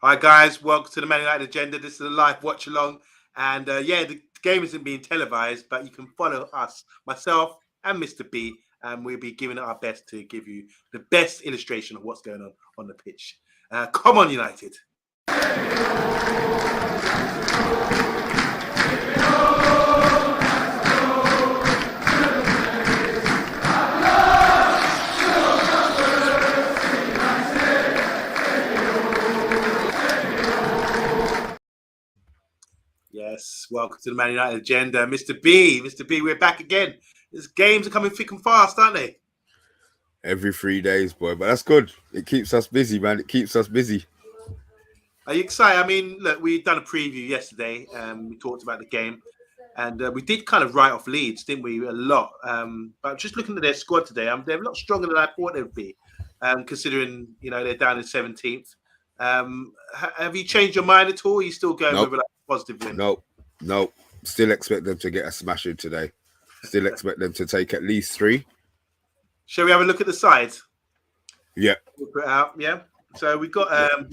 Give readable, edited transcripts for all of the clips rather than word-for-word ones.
Hi guys, welcome to the Man United Agenda. This is a live watch along, and the game isn't being televised, but you can follow us, myself and Mr. B, and we'll be giving it our best to give you the best illustration of what's going on the pitch. Come on, United! Yes, welcome to the Man United Agenda, Mr. B. Mr. B, we're back again. These games are coming thick and fast, aren't they? Every 3 days, boy, but that's good. It keeps us busy, man. It keeps us busy. Are you excited? I mean, look, we done a preview yesterday. We talked about the game, and we did kind of write off Leeds, didn't we? A lot. But just looking at their squad today, they're a lot stronger than I thought they would be, considering they're down in 17th. Have you changed your mind at all? Are you still going with like a positive win? No. Still expect them to get a smashing today. Still expect them to take at least 3. Shall we have a look at the sides? Yeah. We'll put it out, yeah. So we've got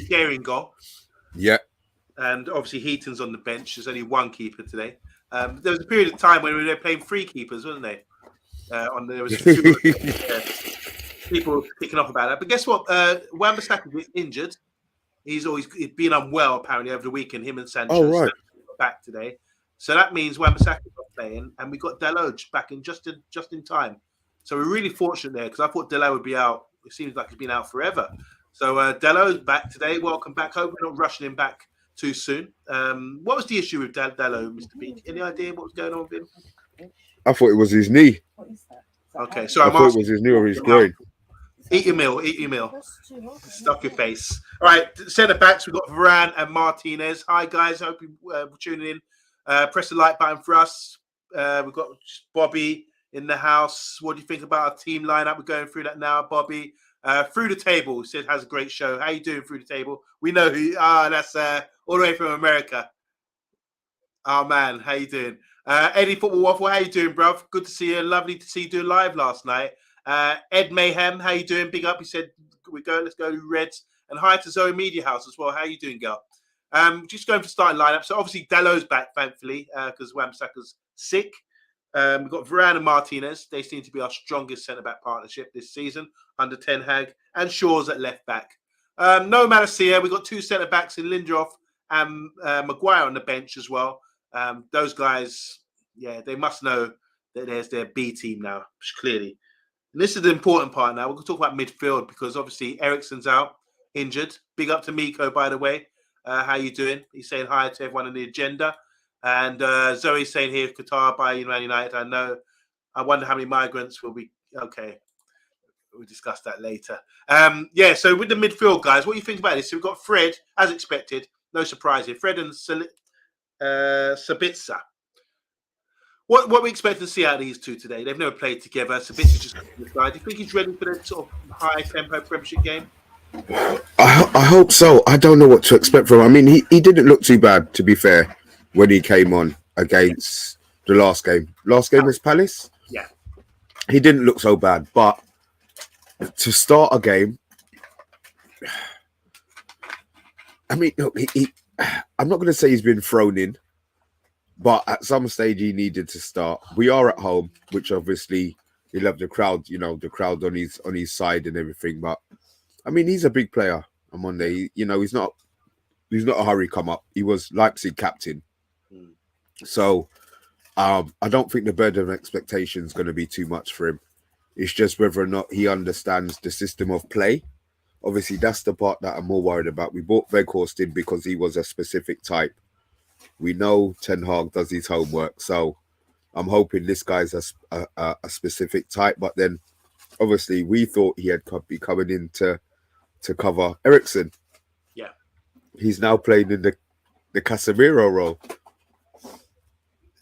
Gary in goal. Yeah. And obviously Heaton's on the bench. There's only one keeper today. There was a period of time when we were playing 3 keepers, wasn't they? There was 2 people kicking off about that. But guess what? Wan-Bissaka is injured. He's been unwell apparently over the weekend. Him and Sanchez got back today. So that means Wan-Bissaka's not playing, and we got Deloge back in just in time. So we're really fortunate there because I thought Delo would be out. It seems like he's been out forever. So Delo's back today. Welcome back. Hope we're not rushing him back too soon. What was the issue with Delo, Mr. B? Any idea what was going on with him? I thought it was his knee. What is that? Okay, so I thought it was his knee or his groin. Eat your meal. Stuff your face. All right, centre backs, we've got Varane and Martinez. Hi, guys. Hope you're tuning in. Press the like button for us. We've got Bobby in the house. What do you think about our team lineup? We're going through that now, Bobby. Through the table, said has a great show. How you doing, Through the Table? We know who. That's all the way from America. Oh man, how you doing? Eddie Football Waffle, how you doing, bruv? Good to see you. Lovely to see you do live last night. Ed Mayhem, how you doing? Big up. He said let's go to Reds. And hi to Zoe Media House as well. How you doing, girl? Just going for starting lineup. So obviously Delo's back, thankfully, because Wan-Bissaka's sick. We've got Varane and Martinez. They seem to be our strongest centre-back partnership this season under Ten Hag. And Shaw's at left-back. No Malacia. We've got 2 centre-backs in Lindelof and Maguire on the bench as well. Those guys, they must know that there's their B team now, clearly. And this is the important part now. We're going to talk about midfield because obviously Eriksen's out, injured. Big up to Miko, by the way. How you doing? He's saying hi to everyone on the agenda. And Zoe's saying here, Qatar by Man United. I wonder how many migrants will be. Okay, we'll discuss that later. So with the midfield, guys, what do you think about this? So we've got Fred, as expected. No surprise here. Fred and Sabitzer. What we expect to see out of these two today? They've never played together. Sabitzer just got to the side. Do you think he's ready for that sort of high-tempo Premiership game? I hope so. I don't know what to expect from him. I mean, he didn't look too bad, to be fair, when he came on against the last game. Last game was Palace? Yeah. He didn't look so bad, but to start a game, I mean, look, I'm not going to say he's been thrown in, but at some stage he needed to start. We are at home, which obviously he'll have the crowd, the crowd on his side and everything. But I mean, he's a big player on Monday. He's not a hurry come up. He was Leipzig captain. So I don't think the burden of expectation is going to be too much for him. It's just whether or not he understands the system of play. Obviously, that's the part that I'm more worried about. We bought Weghorst in because he was a specific type. We know Ten Hag does his homework. So I'm hoping this guy's a specific type. But then, obviously, we thought he had be coming in to cover Eriksen. Yeah. He's now playing in the Casemiro role.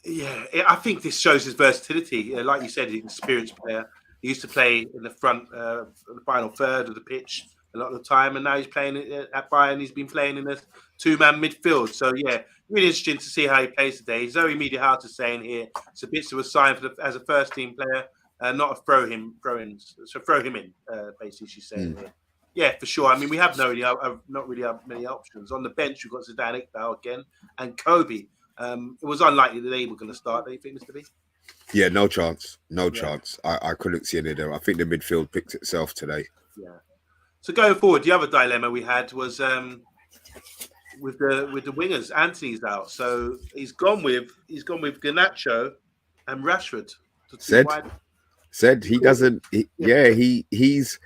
Yeah, I think this shows his versatility. Like you said, he's an experienced player. He used to play in the front, the final third of the pitch a lot of the time, and now he's playing at Bayern. He's been playing in the 2-man midfield. So, yeah, really interesting to see how he plays today. Zoe Media House is saying here, Sabitzer was signed as a first-team player, not a throw him in, basically, she's saying here. Yeah, for sure. I mean, we have not really have many options on the bench. We've got Zidane Iqbal again and Kobe. It was unlikely that they were going to start. Do you think, Mr. B? Yeah, no chance. No Yeah, chance. I couldn't see any of them. I think the midfield picked itself today. yeah. So going forward, the other dilemma we had was with the wingers. Anthony's out, so he's gone with Garnacho and Rashford, the two Said wide. he doesn't. Yeah, He's.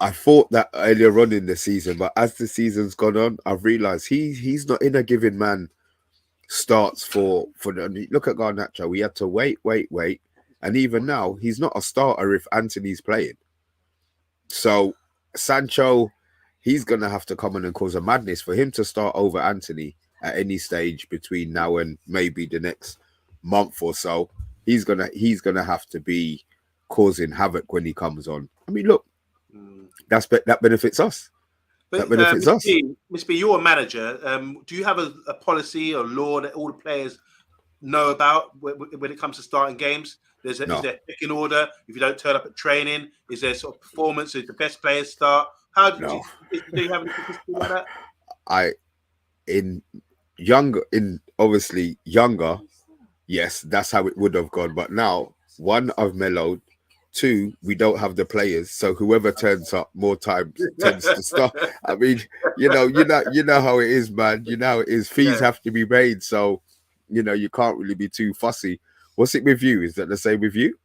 I thought that earlier on in the season, but as the season's gone on, I've realised he's not in a given man starts for the look at Garnacho. We had to wait, and even now he's not a starter if Anthony's playing. So Sancho, he's gonna have to come in and cause a madness for him to start over Anthony at any stage between now and maybe the next month or so. He's gonna have to be causing havoc when he comes on. I mean, look, that benefits us. But That benefits us. Mr. B, you're a manager. Do you have a policy or law that all the players know about when it comes to starting games? Is there a picking order? If you don't turn up at training, is there sort of performance? Is the best players start? How do you have any statistics like that? Obviously younger, yes, that's how it would have gone. But now, one, I've mellowed. Two, we don't have the players, so whoever turns up more times tends to start. I mean, you know how it is, man. You know how it is. Fees have to be made, so you can't really be too fussy. What's it with you? Is that the same with you?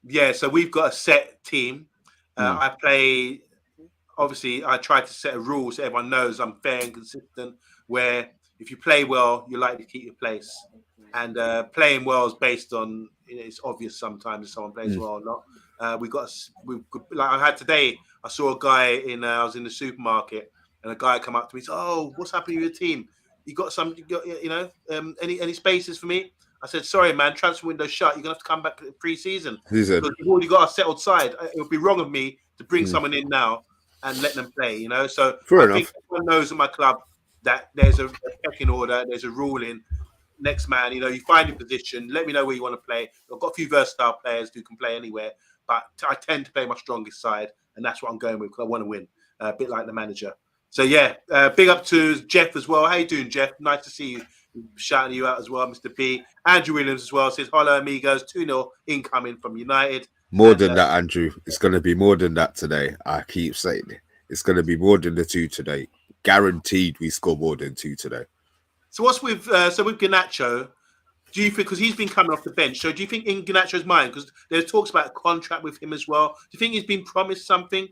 Yeah, so we've got a set team. I play. Obviously, I try to set a rule so everyone knows I'm fair and consistent. Where if you play well, you're likely to keep your place, and playing well is based on. It's obvious sometimes if someone plays well or not. Like I had today. I saw a guy I was in the supermarket, and a guy come up to me and said, "Oh, what's happening with your team? You got any spaces for me?" I said, "Sorry, man, transfer window shut. You're gonna have to come back pre-season because you've already got a settled side. It would be wrong of me to bring someone in now and let them play. So Fair I enough. think everyone knows at my club that there's a pecking order, there's a ruling. Next man, you find your position. Let me know where you want to play. I've got a few versatile players who can play anywhere, but I tend to play my strongest side, and that's what I'm going with because I want to win, a bit like the manager. So yeah, big up to Jeff as well. How you doing, Jeff? Nice to see you. Shouting you out as well, Mr. B. Andrew Williams as well says, "Hello, amigos. 2-0 incoming from United." More than that, Andrew. It's going to be more than that today. I keep saying it. It's going to be more than the 2 today. Guaranteed, we score more than 2 today. So what's with Garnacho? Do you think, because he's been coming off the bench, so do you think in Garnacho's mind, because there's talks about a contract with him as well, do you think he's been promised something?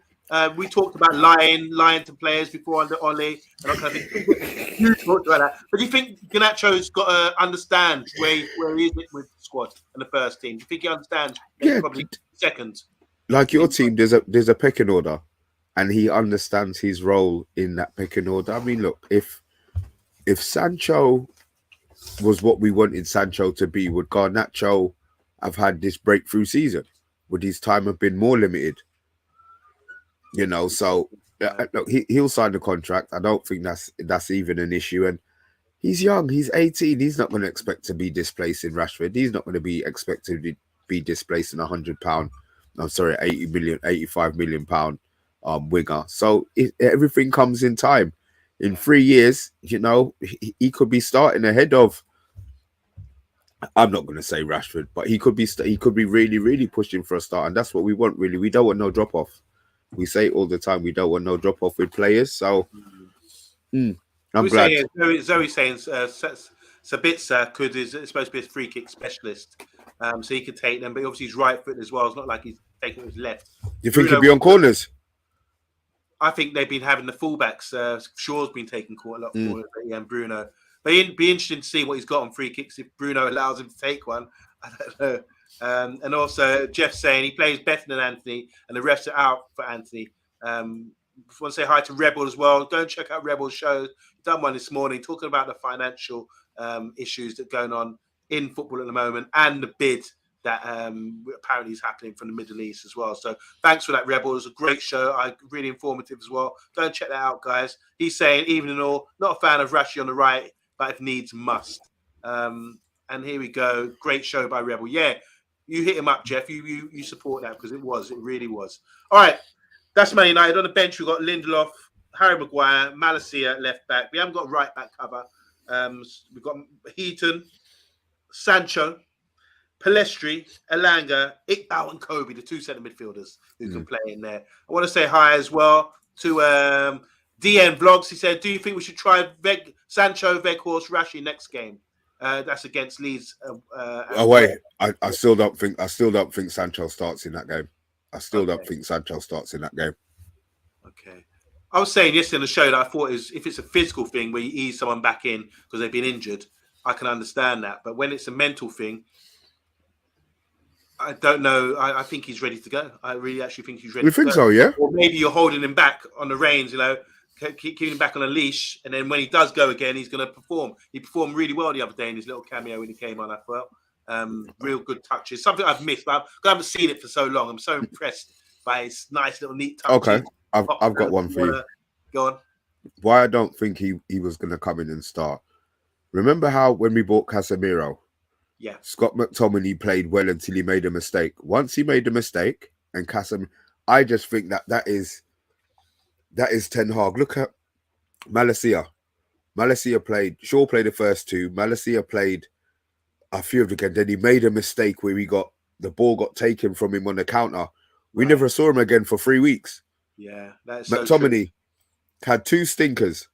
We talked about lying to players before under Ole, and kind of you talked about that. But do you think Garnacho's got to understand where he is with the squad and the first team? Do you think he understands? Yeah, probably second. Like your team, there's a pecking order, and he understands his role in that pecking order. I mean, look, if Sancho was what we wanted Sancho to be, would Garnacho have had this breakthrough season? Would his time have been more limited? So look, he'll sign the contract. I don't think that's even an issue. And he's young. He's 18. He's not going to expect to be displacing Rashford. He's not going to be expected to be displacing £100. I'm sorry, 85 million pound winger. So everything comes in time. In 3 years, he could be starting ahead of. I'm not going to say Rashford, but he could be really, really pushing for a start, and that's what we want. Really, we don't want no drop off. We say it all the time. We don't want no drop off with players. So I'm glad. Zoe's saying Sabitzer is supposed to be a free kick specialist, so he could take them. But obviously he's right footed as well. It's not like he's taking it with his left. Do you think he'll be on corners? I think they've been having the fullbacks. Shaw's been taking a lot of corners, and Bruno. But it'd be interesting to see what he's got on free kicks if Bruno allows him to take one. I don't know. And also, Jeff saying he plays better than Anthony, and the refs are out for Anthony. I want to say hi to Rebel as well. Go and check out Rebel's show. He's done one this morning talking about the financial issues that are going on in football at the moment and the bid that apparently is happening from the Middle East as well. So thanks for that, Rebel. It was a great show. Really informative as well. Go and check that out, guys. He's saying, even in all, not a fan of Rashi on the right, but if needs, must. And here we go. Great show by Rebel. Yeah, you hit him up, Jeff. You support that because it really was. All right. That's Man United. On the bench, we've got Lindelof, Harry Maguire, Malacia at left back. We haven't got right back cover. We've got Heaton, Sancho, Palestri, Elanga, Iqbal, and Kobe, the two centre midfielders who can play in there. I want to say hi as well to DN Vlogs. He said, "Do you think we should try Sancho, Weghorst, Rashi next game?" That's against Leeds. Wait, I still don't think Sancho starts in that game. I still don't think Sancho starts in that game. Okay. I was saying yesterday on the show that I thought if it's a physical thing where you ease someone back in because they've been injured, I can understand that. But when it's a mental thing, I don't know. I think he's ready to go. I really actually think he's ready. You think so, yeah? Or maybe you're holding him back on the reins, keeping him back on a leash. And then when he does go again, he's going to perform. He performed really well the other day in his little cameo when he came on, I felt. Real good touches. Something I've missed, but I haven't seen it for so long. I'm so impressed by his nice little neat touches. Okay, I've got one for you. Go on. Why I don't think he was going to come in and start. Remember how when we bought Casemiro, Scott McTominay played well until he made a mistake. Once he made a mistake, and I just think that is Ten Hag. Look at Malacia. Shaw played the first two. Malacia played a few of the game. Then he made a mistake where the ball got taken from him on the counter. We never saw him again for 3 weeks. Yeah, that's McTominay had 2 stinkers.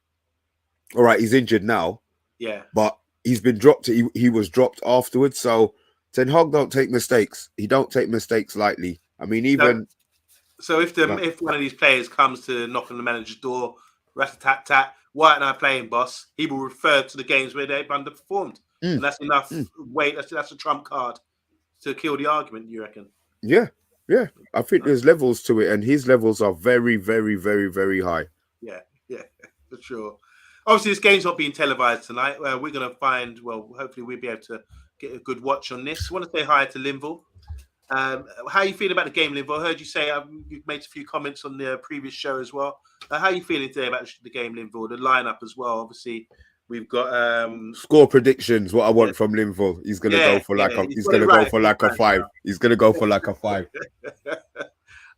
All right, he's injured now. Yeah, but he's been dropped. He was dropped afterwards. So Ten Hag don't take mistakes. He don't take mistakes lightly. I mean, even so if one of these players comes to knock on the manager's door, rat-a-tat-tat, why aren't I playing, boss? He will refer to the games where they've underperformed, and that's enough weight. That's a trump card to kill the argument. You reckon? Yeah. I think there's levels to it, and his levels are very, very, very, very high. Yeah, for sure. Obviously, this game's not being televised tonight. We're going to find, hopefully we'll be able to get a good watch on this. I want to say hi to Linville. How are you feeling about the game, Linville? I heard you say you've made a few comments on the previous show as well. How are you feeling today about the game, Linville? The lineup as well. Obviously, we've got score predictions. What I want from Linville, he's going to go for like a 5. He's going to go for like a 5.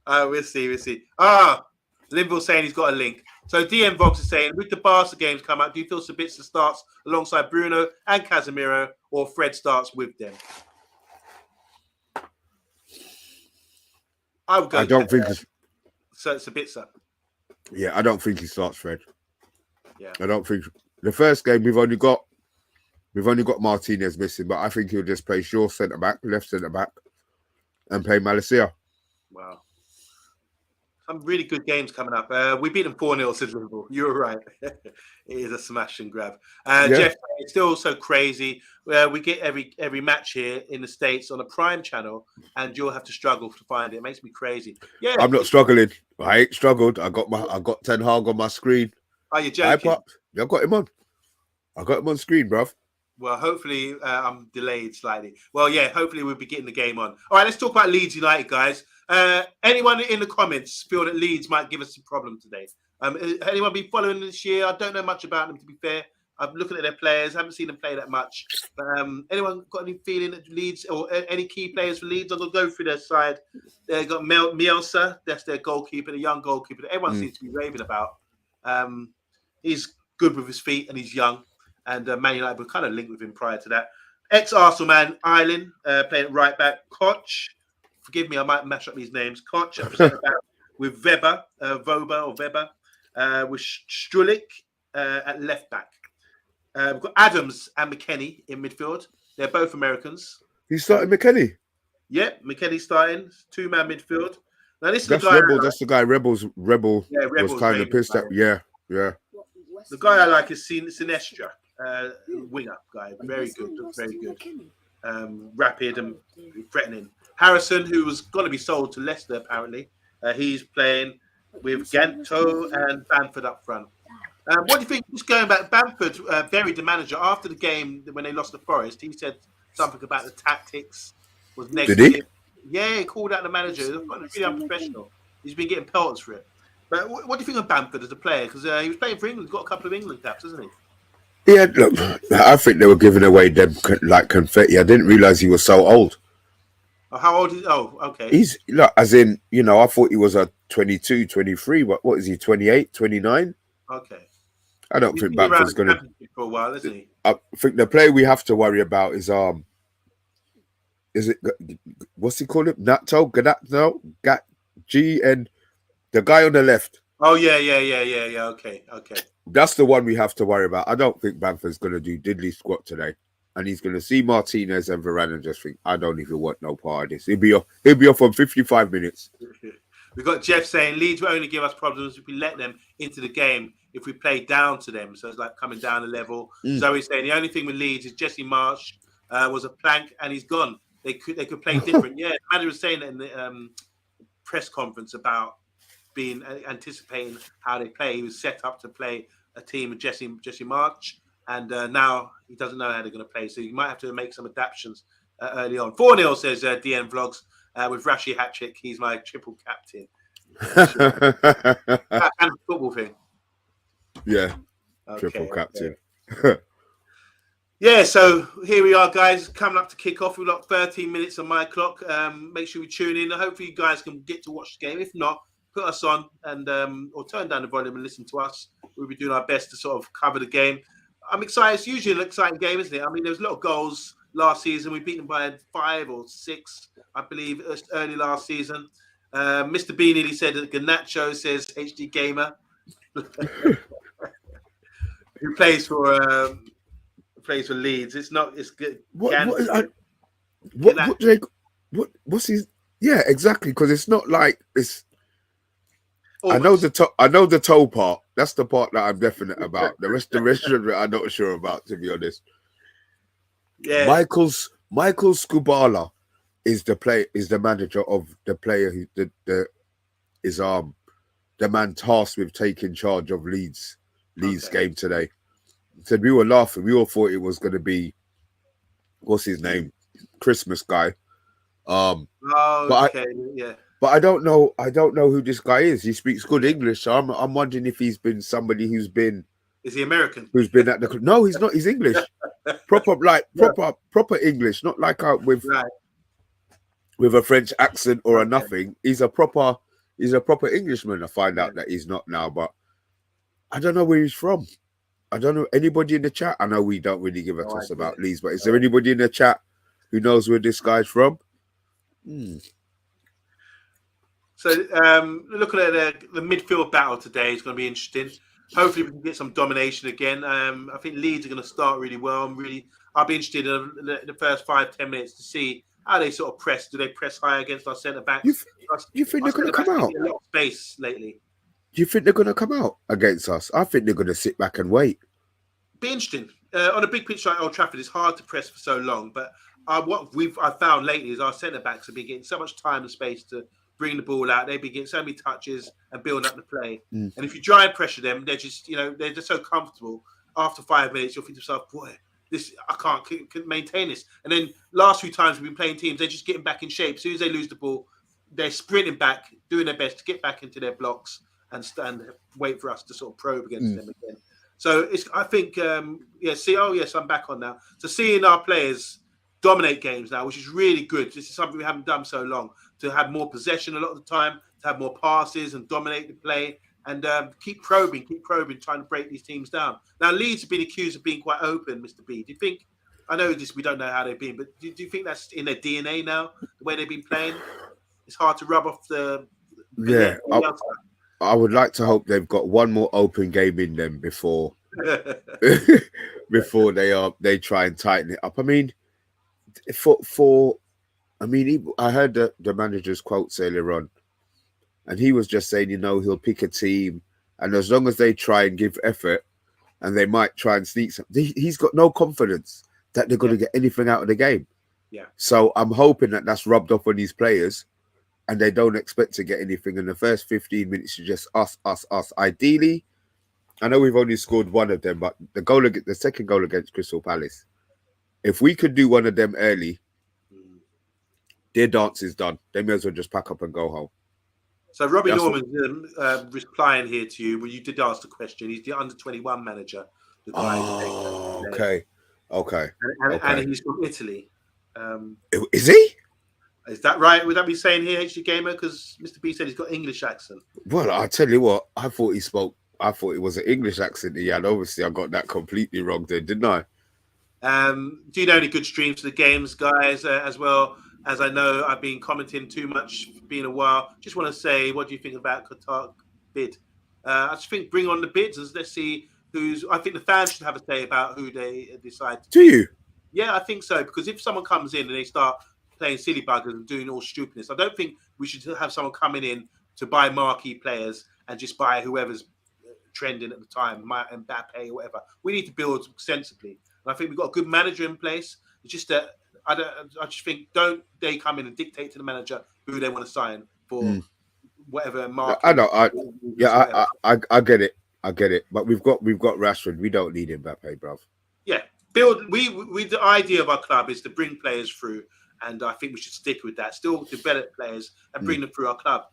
We'll see. Linville saying he's got a link. So DM Vox is saying, with the Barca games come out, do you feel Sabitzer starts alongside Bruno and Casemiro, or Fred starts with them? I would go. I don't think so. Sabitzer. Yeah, I don't think he starts Fred. Yeah, I don't think the first game we've only got Martinez missing, but I think he'll just play Shaw centre back, left centre back, and play Malacia. Wow. Some really good games coming up. We beat them 4-0 to Liverpool. You were right. It is a smash and grab. Jeff, it's still so crazy. We get every match here in the States on a Prime channel, and you'll have to struggle to find it. It makes me crazy. Yeah, I'm not struggling. I ain't struggled. I got Ten Hag on my screen. Are you joking? I got him on. I got him on screen, bruv. Well, hopefully I'm delayed slightly. Well, yeah, hopefully we'll be getting the game on. All right, let's talk about Leeds United, guys. Anyone in the comments feel that Leeds might give us a problem today? Anyone been following this year? I don't know much about them, to be fair. I'm looking at their players. I haven't seen them play that much. But anyone got any feeling that Leeds or any key players for Leeds? I'm going to go through their side. They've got Mielsa. That's their goalkeeper, the young goalkeeper that everyone seems to be raving about. He's good with his feet and he's young. And Man United were kind of linked with him prior to that. Ex-Arsenal man, Island, playing at right back. Koch. Forgive me, I might mash up these names. Koch with Weber, Weber, with Strulik at left back. We've got Adams and McKennie in midfield. They're both Americans. He started McKennie? Yeah, McKennie starting. 2-man midfield. Now, this is that's the guy. Rebel. That's the guy. Rebel was kind of pissed at. Yeah. The guy I like is Sinestra, winger guy. Very good. Very good. Rapid and threatening. Harrison, who was going to be sold to Leicester, apparently. He's playing with Ganto and Bamford up front. What do you think? Just going back, Bamford buried the manager after the game when they lost to Forest. He said something about the tactics was negative. Did he? Yeah, he called out the manager. It was really unprofessional. He's been getting pelters for it. But what do you think of Bamford as a player? Because he was playing for England. He's got a couple of England caps, hasn't he? Yeah, look, I think they were giving away them like confetti. I didn't realise he was so old. Oh, how old is he? Oh, okay. He's, look, as in, I thought he was a 22, 23. What is he, 28, 29? Okay. I don't He's think been around Bamford's the going to... championship for a while, isn't he? I think the player we have to worry about is it, what's he called it? Nato? Ganato? G and the guy on the left. Oh, yeah. Okay. That's the one we have to worry about. I don't think Bamford's going to do diddly squat today. And he's going to see Martinez and Varane and just think, I don't even want no part of this. He'll be off on 55 minutes. We've got Jeff saying Leeds will only give us problems if we let them into the game, if we play down to them. So it's like coming down a level. Zoe's saying the only thing with Leeds is Jesse Marsh was a plank and he's gone. They could play different. Yeah, Manny was saying that in the press conference about being anticipating how they play. He was set up to play a team with Jesse March, and now he doesn't know how they're going to play. So you might have to make some adaptations early on. 4-0 says DN Vlogs with Rashi hat-trick. He's my triple captain. And football thing. Yeah, okay, triple captain. Okay. Yeah, so here we are, guys, coming up to kick off. We've got 13 minutes on my clock. Make sure we tune in. Hopefully you guys can get to watch the game. If not, put us on and or turn down the volume and listen to us. We'll be doing our best to sort of cover the game. I'm excited. It's usually an exciting game, isn't it? I mean, there was a lot of goals last season. We beat them by 5 or 6, I believe, early last season. Mr. B nearly said that Ganacho says HD Gamer, who plays for Leeds. It's not. It's good. What's his? Yeah, exactly. Because it's not like it's. Almost. I know the toe part. That's the part that I'm definite about. The rest of it, I'm not sure about, to be honest. Yeah. Michael Skubala is the manager of the player who is the man tasked with taking charge of Leeds game today. Said we were laughing. We all thought it was going to be, what's his name, Christmas guy. Yeah. But I don't know who this guy is. He speaks good English, so I'm wondering if he's been somebody who's been. Is he American? Who's been at the? No, he's not. He's English. proper English, not like with a French accent or a nothing. He's a proper Englishman. I find out that he's not now, but I don't know where he's from. I don't know anybody in the chat. I know we don't really give a toss about Leeds, but is there anybody in the chat who knows where this guy's from? So looking at the midfield battle today is going to be interesting. Hopefully we can get some domination again. I think Leeds are going to start really well. I'll be interested in the first 5-10 minutes to see how they sort of press. Do they press high against our centre backs? You think they're going to come out? A lot of space lately. Do you think they're going to come out against us? I think they're going to sit back and wait. Be interesting. On a big pitch like Old Trafford, it's hard to press for so long. But what I've found lately is our centre backs have been getting so much time and space to bring the ball out. They've been getting so many touches and build up the play. And if you try and pressure them, they're just so comfortable. After 5 minutes, you'll think to yourself, boy, I can't maintain this. And then last few times we've been playing teams, they're just getting back in shape. As soon as they lose the ball, they're sprinting back, doing their best to get back into their blocks and wait for us to sort of probe against them again. So I think, I'm back on now. So seeing our players dominate games now, which is really good. This is something we haven't done so long, to have more possession a lot of the time, to have more passes and dominate the play and keep probing, trying to break these teams down. Now, Leeds have been accused of being quite open, Mr. B. Do you think, I know we don't know how they've been, but do you think that's in their DNA now, the way they've been playing? It's hard to rub off the... Yeah, I would like to hope they've got one more open game in them before before they try and tighten it up. I mean, I heard the manager's quotes earlier on, and he was just saying, he'll pick a team, and as long as they try and give effort, and they might try and sneak something, he's got no confidence that they're going to get anything out of the game. Yeah. So I'm hoping that that's rubbed off on these players, and they don't expect to get anything in the first 15 minutes. Is just us. Ideally, I know we've only scored one of them, but the second goal against Crystal Palace, if we could do one of them early, their dance is done. They may as well just pack up and go home. So Robbie Norman's replying here to you. Well, you did ask the question. He's the under-21 manager. Okay. And he's from Italy. Is he? Is that right? Would that be saying here, HG Gamer? Because Mr. B said he's got English accent. Well, I tell you what, I thought it was an English accent he had. Obviously, I got that completely wrong then, didn't I? Do you know any good streams for the games, guys? As well as I know I've been commenting too much, been a while. Just want to say, what do you think about Qatar bid? I just think bring on the bids and let's see who's. I think the fans should have a say about who they decide. Do you? Yeah, I think so. Because if someone comes in and they start playing silly buggers and doing all stupidness, I don't think we should have someone coming in to buy marquee players and just buy whoever's trending at the time, Mbappe or whatever. We need to build sensibly. And I think we've got a good manager in place. It's just that I just think don't they come in and dictate to the manager who they want to sign for whatever market. I know. I get it. I get it. But we've got Rashford. We don't need Mbappe, bruv. Yeah, build. We the idea of our club is to bring players through, and I think we should stick with that. Still develop players and bring them through our club.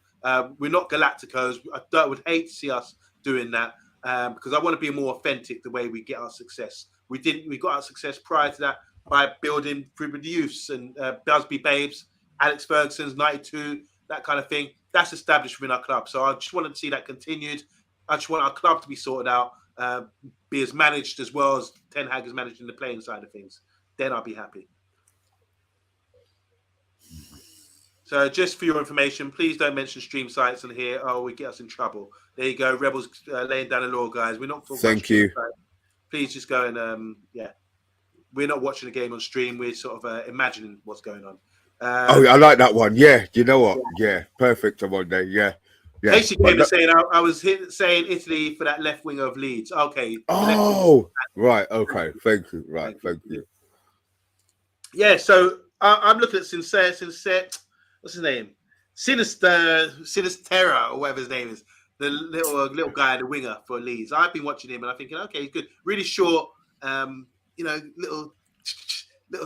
We're not Galacticos. I would hate to see us doing that because I want to be more authentic the way we get our success. We got our success prior to that by building through the youths and Busby Babes, Alex Ferguson's 92, that kind of thing. That's established within our club. So I just want to see that continued. I just want our club to be sorted out, be as managed as well as Ten Hag is managed in the playing side of things. Then I'll be happy. So just for your information, please don't mention stream sites on here. Oh, we get us in trouble. There you go. Rebels laying down the law, guys. We're not talking Thank you. Please just go and, we're not watching the game on stream. We're sort of imagining what's going on. I like that one. Yeah. You know what? Yeah. Perfect on one day. Yeah. Yeah. Saying I was saying Italy for that left winger of Leeds. Okay. Oh, right. Okay. Thank you. Right. Thank you. Yeah. So I'm looking at Sincere. What's his name? Sinistera, or whatever his name is. The little guy, the winger for Leeds. I've been watching him and I'm thinking, okay, he's good. Really short. Little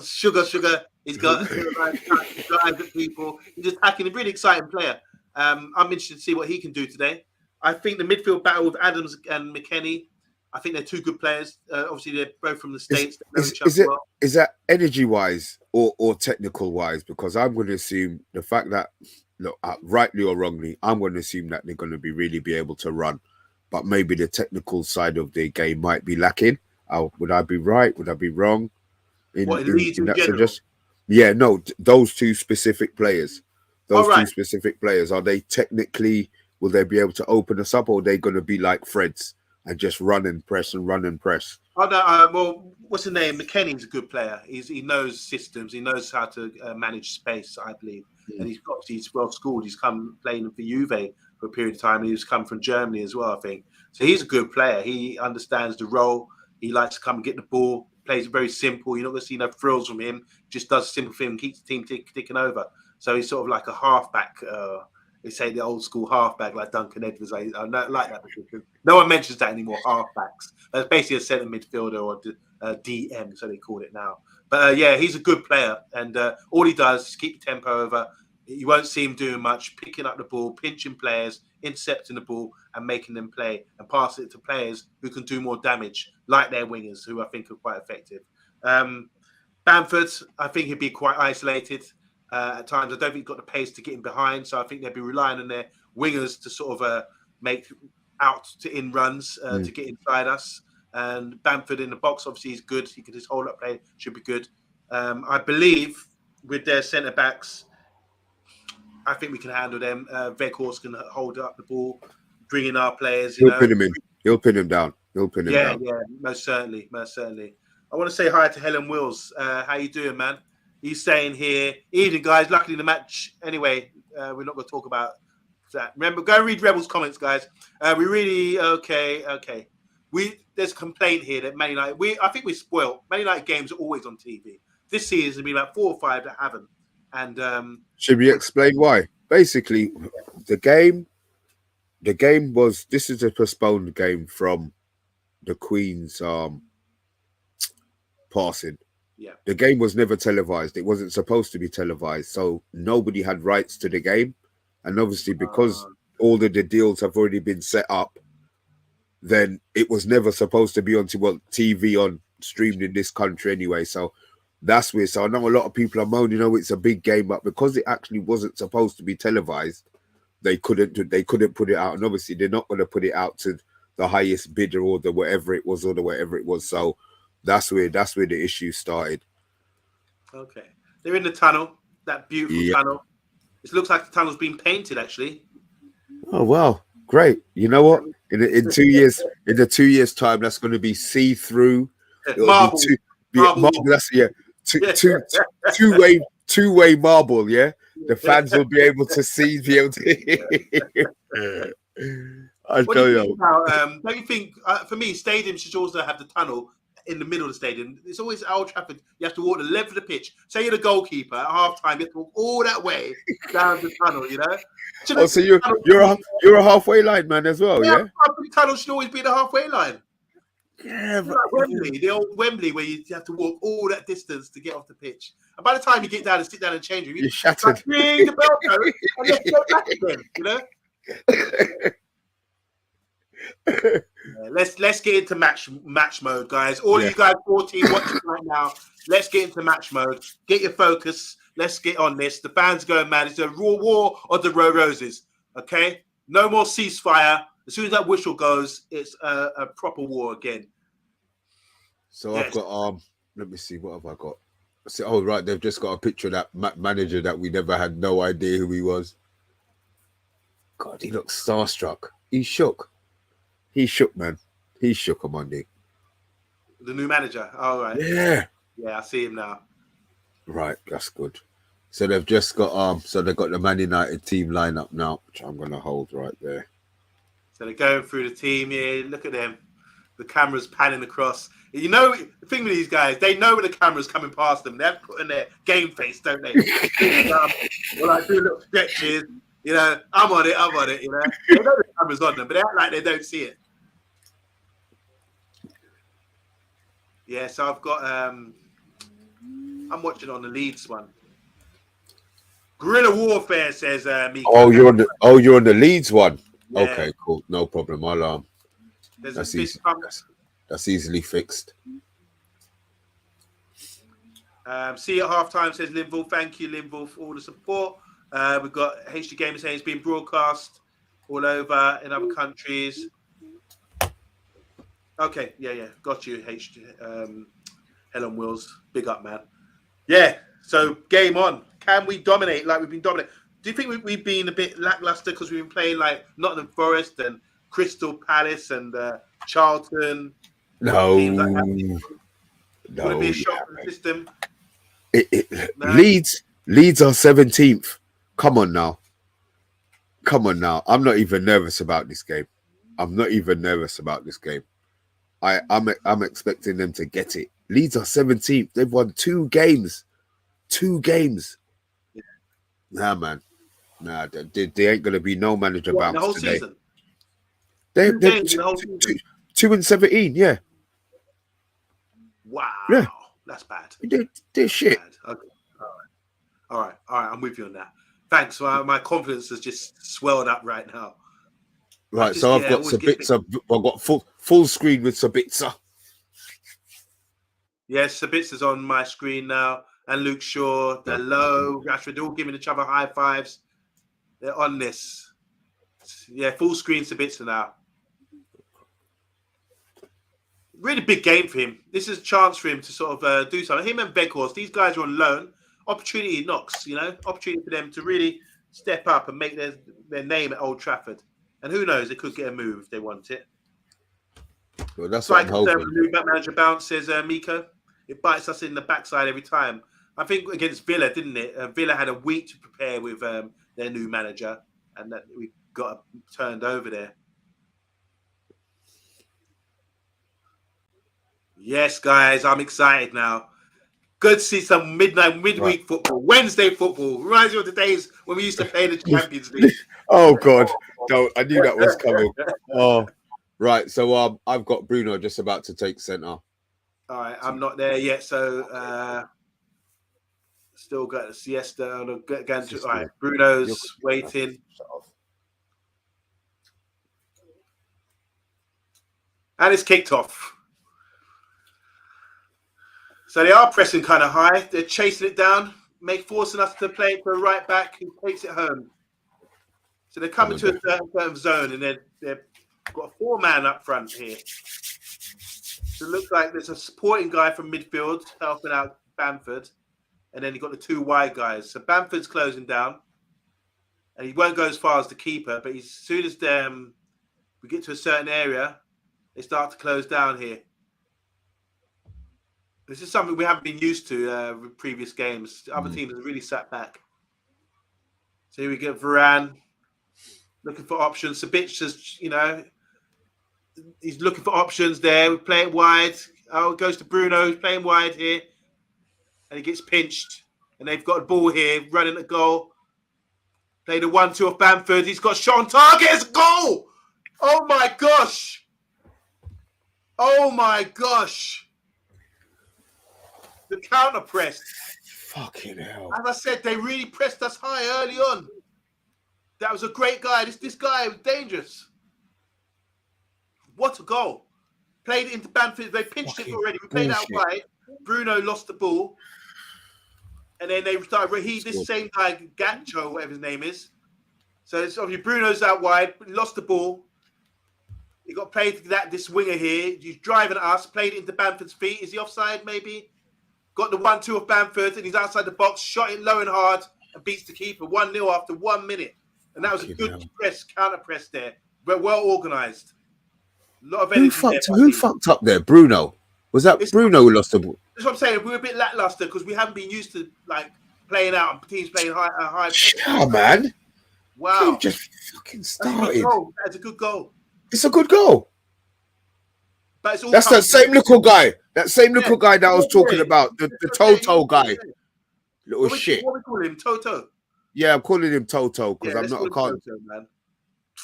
sugar. He's got drives at people. He's just attacking a really exciting player. I'm interested to see what he can do today. I think the midfield battle with Adams and McKennie, I think they're two good players. Obviously, they're both from the States. Is that energy-wise or technical-wise? Because I'm going to assume the fact that, look, rightly or wrongly, I'm going to assume that they're going to really be able to run. But maybe the technical side of their game might be lacking. Would I be right? Would I be wrong? In that suggestion? Yeah, no, those two specific players. Two specific players, are they technically, will they be able to open us up, or are they going to be like Freds and just run and press and run and press? Oh, no, well, what's his name? McKennie's a good player. He knows systems. He knows how to manage space, I believe. And he's well schooled. He's come playing for Juve for a period of time. And he's come from Germany as well, I think. So he's a good player. He understands the role. He likes to come and get the ball. Plays very simple. You're not going to see no frills from him. Just does a simple thing and keeps the team ticking over. So he's sort of like a halfback. They say the old school halfback, like Duncan Edwards. I don't like that because no one mentions that anymore. Halfbacks. It's basically a centre midfielder or DM, so they call it now. But he's a good player, and all he does is keep the tempo over. You won't see him doing much, picking up the ball, pinching players, intercepting the ball, and making them play, and pass it to players who can do more damage, like their wingers, who I think are quite effective. Bamford, I think he'd be quite isolated. At times, I don't think he's got the pace to get in behind, so I think they'll be relying on their wingers to sort of make out to in runs to get inside us. And Bamford in the box, obviously, is good. He can just hold up play, should be good. I believe with their centre backs, I think we can handle them. Weghorst can hold up the ball, bring in our players. He'll pin him in. He'll pin him down. Yeah, most certainly. I want to say hi to Helen Wills. How you doing, man? He's saying here, evening, guys. Luckily, the match. Anyway, we're not going to talk about that. Remember, go and read Rebels' comments, guys. We really okay. There's a complaint here that Man United. I think we're spoiled. Man United games are always on TV. This season, there's been like 4 or 5 that haven't. And should we explain why? Basically, the game was. This is a postponed game from the Queen's passing. Yeah. The game was never televised. It wasn't supposed to be televised. So nobody had rights to the game. And obviously, because all of the deals have already been set up, then it was never supposed to be on TV on streamed in this country anyway. So That's where. So I know a lot of people are moaning, it's a big game, but because it actually wasn't supposed to be televised, they couldn't put it out, and obviously they're not going to put it out to the highest bidder or the whatever it was. So that's where the issue started. Okay, they're in the tunnel, that beautiful Yeah. tunnel. It looks like the tunnel's been painted, actually. Oh wow, great! You know what? In 2 years, in the 2 years time, that's going to be see through. It'll Marble. be marble. That's two-way marble. Yeah, the fans will be able to see. I What do tell you you. think about? Don't you think, for me, stadiums should also have the tunnel in the middle of the stadium? It's always at Old Trafford. You have to walk the length of the pitch. Say you're the goalkeeper at half time, you have to walk all that way down the tunnel. You know. Oh, so you're a halfway line man as well, yeah? The tunnel should always be the halfway line. Yeah, like Wembley, the old Wembley, where you have to walk all that distance to get off the pitch. And by the time you get down and sit down and change room, you're shattered. Like, ring the bell goes, and you have to go back again, you know? Let's get into match mode, guys. All of you guys 14 watching right now, let's get into match mode. Get your focus. Let's get on this. The fans going mad. It's a raw war of the roses. Okay, no more ceasefire. As soon as that whistle goes, it's a proper war again. So I've got let me see, what have I got? Oh right, they've just got a picture of that manager that we never had no idea who he was. God, he looks starstruck. He's shook. He's shook, man. He's shook, OMONDI. The new manager. All right. Yeah. Yeah, I see him now. Right, that's good. So they've just got so they've got the Man United team lineup now, which I'm gonna hold right there. So they're going through the team here. Look at them. The camera's panning across. You know, the thing with these guys, they know when the camera's coming past them. They have to put in their game face, don't they? Well, I do little stretches. You know, I'm on it, you know. They know the camera's on them, but they act like they don't see it. Yeah, so I've got, I'm watching on the Leeds one. Guerrilla Warfare, says Mika. Oh, you're on the Leeds one. Yeah. Okay, cool. No problem. I'll that's easily fixed. See you at halftime, says Linville. Thank you, Linville, for all the support. We've got HD Gamer saying it's been broadcast all over in other countries. Okay, yeah, got you, HD. Helen Wills, big up, man. Yeah, so game on. Can we dominate like we've been dominating? Do you think we've been a bit lackluster because we've been playing like Nottingham Forest and Crystal Palace and Charlton? No, teams like that? No. Would it be a shock to the system? No? Leeds are 17th. Come on now. I'm not even nervous about this game. I'm expecting them to get it. Leeds are 17th. They've won 2 games. 2 games. Yeah. Nah, man. Nah, there ain't gonna be no manager bounce the whole today. Season? They're 2 and 17. Yeah. Wow. Yeah. That's bad. They're shit. Bad. Okay. All right. I'm with you on that. Thanks. My confidence has just swelled up right now. Right. So I've got Sabitzer. I've got full screen with Sabitzer. Yes, Sabitzer's on my screen now. And Luke Shaw, they're low. Rashford, they're all giving each other high fives. They're on this. Yeah, full screen Sabitzer now. Really big game for him. This is a chance for him to sort of do something. Him and Veghorst, these guys are on loan. Opportunity knocks, you know. Opportunity for them to really step up and make their name at Old Trafford. And who knows, they could get a move if they want it. Well, that's what I'm hoping. New manager bounce, says Miko. It bites us in the backside every time. I think against Villa, didn't it? Villa had a week to prepare with their new manager, and that we got turned over there. Yes, guys, I'm excited now. Good to see some midweek football, Wednesday football. Reminds me of the days when we used to play the Champions League. Oh God, don't! I knew that was coming. Oh, right. So I've got Bruno just about to take centre. All right, I'm not there yet, so still got the siesta. All right, Bruno's waiting. And it's kicked off. So they are pressing kind of high. They're chasing it down, forcing us to play it to a right back who takes it home. So they're coming to a certain zone, and they've got a 4-man up front here. So it looks like there's a supporting guy from midfield helping out Bamford, and then you've got the 2 wide guys. So Bamford's closing down, and he won't go as far as the keeper, but as soon as we get to a certain area, they start to close down here. This is something we haven't been used to with previous games. Other teams have really sat back. So here we get Varane looking for options. Sabitzer's, he's looking for options there. We play it wide. Oh, it goes to Bruno. He's playing wide here. And he gets pinched. And they've got a ball here, running the goal. Play the 1-2 of Bamford. He's got a shot on target. It's a goal! Oh, my gosh. Oh, my gosh. The counter press. Fucking hell. As I said, they really pressed us high early on. That was a great guy. This guy was dangerous. What a goal. Played it into Bamford. They pinched it already. We played out wide. Bruno lost the ball. And then they started. This same guy, Gacho, whatever his name is. So it's obviously Bruno's out wide, lost the ball. He got played to this winger here. He's driving at us, played it into Bamford's feet. Is he offside, maybe? Got the 1-2 of Bamford, and he's outside the box, shot it low and hard, and beats the keeper 1-0 after 1 minute. And that was a good counter press there. But well organised. A lot of energy. Who fucked up there? Bruno. Was that Bruno who lost the ball? That's what I'm saying. We were a bit lackluster because we haven't been used to playing out and teams playing high. Yeah, man. Wow. You just fucking started. That's a good goal. It's a good goal. But it's all That's that same little guy. That same little guy that I was talking about. The Toto guy. Little shit. What we call him? Toto. Yeah, I'm calling him Toto because I'm not a con. Toto, man.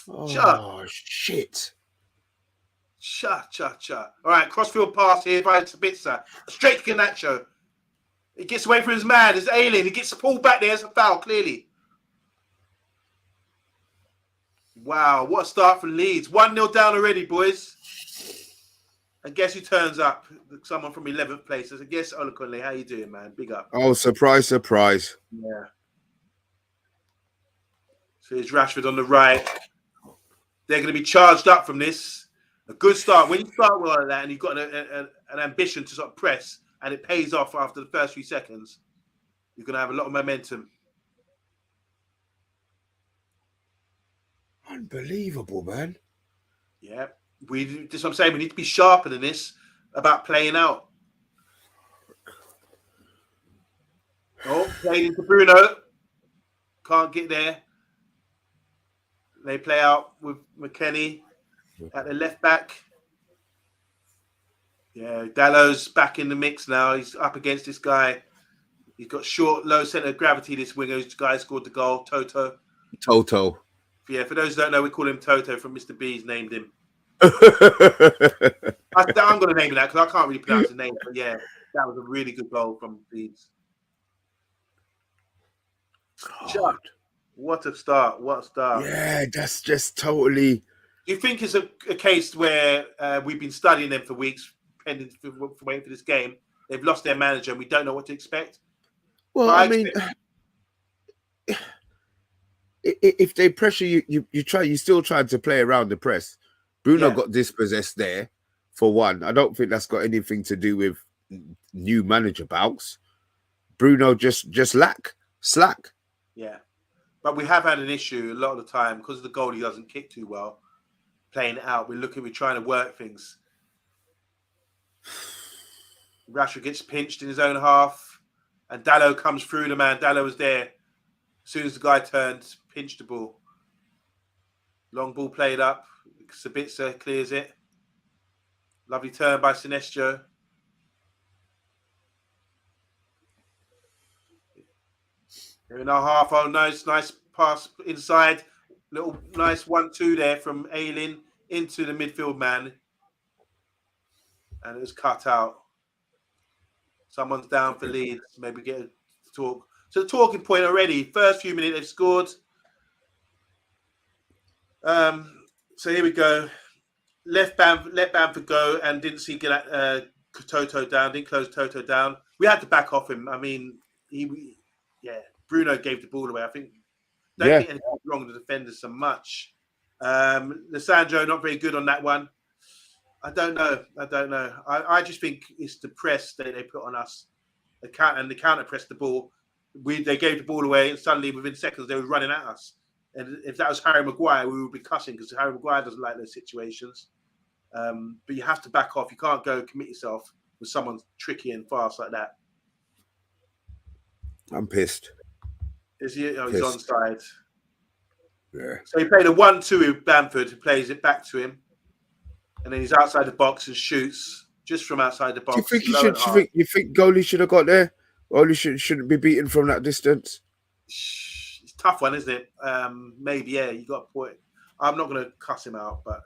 Oh, shit. Cha. All right, crossfield pass here by Sabitzer. Straight to Garnacho. He gets away from his man. There's Alien. He gets pulled back there. It's a foul, clearly. Wow, what a start for Leeds. 1-0 down already, boys. And guess who turns up? Someone from 11th place. I guess Olukunle. How you doing, man? Big up. Oh, surprise. Yeah. So here's Rashford on the right. They're going to be charged up from this. A good start. When you start well like that and you've got an ambition to sort of press and it pays off after the first few seconds, you're going to have a lot of momentum. Unbelievable, man. Yeah. That's what I'm saying. We need to be sharper than this about playing out. Oh, played into Bruno. Can't get there. They play out with McKennie at the left back. Yeah, Dallow's back in the mix now. He's up against this guy. He's got short, low centre of gravity, this winger. This guy scored the goal, Toto. Yeah, for those who don't know, we call him Toto from Mr. B's named him. I'm going to name him that because I can't really pronounce his name. But yeah, that was a really good goal from Leeds. What a start. Yeah, that's just totally... Do you think it's a case where we've been studying them for weeks, waiting for this game? They've lost their manager and we don't know what to expect? Well, I mean... If they pressure you, you still trying to play around the press. Bruno got dispossessed there, for one. I don't think that's got anything to do with new manager bouts. Bruno just slack. Yeah. But we have had an issue a lot of the time because the goalie doesn't kick too well. Playing it out, we're trying to work things. Rashford gets pinched in his own half, and Dallow comes through the man. Dallow was there as soon as the guy turned, pinched the ball. Long ball played up. Sabitzer clears it. Lovely turn by Sinestro. They're in our half. Oh, nice pass inside. Little nice 1-2 there from Aylin into the midfield man. And it was cut out. Someone's down for Leeds. Maybe get a talk. So the talking point already. First few minutes they've scored. So here we go. Let Bamford go and didn't see Toto down, didn't close Toto down. We had to back off him. I mean, Bruno gave the ball away. I think don't think anything wrong with the defenders so much. Lissandro not very good on that one. I don't know. I just think it's the press that they put on us. The counter pressed the ball. They gave the ball away, and suddenly within seconds they were running at us. And if that was Harry Maguire, we would be cussing because Harry Maguire doesn't like those situations. But you have to back off. You can't go commit yourself with someone tricky and fast like that. I'm pissed. Is he? Oh, he's onside. Yeah. So he played a 1-2 with Bamford, who plays it back to him. And then he's outside the box and shoots just from outside the box. Do you think goalie should have got there? Goalie shouldn't be beaten from that distance? It's a tough one, isn't it? Maybe, yeah, you got a point. I'm not going to cuss him out, but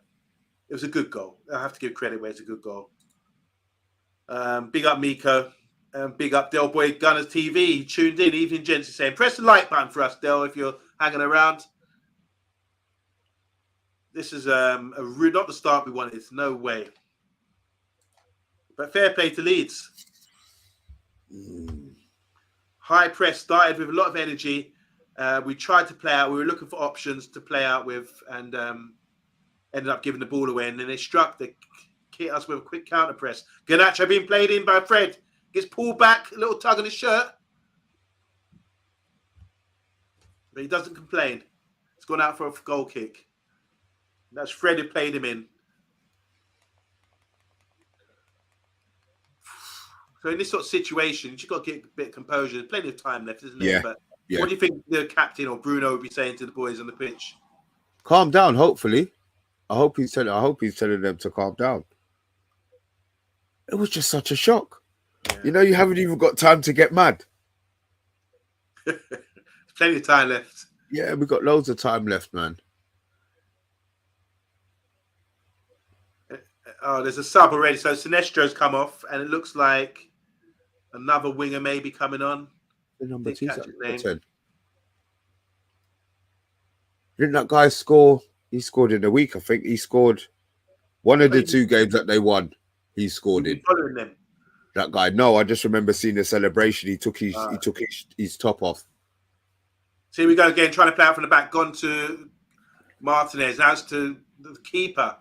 it was a good goal. I have to give credit where it's a good goal. Big up Miko. Big up Del Boy Gunners TV. Tuned in. Evening gents is saying, press the like button for us, Del, if you're hanging around. This is not the start we wanted. No way. But fair play to Leeds. High press started with a lot of energy. We tried to play out. We were looking for options to play out with and ended up giving the ball away. And then they hit us with a quick counter press. Garnacho being played in by Fred. Gets pulled back, a little tug on his shirt. But he doesn't complain. He's gone out for a goal kick. That's Fred who played him in. So in this sort of situation, you've got to get a bit of composure. There's plenty of time left, isn't there? But what do you think the captain or Bruno would be saying to the boys on the pitch? Calm down, hopefully. I hope he's telling them to calm down. It was just such a shock. Yeah. You know, you haven't even got time to get mad. There's plenty of time left. Yeah, we've got loads of time left, man. Oh, there's a sub already. So Sinestro's come off, and it looks like another winger may be coming on. The number 2. Didn't that guy score? He scored in a week, I think. He scored one of the 2 games that they won. He scored in. Following them. That guy. No, I just remember seeing the celebration. He took his top off. So here we go again, trying to play out from the back. Gone to Martinez. Now it's to the keeper.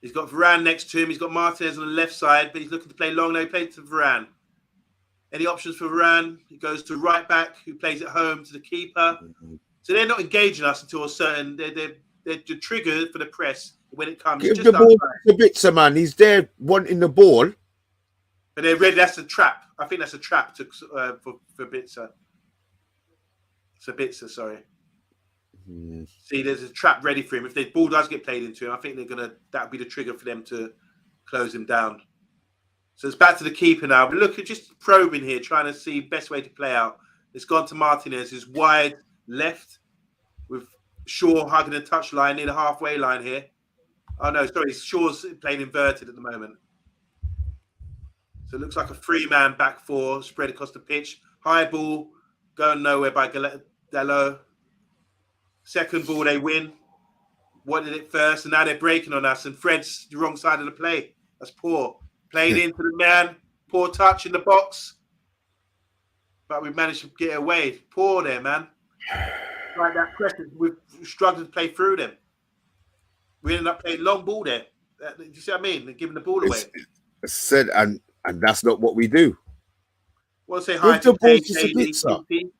He's got Varane next to him. He's got Martinez on the left side, but he's looking to play long. No, he played to Varane. Any options for Varane? He goes to right back, who plays at home to the keeper. So they're not engaging us until a certain. They're triggered for the press when it comes. Give the ball to Sabitzer, man. He's there wanting the ball. But they're ready. That's a trap. I think that's a trap for Sabitzer. Sabitzer, sorry. See, there's a trap ready for him. If the ball does get played into him, I think that'll be the trigger for them to close him down. So it's back to the keeper now. But look, just probing here, trying to see best way to play out. It's gone to Martinez, who's wide left with Shaw hugging the touchline near the halfway line here. Oh no, sorry, Shaw's playing inverted at the moment. So it looks like a 3-man back 4 spread across the pitch. High ball going nowhere by Gallo. Second ball, they win. Wanted it first, and now they're breaking on us. And Fred's the wrong side of the play. That's poor. Played into the man. Poor touch in the box. But we've managed to get away. Poor there, man. Like that pressure, we've struggled to play through them. We ended up playing long ball there. Do you see what I mean? They're giving the ball away. It's said, and that's not what we do. Well, say hi to Sabitzer. He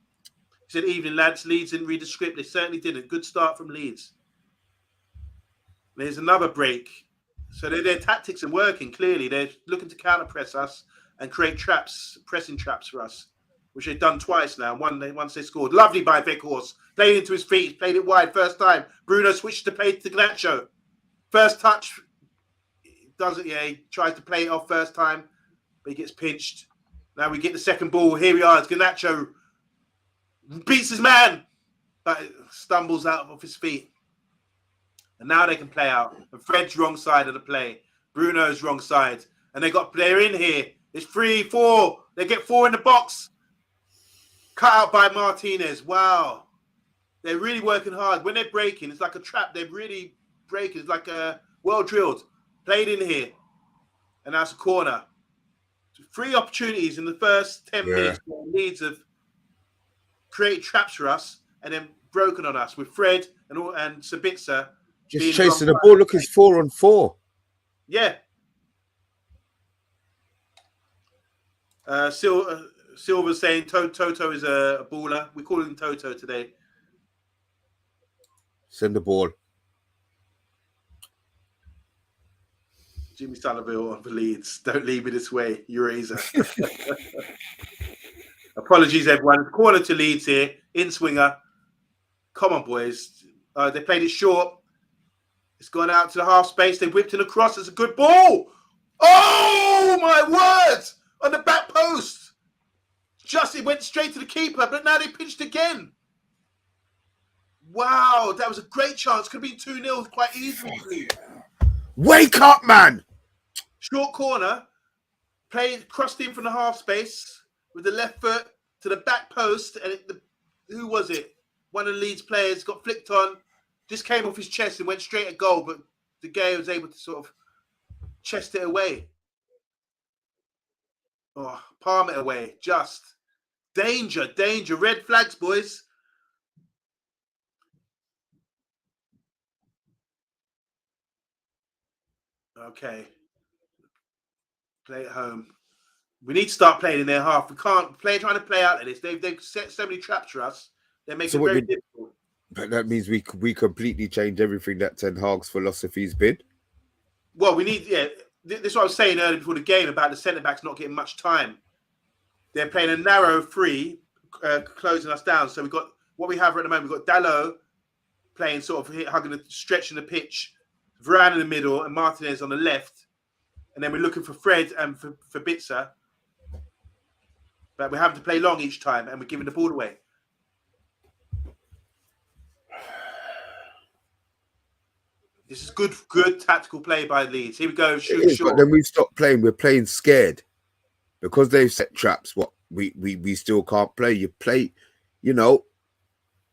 said, evening, lads. Leeds didn't read the script. They certainly didn't. Good start from Leeds. There's another break. So their tactics are working, clearly. They're looking to counter-press us and create traps, pressing traps for us, which they've done twice now. Once they scored. Lovely by Weghorst. Played into his feet. Played it wide first time. Bruno switched to play to Garnacho. First touch. Doesn't, he tries to play it off first time, but he gets pinched. Now we get the second ball. Here we are. It's Garnacho. Beats his man, but stumbles out of his feet. And now they can play out. And Fred's wrong side of the play. Bruno's wrong side. And they're in here. It's 3-4. They get 4 in the box. Cut out by Martinez. Wow. They're really working hard. When they're breaking, it's like a trap. They're really breaking. It's like well drilled. Played in here. And that's a corner. 3 opportunities in the first 10 minutes. Leeds have created traps for us and then broken on us with Fred and Sabitzer. Just chasing the ball. Look, it's 4-on-4. Yeah. Silver's saying Toto is a baller. We call him Toto today. Send the ball. Jimmy Somerville on the Leeds. Don't leave me this way, Eraser. Apologies, everyone. Corner to Leeds here. In swinger. Come on, boys. They played it short. It's gone out to the half space. They whipped it across. It's a good ball. Oh, my word. On the back post. Just it went straight to the keeper, but now they pinched again. Wow, that was a great chance. Could have been 2-0 quite easily. Wake up, man. Short corner. Crossed in from the half space with the left foot to the back post. And who was it? One of the Leeds players got flicked on. Just came off his chest and went straight at goal. But De Gea was able to sort of chest it away. Oh, palm it away. Just. Danger, danger. Red flags, boys. Okay. Play at home. We need to start playing in their half. We can't trying to play out of this. They've set so many traps for us. They're making it very difficult. But that means we completely change everything that Ten Hag's philosophy's been. Well, we need, this is what I was saying earlier before the game about the centre-backs not getting much time. They're playing a narrow 3, closing us down. So we've got, what we have at the moment, we've got Dalot playing sort of hugging, stretching the pitch, Varane in the middle and Martinez on the left. And then we're looking for Fred and for Sabitzer. But we're having to play long each time and we're giving the ball away. This is good tactical play by Leeds. Here we go. But then we stopped playing. We're playing scared because they've set traps. What we still can't play. You play, you know.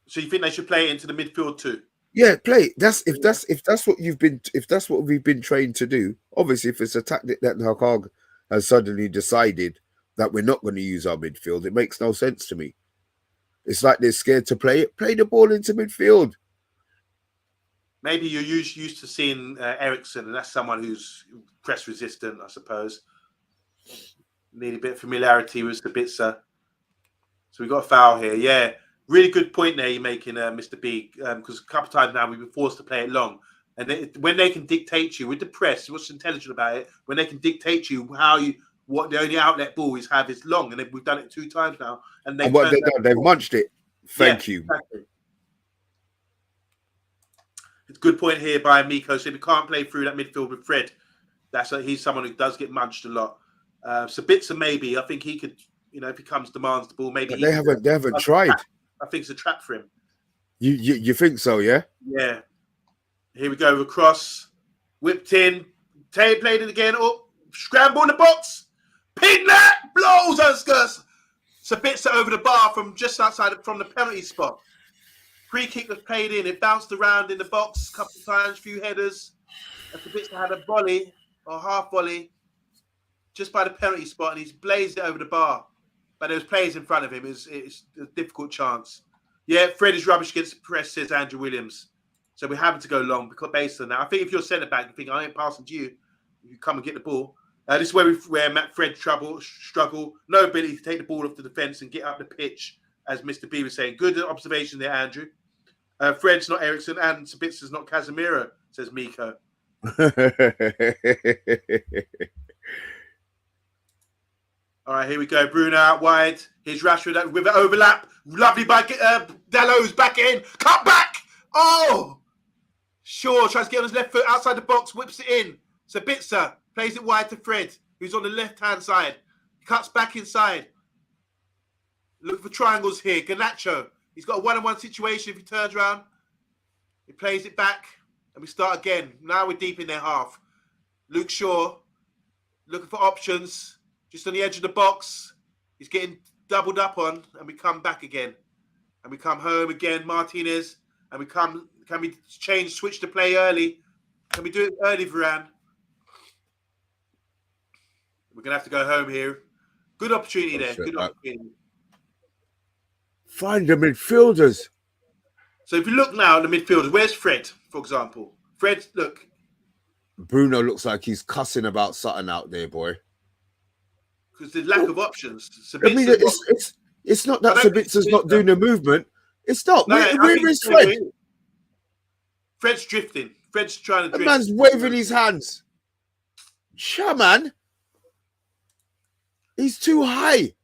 So you think they should play it into the midfield too? Yeah, play. If that's what we've been trained to do. Obviously, if it's a tactic that Hag has suddenly decided that we're not going to use our midfield, it makes no sense to me. It's like they're scared to play it. Play the ball into midfield. Maybe you're used to seeing Ericsson, and that's someone who's press resistant, I suppose. Need a bit of familiarity with Sabitzer. So we got a foul here. Yeah, really good point there you're making, Mr. B, because a couple of times now we've been forced to play it long. And when they can dictate you with the press, what's intelligent about it, when they can dictate you what the only outlet ball is long, and we've done it 2 times now. And they've munched it. Thank you. Exactly. It's a good point here by Miko. So we can't play through that midfield with Fred. He's someone who does get munched a lot. Sabitzer maybe. I think he could, if he demands the ball, maybe. But they haven't tried. I think it's a trap for him. You think so? Yeah. Yeah. Here we go. Across, whipped in. TATE played it again. Oh, scramble in the box. Pin that blows us. Sabitzer over the bar from just outside from the penalty spot. Free kick was played in. It bounced around in the box a couple of times, few headers. And Sabitzer had a volley or half volley just by the penalty spot, and he's blazed it over the bar. But there was players in front of him. It's a difficult chance. Yeah, Fred is rubbish against the press, says Andrew Williams. So we're having to go long because based on that. I think if you're centre back, you think I ain't passing to you. You come and get the ball. This is where Matt Fred struggle. No ability to take the ball off the defence and get up the pitch, as Mr. B was saying. Good observation there, Andrew. Fred's not Ericsson and Sabitzer's not Casemiro, says Miko. All right, here we go. Bruno out wide. Here's Rashford with an overlap. Lovely by Dalot's back in. Cut back. Oh! Shaw tries to get on his left foot outside the box, whips it in. Sabitzer plays it wide to Fred, who's on the left-hand side. Cuts back inside. Look for triangles here. Garnacho. He's got a one-on-one situation if he turns around. He plays it back, and we start again. Now we're deep in their half. Luke Shaw looking for options. Just on the edge of the box. He's getting doubled up on, and we come back again. And we come home again, Martinez. And can we switch the play early? Can we do it early, Varane? We're going to have to go home here. Good opportunity there. Good opportunity. Find the midfielders. So if you look now at the midfielders, where's Fred, for example? Fred, look. Bruno looks like he's cussing about something out there, boy. Because there's lack of options. I mean, it's not that Sabitzer's not doing the movement. It's not. No, where is Fred? Fred's drifting. Fred's trying to drift. The man's waving his hands. Sure, man. He's too high.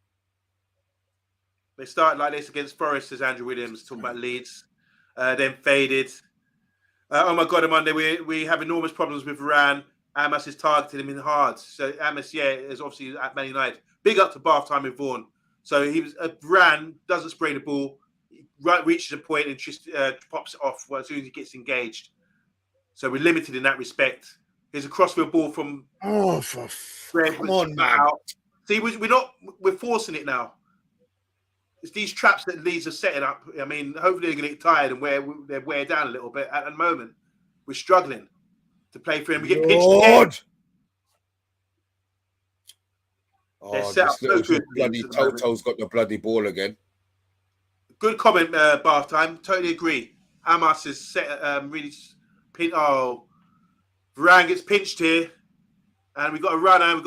They started like this against Forest, as Andrew Williams talking about Leeds. Then faded. Oh my God, OMONDI, we have enormous problems with Varane. Amos is targeting him in hard. So Amos, is obviously at Man United. Big up to bath time with Vaughan. So he was Varane doesn't spray the ball. Reaches a point and just pops it off as soon as he gets engaged. So we're limited in that respect. Here's a crossfield ball from Fred. Come on, man. Out. See, we're forcing it now. It's these traps that Leeds are setting up. I mean, hopefully they're going to get tired and they're wear down a little bit. At the moment, we're struggling to play for him. We get pinched. Oh, this little bloody Toto's got the bloody ball again. Good comment, Bath Time. Totally agree. Amos is set really pin. Oh, Varane gets pinched here, and we got a runner. We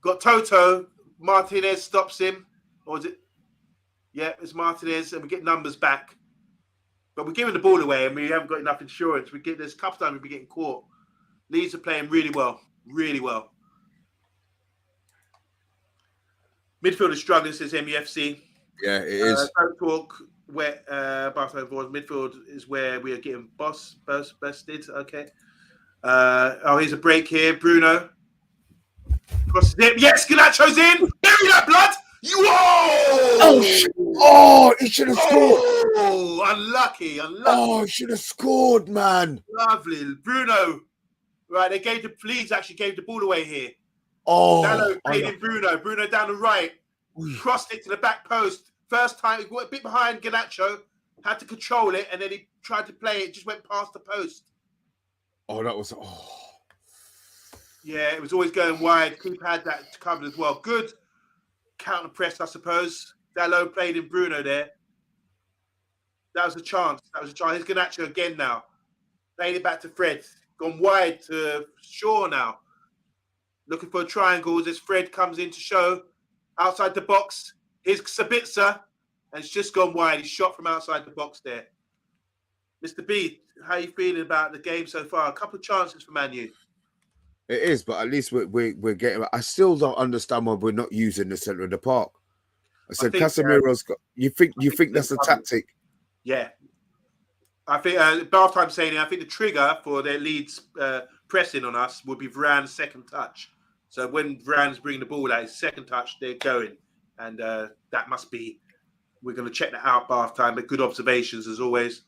got Toto. Martinez stops him. Or is it? Yeah, it's Martinez, and we get numbers back. But we're giving the ball away, and we haven't got enough insurance. There's a couple times we'll be getting caught. Leeds are playing really well, really well. Midfield is struggling, says MEFC. Yeah, it is. Don't talk where Barcelona midfield is where we are getting busted. Okay. Here's a break here. Bruno crosses it. Yes, Ganacho's in. Bury that blood. Oh, he should have scored. Oh, unlucky. Oh, he should have scored, man. Lovely. Bruno. Right, Leeds actually gave the ball away here. Oh. Dallo played in Bruno. Bruno down the right. Crossed it to the back post. First time, he got a bit behind Ganacho. Had to control it, and then he tried to play it. Just went past the post. Oh, that was... Yeah, it was always going wide. Keeper had that covered as well. Good counter press, I suppose. Dallo played in Bruno there. That was a chance. Here's Ganacho again now. Played it back to Fred. Gone wide to Shaw now. Looking for triangles as Fred comes in to show. Outside the box. Here's Sabitzer. And it's just gone wide. He's shot from outside the box there. Mr. B, how are you feeling about the game so far? A couple of chances for Man U. It is, but at least we're getting... I still don't understand why we're not using the centre of the park. I said Casemiro's got... You think that's a tactic? Yeah. I think Bath Time saying I think the trigger for their Leeds pressing on us would be Varane's second touch. So when Varane's bringing the ball out, his second touch, they're going. And that must be... We're going to check that out, Bath Time. But good observations, as always.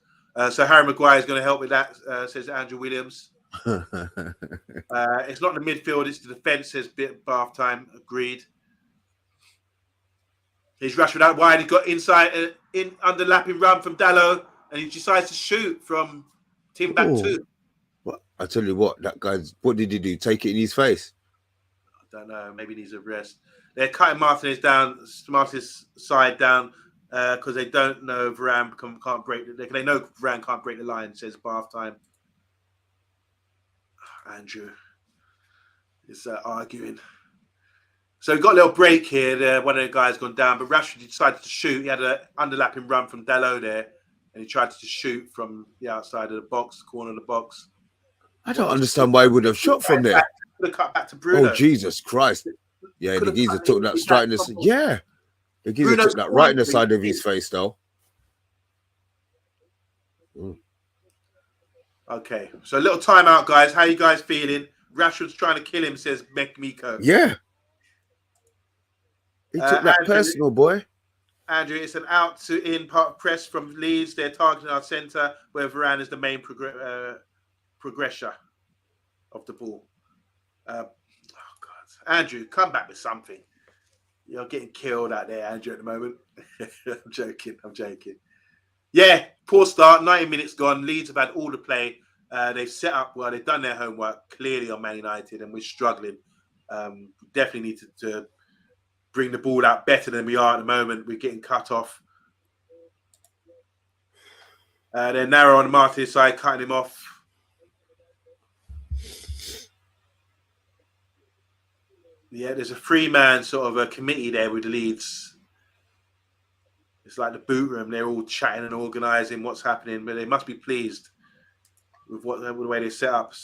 So Harry Maguire is going to help with that, says Andrew Williams. It's not the midfield, it's the defence, says Bath Time. Agreed. He's Rashford out wide. He got inside, in underlapping run from Dallo, and he decides to shoot from Timbuktu. Well, I tell you what, that guy's... What did he do? Take it in his face? I don't know. Maybe he needs a rest. They're cutting Martinez's side down because they don't know Varane can't break. They know Varane can't break the line, says Bath Time. Andrew is arguing. So we've got a little break here. One of the guys gone down, but Rashford decided to shoot. He had an underlapping run from Dallo there, and he tried to shoot from the outside of the box, corner of the box. I don't understand why he would have shot from there. Could have cut back to Bruno. Oh, Jesus Christ. Yeah, the geezer took that straight in the... Yeah. The geezer took that right in the side of his face, though. Okay, so a little timeout, guys. How you guys feeling? Rashford's trying to kill him, says Miko. Yeah. He took that personal, boy. Andrew, it's an out to in part press from Leeds. They're targeting our centre, where Varane is the main progressor of the ball. Oh, God. Andrew, come back with something. You're getting killed out there, Andrew, at the moment. I'm joking. Yeah, poor start. 90 minutes gone. Leeds have had all the play. They've set up well. They've done their homework clearly on Man United, and we're struggling. Definitely need to bring the ball out better than we are at the moment. We're getting cut off. They're narrow on the Martinez side, cutting him off. Yeah, there's a 3-man sort of a committee there with the Leeds. It's like the boot room. They're all chatting and organising what's happening, but they must be pleased with the way they set up.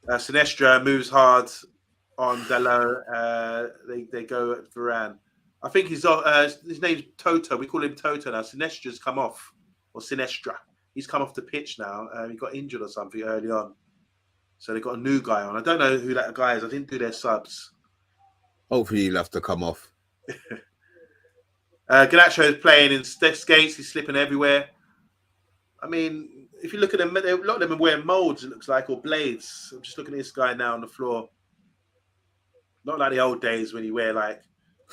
Sinestra moves hard on Dalot. They go at Varane. I think his name's Toto. We call him Toto now. Sinestra's come off, or Sinestra. He's come off the pitch now. He got injured or something early on. So they got a new guy on. I don't know who that guy is. I didn't do their subs. Hopefully he'll have to come off. Ganacho is playing in skates. He's slipping everywhere. I mean, if you look at them, a lot of them are wearing molds, it looks like, or blades. I'm just looking at this guy now on the floor. Not like the old days when you wear like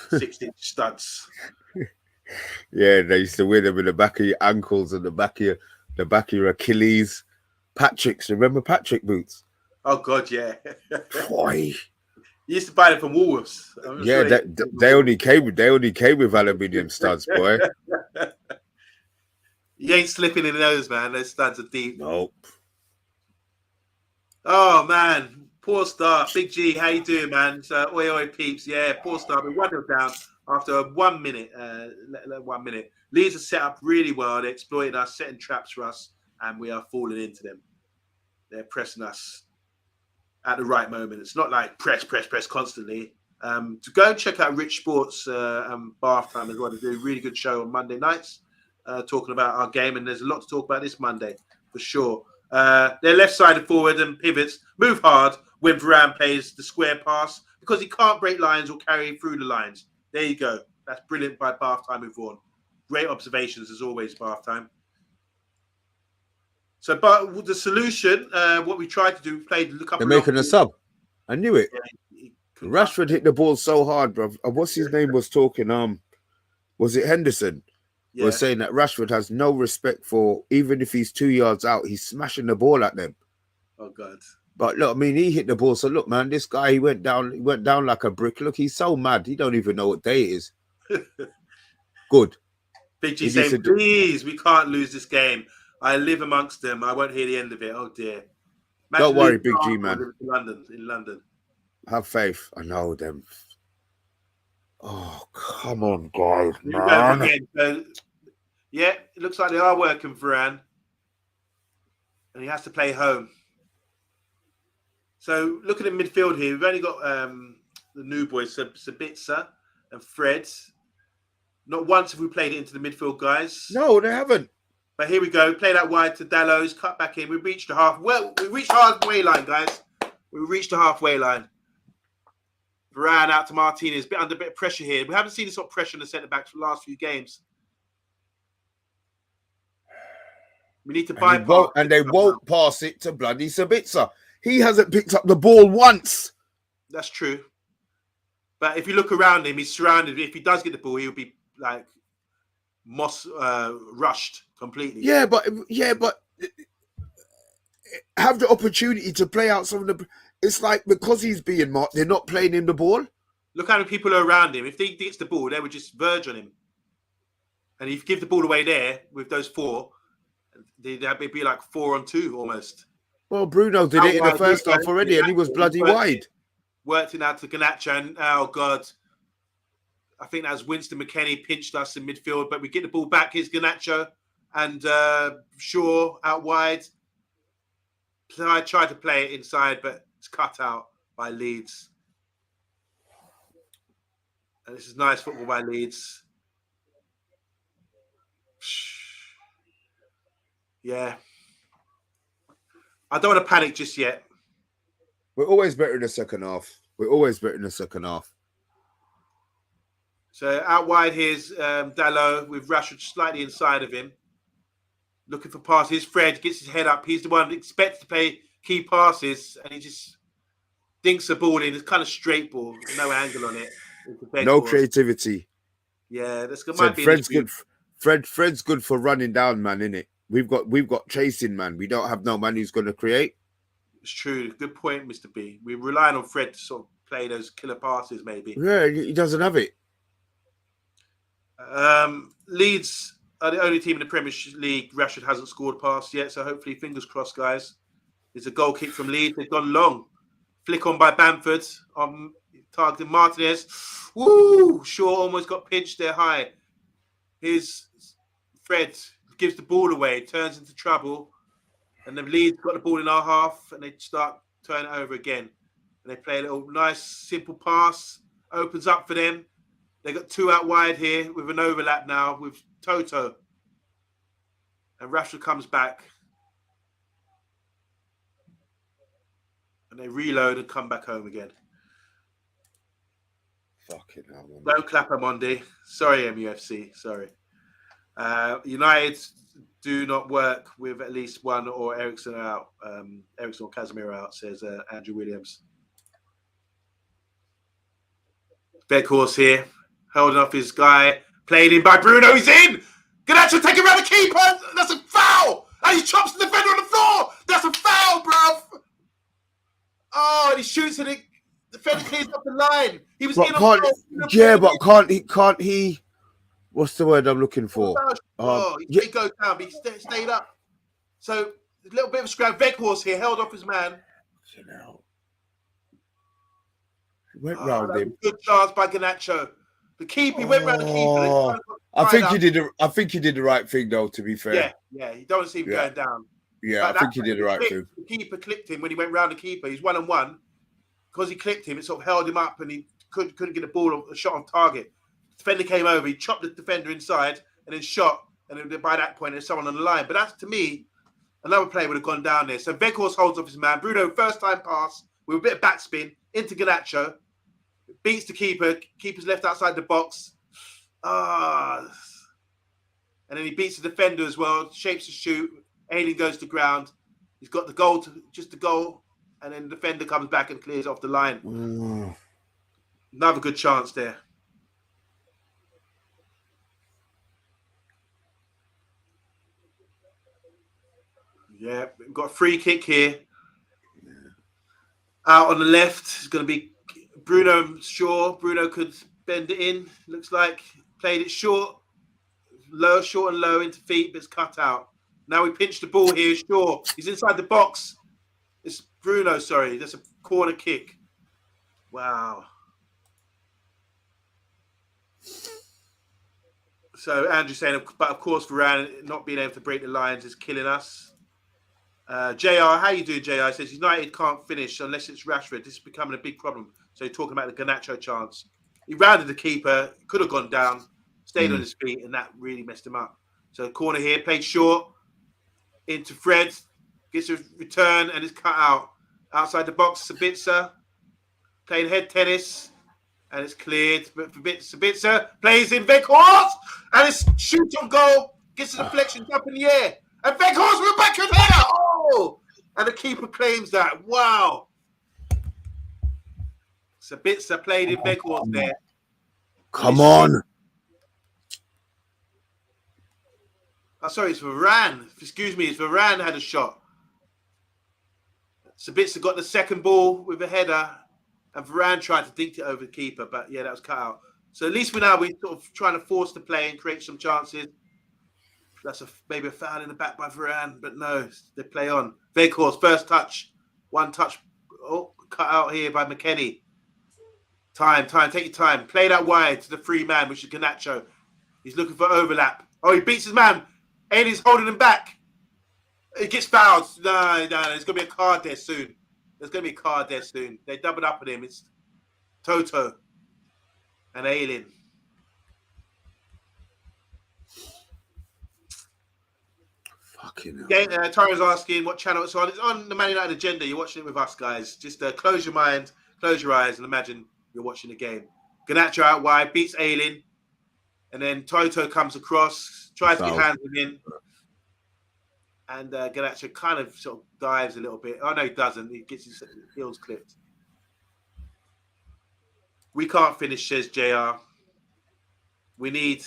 6-inch studs. Yeah, they used to wear them in the back of your ankles and the back of your Achilles. Patrick's, remember Patrick boots? Oh God, yeah. Boy. You used to buy them from Woolworths. Yeah, they only came with aluminium studs, boy. You ain't slipping in those, man. Those studs are deep. Nope. Oh man, poor start. Big G, how you doing, man? So, oi peeps, yeah, poor start. We're 1-0 down after 1 minute. 1 minute. Leeds are set up really well. They're exploiting us, setting traps for us, and we are falling into them. They're pressing us at the right moment. It's not like press constantly. To go and check out Rich Sports and Bath Time as well. They do a really good show on Monday nights, talking about our game, and there's a lot to talk about this Monday for sure. They're left-sided forward and pivots, move hard when Varane plays the square pass because he can't break lines or carry through the lines. There you go. That's brilliant by Bath Time with Vaughan. Great observations as always, Bath Time. So, but the solution, what we tried to do, we played look up. They're making a sub. I knew it. Yeah, Rashford hit the ball so hard, bro. What's his name was talking? Was it Henderson? Yeah. Was saying that Rashford has no respect for, even if he's 2 yards out, he's smashing the ball at them. Oh God! But look, I mean, he hit the ball. So look, man, this guy, he went down like a brick. Look, he's so mad. He don't even know what day it is. Good. Big G saying, please, we can't lose this game. I live amongst them. I won't hear the end of it. Oh dear. Don't worry, Big G, man. In London. Have faith. I know them. Oh, come on, guys, man. Yeah, it looks like they are working for Varane. And he has to play home. So looking at midfield here, we've only got the new boys, Sabitzer and Fred. Not once have we played it into the midfield, guys. No, they haven't. But here we go. Play that wide to Dallo's, cut back in. We reached the halfway line, guys. We reached the halfway line. Varane out to Martinez. Under a bit of pressure here. We haven't seen this sort of pressure on the centre-backs for the last few games. We need to bypass. And they won't pass it to bloody Sabitzer. He hasn't picked up the ball once. That's true. But if you look around him, he's surrounded. If he does get the ball, he'll be like rushed completely. Yeah, but have the opportunity to play out some of the. It's like because he's being marked, they're not playing him the ball. Look how many people are around him. If he gets the ball, they would just verge on him. And if you give the ball away there with those four, that'd be like 4-on-2 almost. Well, Bruno did it in the first half already, and he was bloody wide. Worked it out to Ganacho, and oh God, I think that was Winston McKennie pinched us in midfield, but we get the ball back. Here's Ganacho and Shaw out wide. I tried to play it inside, but it's cut out by Leeds. And this is nice football by Leeds. Yeah. I don't want to panic just yet. We're always better in the second half. So out wide, here's Dalot with Rashford slightly inside of him. Looking for passes. Fred gets his head up. He's the one that expects to play key passes, and he just dinks the ball in. It's kind of straight ball, no angle on it. No creativity. Yeah, that's good. Fred's good. Fred's good for running down, man, innit? We've got chasing, man. We don't have no man who's going to create. It's true. Good point, Mr. B. We're relying on Fred to sort of play those killer passes, maybe. Yeah, he doesn't have it. Leeds are the only team in the Premier League Rashford hasn't scored past yet, so hopefully, fingers crossed, guys. There's a goal kick from Leeds. They've gone long. Flick on by Bamford on targeting Martinez. Woo! Shaw almost got pinched there high. Here's Fred, gives the ball away, turns into trouble, and the Leeds got the ball in our half, and they start turning it over again. And they play a little nice, simple pass, opens up for them. They got two out wide here with an overlap now with Toto. And Rashford comes back. And they reload and come back home again. Fucking hell, man. Don't clap OMONDI. Sorry, MUFC. Sorry. United do not work with at least one or Ericsson out. Ericsson or Casemiro out, says Andrew Williams. Beckhorst here, holding off his guy, played in by Bruno. He's in. Ganacho taking around the keeper. That's a foul. And he chops the defender on the floor. That's a foul, bruv. Oh, and he shoots and the defender clears up the line. He was in on but can't he? What's the word I'm looking for? He goes down, but he stayed up. So a little bit of a scrap. Beckhorst here held off his man. You know, he went round him. Good chance by Ganacho. The keeper, he went round the keeper. I think he did the right thing, though. To be fair, yeah, he don't see him going down. Yeah, I think he did the right thing. The keeper clipped him when he went round the keeper. He's 1-on-1. Because he clipped him, it sort of held him up, and he couldn't get a shot on target. Defender came over, he chopped the defender inside and then shot, and then by that point there's someone on the line. But that's, to me, another player would have gone down there. So Beckhorst holds off his man. Bruno, first time pass with a bit of backspin into Ganacho, beats the keeper. Keeper's left outside the box. And then he beats the defender as well, shapes the shoot. Alien goes to ground. He's got the goal, just the goal, and then the defender comes back and clears off the line. Another good chance there. Yeah, we've got a free kick here. Out on the left, it's going to be Bruno Shaw. Bruno could bend it in. Looks like played it short and low into feet, but it's cut out. Now we pinch the ball here. Shaw, he's inside the box. It's Bruno, sorry. That's a corner kick. Wow. So Andrew saying, but of course, Varane not being able to break the lines is killing us. JR, how you doing, JR? He says United can't finish unless it's Rashford. This is becoming a big problem. So he's talking about the Ganacho chance. He rounded the keeper, could have gone down, stayed on his feet, and that really messed him up. So corner here, played short into Fred, gets a return and is cut out. Outside the box, Sabitzer playing head tennis, and it's cleared. But Sabitzer plays in Beckhorst, and it's shoots on goal, gets a deflection up in the air. And Beckhorst with a backhand header. Oh! And the keeper claims that. Wow. Sabitzer played in Beckhorst there. Come on. Oh, sorry, it's Varane. Excuse me, it's Varane had a shot. Sabitzer got the second ball with a header, and Varane tried to dink it over the keeper, but yeah, that was cut out. So at least we're sort of trying to force the play and create some chances. That's maybe a foul in the back by Varane, but no, they play on. Beckhorst, first touch, one touch. Oh, cut out here by McKennie. Time, take your time. Play that wide to the free man, which is Ganacho. He's looking for overlap. Oh, he beats his man. Alien's holding him back. He gets fouled. No, there's going to be a card there soon. They doubled up on him. It's Toto and Alien. Fucking hell. Tyro's asking what channel it's on. It's on the Man United Agenda. You're watching it with us, guys. Just close your mind, close your eyes, and imagine you're watching the game. Ganacho out wide, beats Alien, and then Toto comes across, tries to get hands in, and Ganacho kind of sort of dives a little bit. Oh, no, he doesn't. He gets his heels clipped. We can't finish, says JR. We need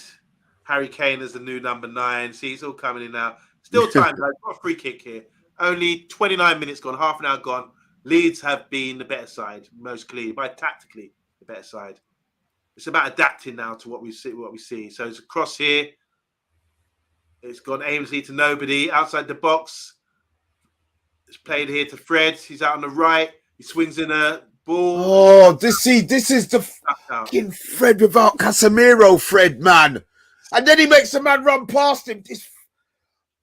Harry Kane as the new number 9. See, he's all coming in now. Still time, guys. Got a free kick here. Only 29 minutes gone, half an hour gone. Leeds have been the better side, most clearly, by tactically the better side. It's about adapting now to what we see. So it's a cross here. It's gone aimlessly to nobody outside the box. It's played here to Fred. He's out on the right. He swings in a ball. Oh, this is the fucking Fred without Casemiro, Fred, man. And then he makes the man run past him.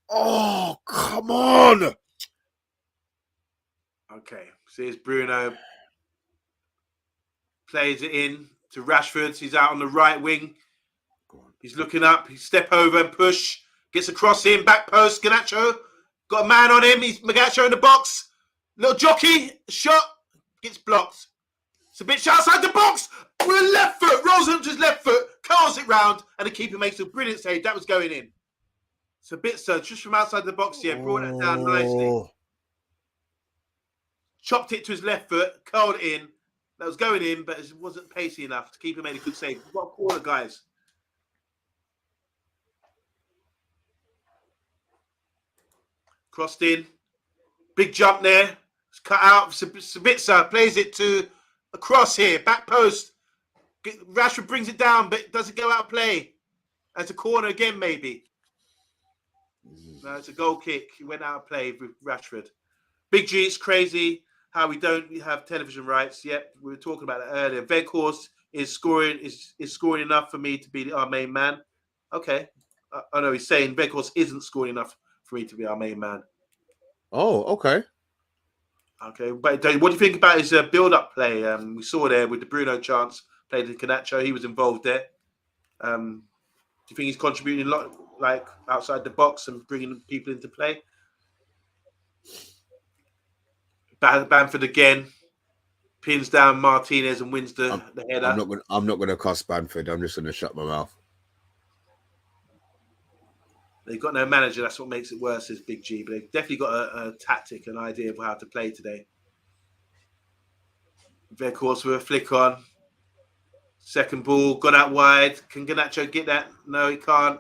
Oh, come on. Okay, so here's Bruno. Plays it in to Rashford. He's out on the right wing. He's looking up. He step over and push. Gets across him. Back post. Garnacho. Got a man on him. He's Garnacho in the box. Little jockey. Shot. Gets blocked. Sabitzer outside the box. With a left foot. Rolls up to his left foot. Curls it round. And the keeper makes a brilliant save. That was going in. Sabitzer just from outside the box here. Brought it down nicely. Chopped it to his left foot. Curled it in. That was going in, but it wasn't pacey enough to keep him made a good save. We've got a corner, guys. Crossed in. Big jump there. It's cut out. Sabitzer plays it to a cross here. Back post. Rashford brings it down, but doesn't go out of play. That's a corner again, maybe. No, it's a goal kick. He went out of play with Rashford. Big G, it's crazy how we don't have television rights. Yep, we were talking about that earlier. Weghorst is scoring enough for me to be our main man. Okay. I know he's saying Weghorst isn't scoring enough for me to be our main man. Oh, okay. Okay, but what do you think about his build-up play? We saw there with the Bruno chance, played in Garnacho. He was involved there. Do you think he's contributing a lot, like outside the box and bringing people into play? Bamford again pins down Martinez and wins the header. I'm not gonna cuss Bamford. I'm just gonna shut my mouth. They've got no manager. That's what makes it worse, is Big G. But they've definitely got a tactic, an idea of how to play today. Weghorst with a flick on. Second ball, got out wide. Can Garnacho get that? No, he can't.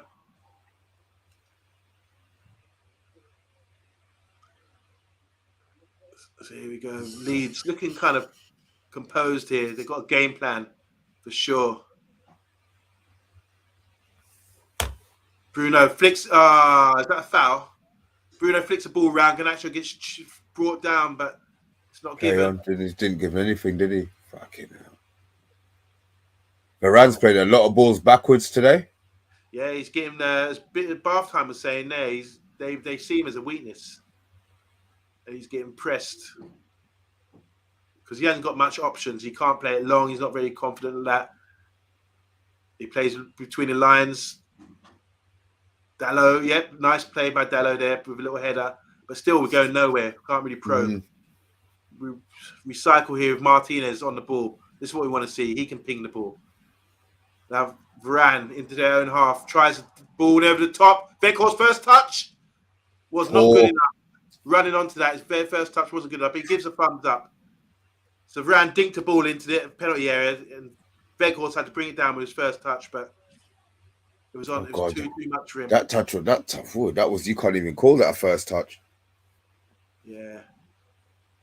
So here we go. Leeds looking kind of composed here. They've got a game plan for sure. Bruno flicks. Is that a foul? Bruno flicks a ball round. Garnacho gets brought down, but it's not given. He didn't give anything, did he? Fucking hell. Varane's played a lot of balls backwards today. Yeah, he's getting as Bath time was saying there. They see him as a weakness. And he's getting pressed because he hasn't got much options. He can't play it long. He's not very confident in that. He plays between the lines. Dalot, yep, nice play by Dalot there with a little header, but still we're going nowhere. Can't really probe. We recycle here with Martinez on the ball. This is what we want to see. He can ping the ball. Now Varane into their own half, tries the ball over the top. Weghorst's first touch was not good enough. Running onto that, his very first touch wasn't good enough. He gives a thumbs up. So Varane dinked the ball into the penalty area, and Weghorst had to bring it down with his first touch, but it was on. It was too much for him. That touch, you can't even call that a first touch. Yeah,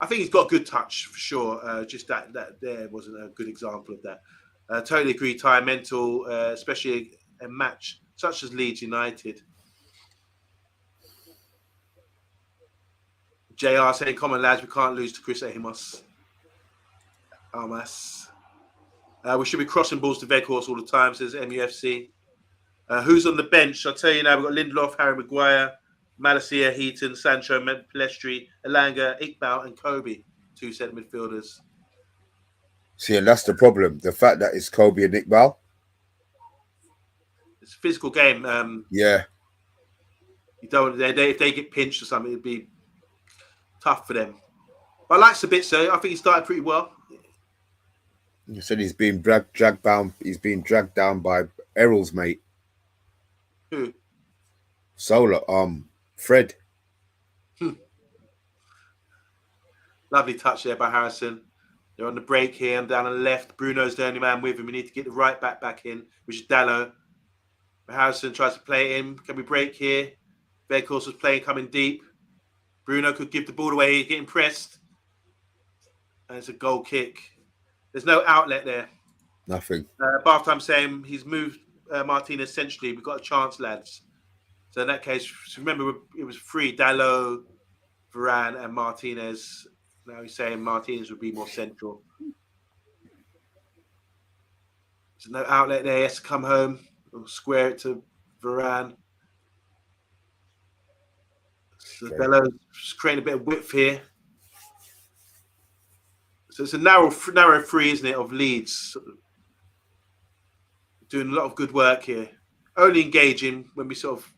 I think he's got a good touch for sure. Just that there wasn't a good example of that. Totally agree. Ty, mental, especially a match such as Leeds United. JR saying, "Come on, lads, we can't lose to Chris Amos." We should be crossing balls to Weghorst all the time, says MUFC. Who's on the bench? I'll tell you now. We've got Lindelof, Harry Maguire, Malacia, Heaton, Sancho, Pelestri, Elanga, Iqbal, and Kobe. 2 centre midfielders. See, and that's the problem. The fact that it's Kobe and Iqbal. It's a physical game. Yeah. You don't. If they get pinched or something, it'd be tough for them. But I like Sabitzer. I think he started pretty well. You said he's being dragged down. He's being dragged down by Errol's mate. Who? Solar. Fred. Lovely touch there by Harrison. They're on the break here. I'm down on the left. Bruno's the only man with him. We need to get the right back in, which is Dalot. Harrison tries to play it in. Can we break here? Weghorst was playing, coming deep. Bruno could give the ball away. He's getting pressed. and it's a goal kick. There's no outlet there. Nothing. Bath time saying he's moved Martinez centrally. We've got a chance, lads. So in that case, remember it was free Dalot, Varane, and Martinez. Now he's saying Martinez would be more central. There's no outlet there. He has to come home or square it to Varane. So Dalot's creating a bit of width here. So it's a narrow free, isn't it, of Leeds. Doing a lot of good work here. Only engaging when we sort of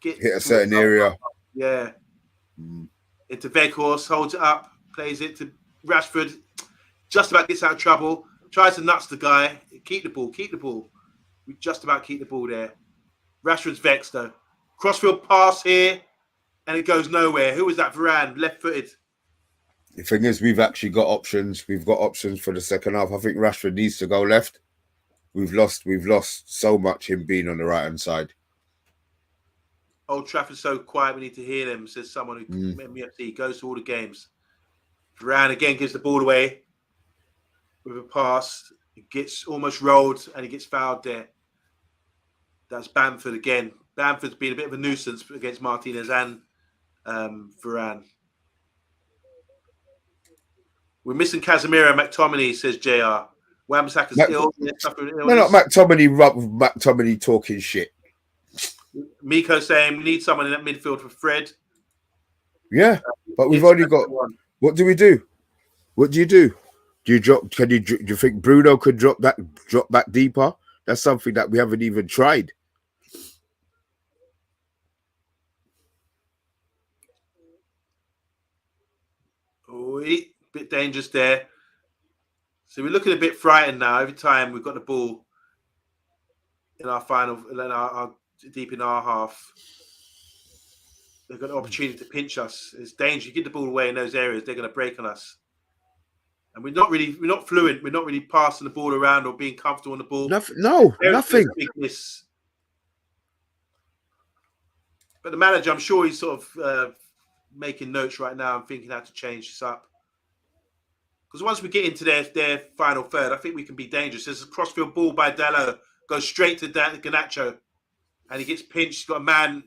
hit a certain area. Yeah. Into Weghorst, holds it up, plays it to Rashford. Just about gets out of trouble. Tries to nuts the guy. Keep the ball. We just about keep the ball there. Rashford's vexed though. Crossfield pass here, and it goes nowhere. Who was that? Varane, left-footed. The thing is, we've actually got options. We've got options for the second half. I think Rashford needs to go left. We've lost so much him being on the right-hand side. Old Trafford's so quiet, we need to hear them, says someone who MFC goes to all the games. Varane again gives the ball away with a pass. It gets almost rolled and he gets fouled there. That's Bamford again. Bamford's been a bit of a nuisance against Martinez and Varane. We're missing Casemiro and McTominay, says JR. Wan-Bissaka's ill. No, not McTominay talking shit. Miko saying we need someone in that midfield for Fred. Yeah, but we've only got. What do we do? What do you do? Do you drop? Do you think Bruno could drop back deeper? That's something that we haven't even tried. Oh, bit dangerous there. So we're looking a bit frightened now. Every time we've got the ball in our final, our deep in our half, they've got an opportunity to pinch us. It's dangerous. You get the ball away in those areas, they're going to break on us. And we're not fluent. We're not really passing the ball around or being comfortable on the ball. Nothing. But the manager, I'm sure he's sort of making notes right now and thinking how to change this up. Because once we get into their final third, I think we can be dangerous. There's a crossfield ball by Dalot, goes straight to Garnacho, and he gets pinched. He's got a man,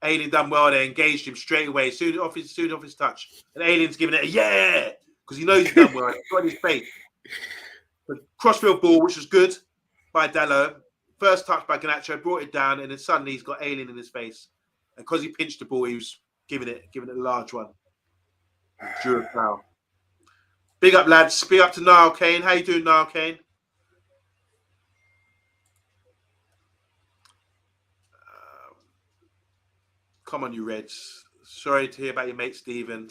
Alien done well there, engaged him straight away, soon off his touch. And Alien's giving it a because he knows he's done well. He's got his face. The crossfield ball, which was good by Dalot. First touch by Garnacho, brought it down, and then suddenly he's got Alien in his face. And because he pinched the ball, he was giving it a large one. Drew a foul. Big up, lads. Big up to Niall Kane. How you doing, Niall Kane? Come on, you Reds. Sorry to hear about your mate, Stephen.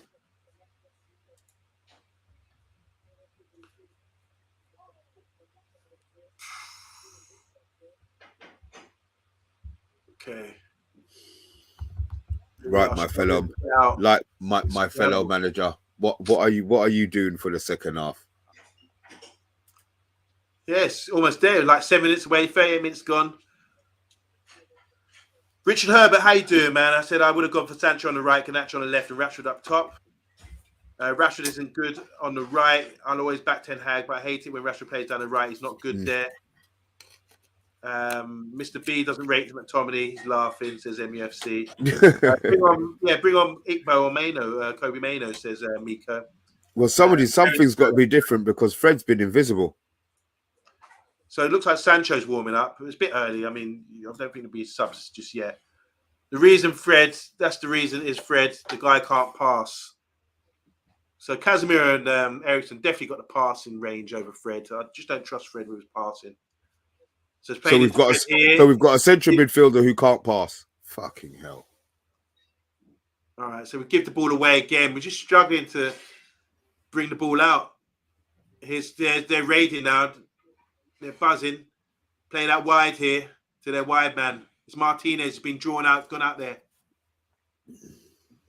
Okay. Right, my fellow, my fellow manager. What are you doing for the second half? Yes, almost there. Like 7 minutes away, 38 minutes gone. Richard Herbert, how you doing, man? I said I would have gone for Sancho on the right, Garnacho on the left, and Rashford up top. Rashford isn't good on the right. I'll always back Ten Hag, but I hate it when Rashford plays down the right. He's not good there. Mr. B doesn't rate McTominay. He's laughing, says MUFC. Bring on Iqbal or Mano, Kobe Mano, says Mika. Well, something's got to be different because Fred's been invisible. So it looks like Sancho's warming up. It was a bit early. I mean, I don't think there'll be subs just yet. The reason Fred, the guy can't pass. So Casemiro and Eriksen definitely got the passing range over Fred. I just don't trust Fred with his passing. So we've got a central midfielder who can't pass. Fucking hell. All right, so we give the ball away again. We're just struggling to bring the ball out. They're raiding now. They're buzzing. Play that wide here to their wide man. It's Martinez has been gone out there.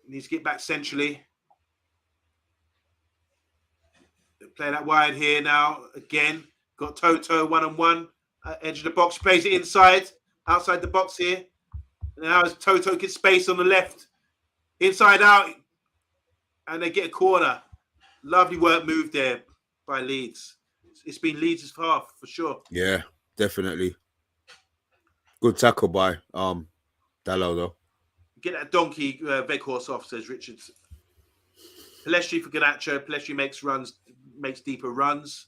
Needs to get back centrally. Play that wide here now. Again, got Toto 1-on-1. Edge of the box, plays it outside the box here. And now as Toto gets space on the left. Inside out. And they get a corner. Lovely work move there by Leeds. It's been Leeds' half for sure. Yeah, definitely. Good tackle by Dallo though. Get that donkey Veghorst off, says Richards. Pelestri for Garnacho. Pelestri makes deeper runs.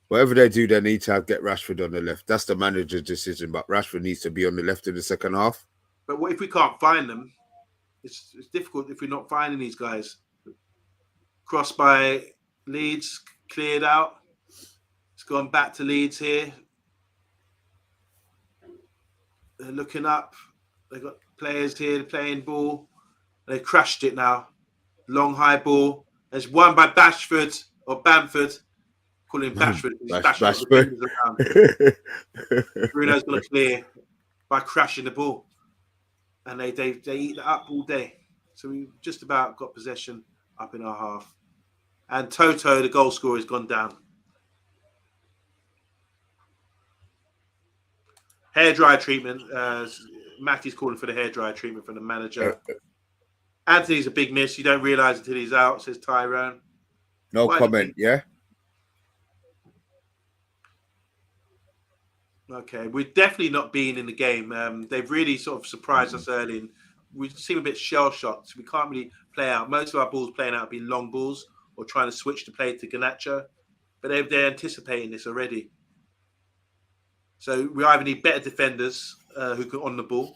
Whatever they do, they need to get Rashford on the left. That's the manager's decision, but Rashford needs to be on the left in the second half. But what if we can't find them? It's difficult if we're not finding these guys. Cross by Leeds, cleared out. It's gone back to Leeds here. They're looking up. They've got players here playing ball. They crashed it now. Long high ball. There's one by Bashford or Bamford. Call him Bashford. Bashford. Bruno's going to clear by crashing the ball. And they eat that up all day. So we just about got possession up in our half. And Toto, the goal scorer, has gone down. Hairdryer treatment. Matty's calling for the hairdryer treatment from the manager. Anthony's a big miss. You don't realise until he's out, says Tyrone. No comment, yeah? Okay, we're definitely not being in the game. They've really sort of surprised us early. And we seem a bit shell-shocked. We can't really play out. Most of our balls playing out have been long balls or trying to switch the play to Garnacho. But they're anticipating this already. So we either need better defenders who can on the ball.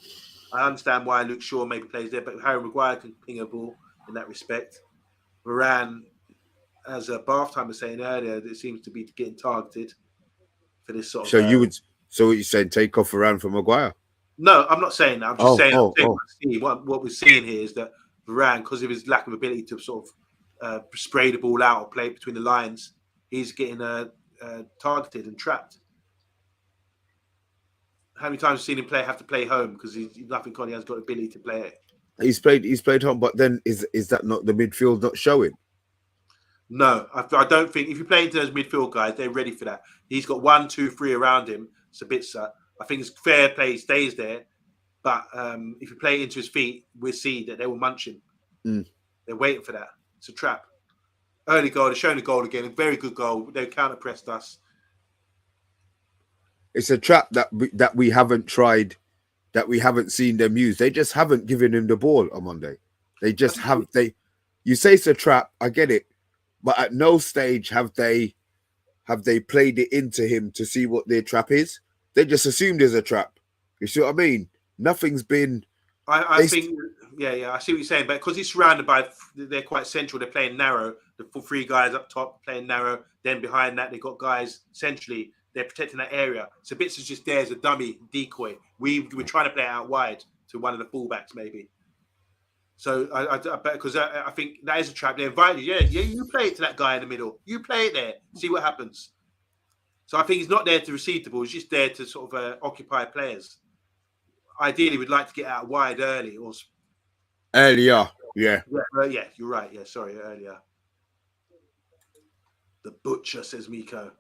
I understand why Luke Shaw maybe plays there, but Harry Maguire can ping a ball in that respect. Varane, as Bath Time was saying earlier, it seems to be getting targeted for this sort of... So what you saying, take off Varane for Maguire? No, I'm not saying that. I'm just saying what we're seeing here is that Varane, because of his lack of ability to sort of spray the ball out or play it between the lines, he's getting targeted and trapped. How many times have you seen him have to play home because nothing Connie has got the ability to play it? He's played home, but then is that not the midfield not showing? No, I don't think if you play into those midfield guys, they're ready for that. He's got 1, 2, 3 around him. Sabitzer. I think it's fair play, he stays there. But if you play it into his feet, we'll see that they will munch him. They're waiting for that. It's a trap. Early goal, they're showing the goal again. A very good goal. They counter-pressed us. It's a trap that we haven't tried, that we haven't seen them use. They just haven't given him the ball on Monday. They just have. You say it's a trap, I get it, but at no stage have they played it into him to see what their trap is. They just assumed there's a trap. You see what I mean? Nothing's been. I think, yeah, I see what you're saying, but because he's surrounded by, they're quite central. They're playing narrow. The 3 guys up top playing narrow. Then behind that, they've got guys centrally. They're protecting that area. So Bits is just there as a dummy decoy. We're trying to play out wide to one of the fullbacks, maybe. So I bet because I think that is a trap. They invite you. Yeah, you play it to that guy in the middle. You play it there. See what happens. So I think he's not there to receive the ball. He's just there to sort of occupy players. Ideally, we'd like to get out wide early or earlier. Yeah. Yeah, you're right. Yeah, sorry, earlier. The butcher, says Miko.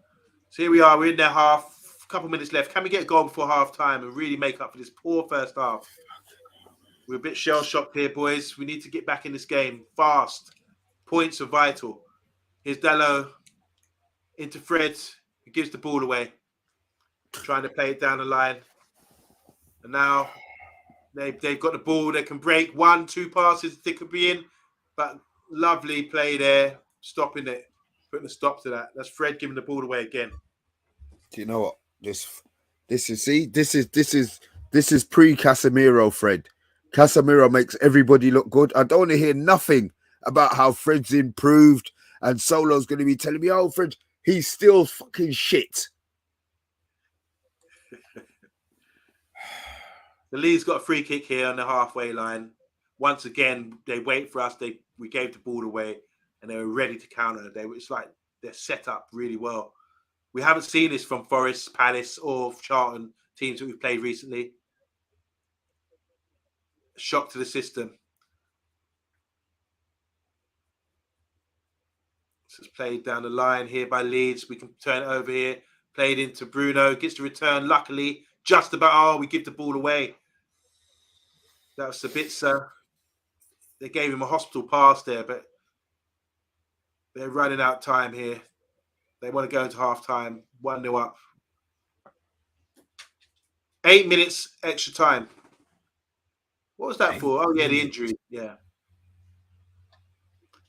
So here we are. We're in their half. A couple minutes left. Can we get a goal before half time and really make up for this poor first half? We're a bit shell-shocked here, boys. We need to get back in this game fast. Points are vital. Here's Dallo into Fred. He gives the ball away. Trying to play it down the line. And now they've got the ball. They can break 1, 2 passes. They could be in. But lovely play there. Stopping it. Putting a stop to that. That's Fred giving the ball away again. Do you know what? This is pre-Casemiro, Fred. Casemiro makes everybody look good. I don't want to hear nothing about how Fred's improved and Solo's going to be telling me, oh, Fred, he's still fucking shit. The Leeds got a free kick here on the halfway line. Once again, they wait for us. We gave the ball away and they were ready to counter. It's like they're set up really well. We haven't seen this from Forest, Palace or Charlton, teams that we've played recently. Shock to the system. This is played down the line here by Leeds. We can turn it over here. Played into Bruno. Gets the return, luckily. Just about, we give the ball away. That was Sabitzer. They gave him a hospital pass there, but they're running out of time here. They want to go into half time. 1-0 up. 8 minutes extra time. What was that for? Oh, yeah, the injury. Yeah.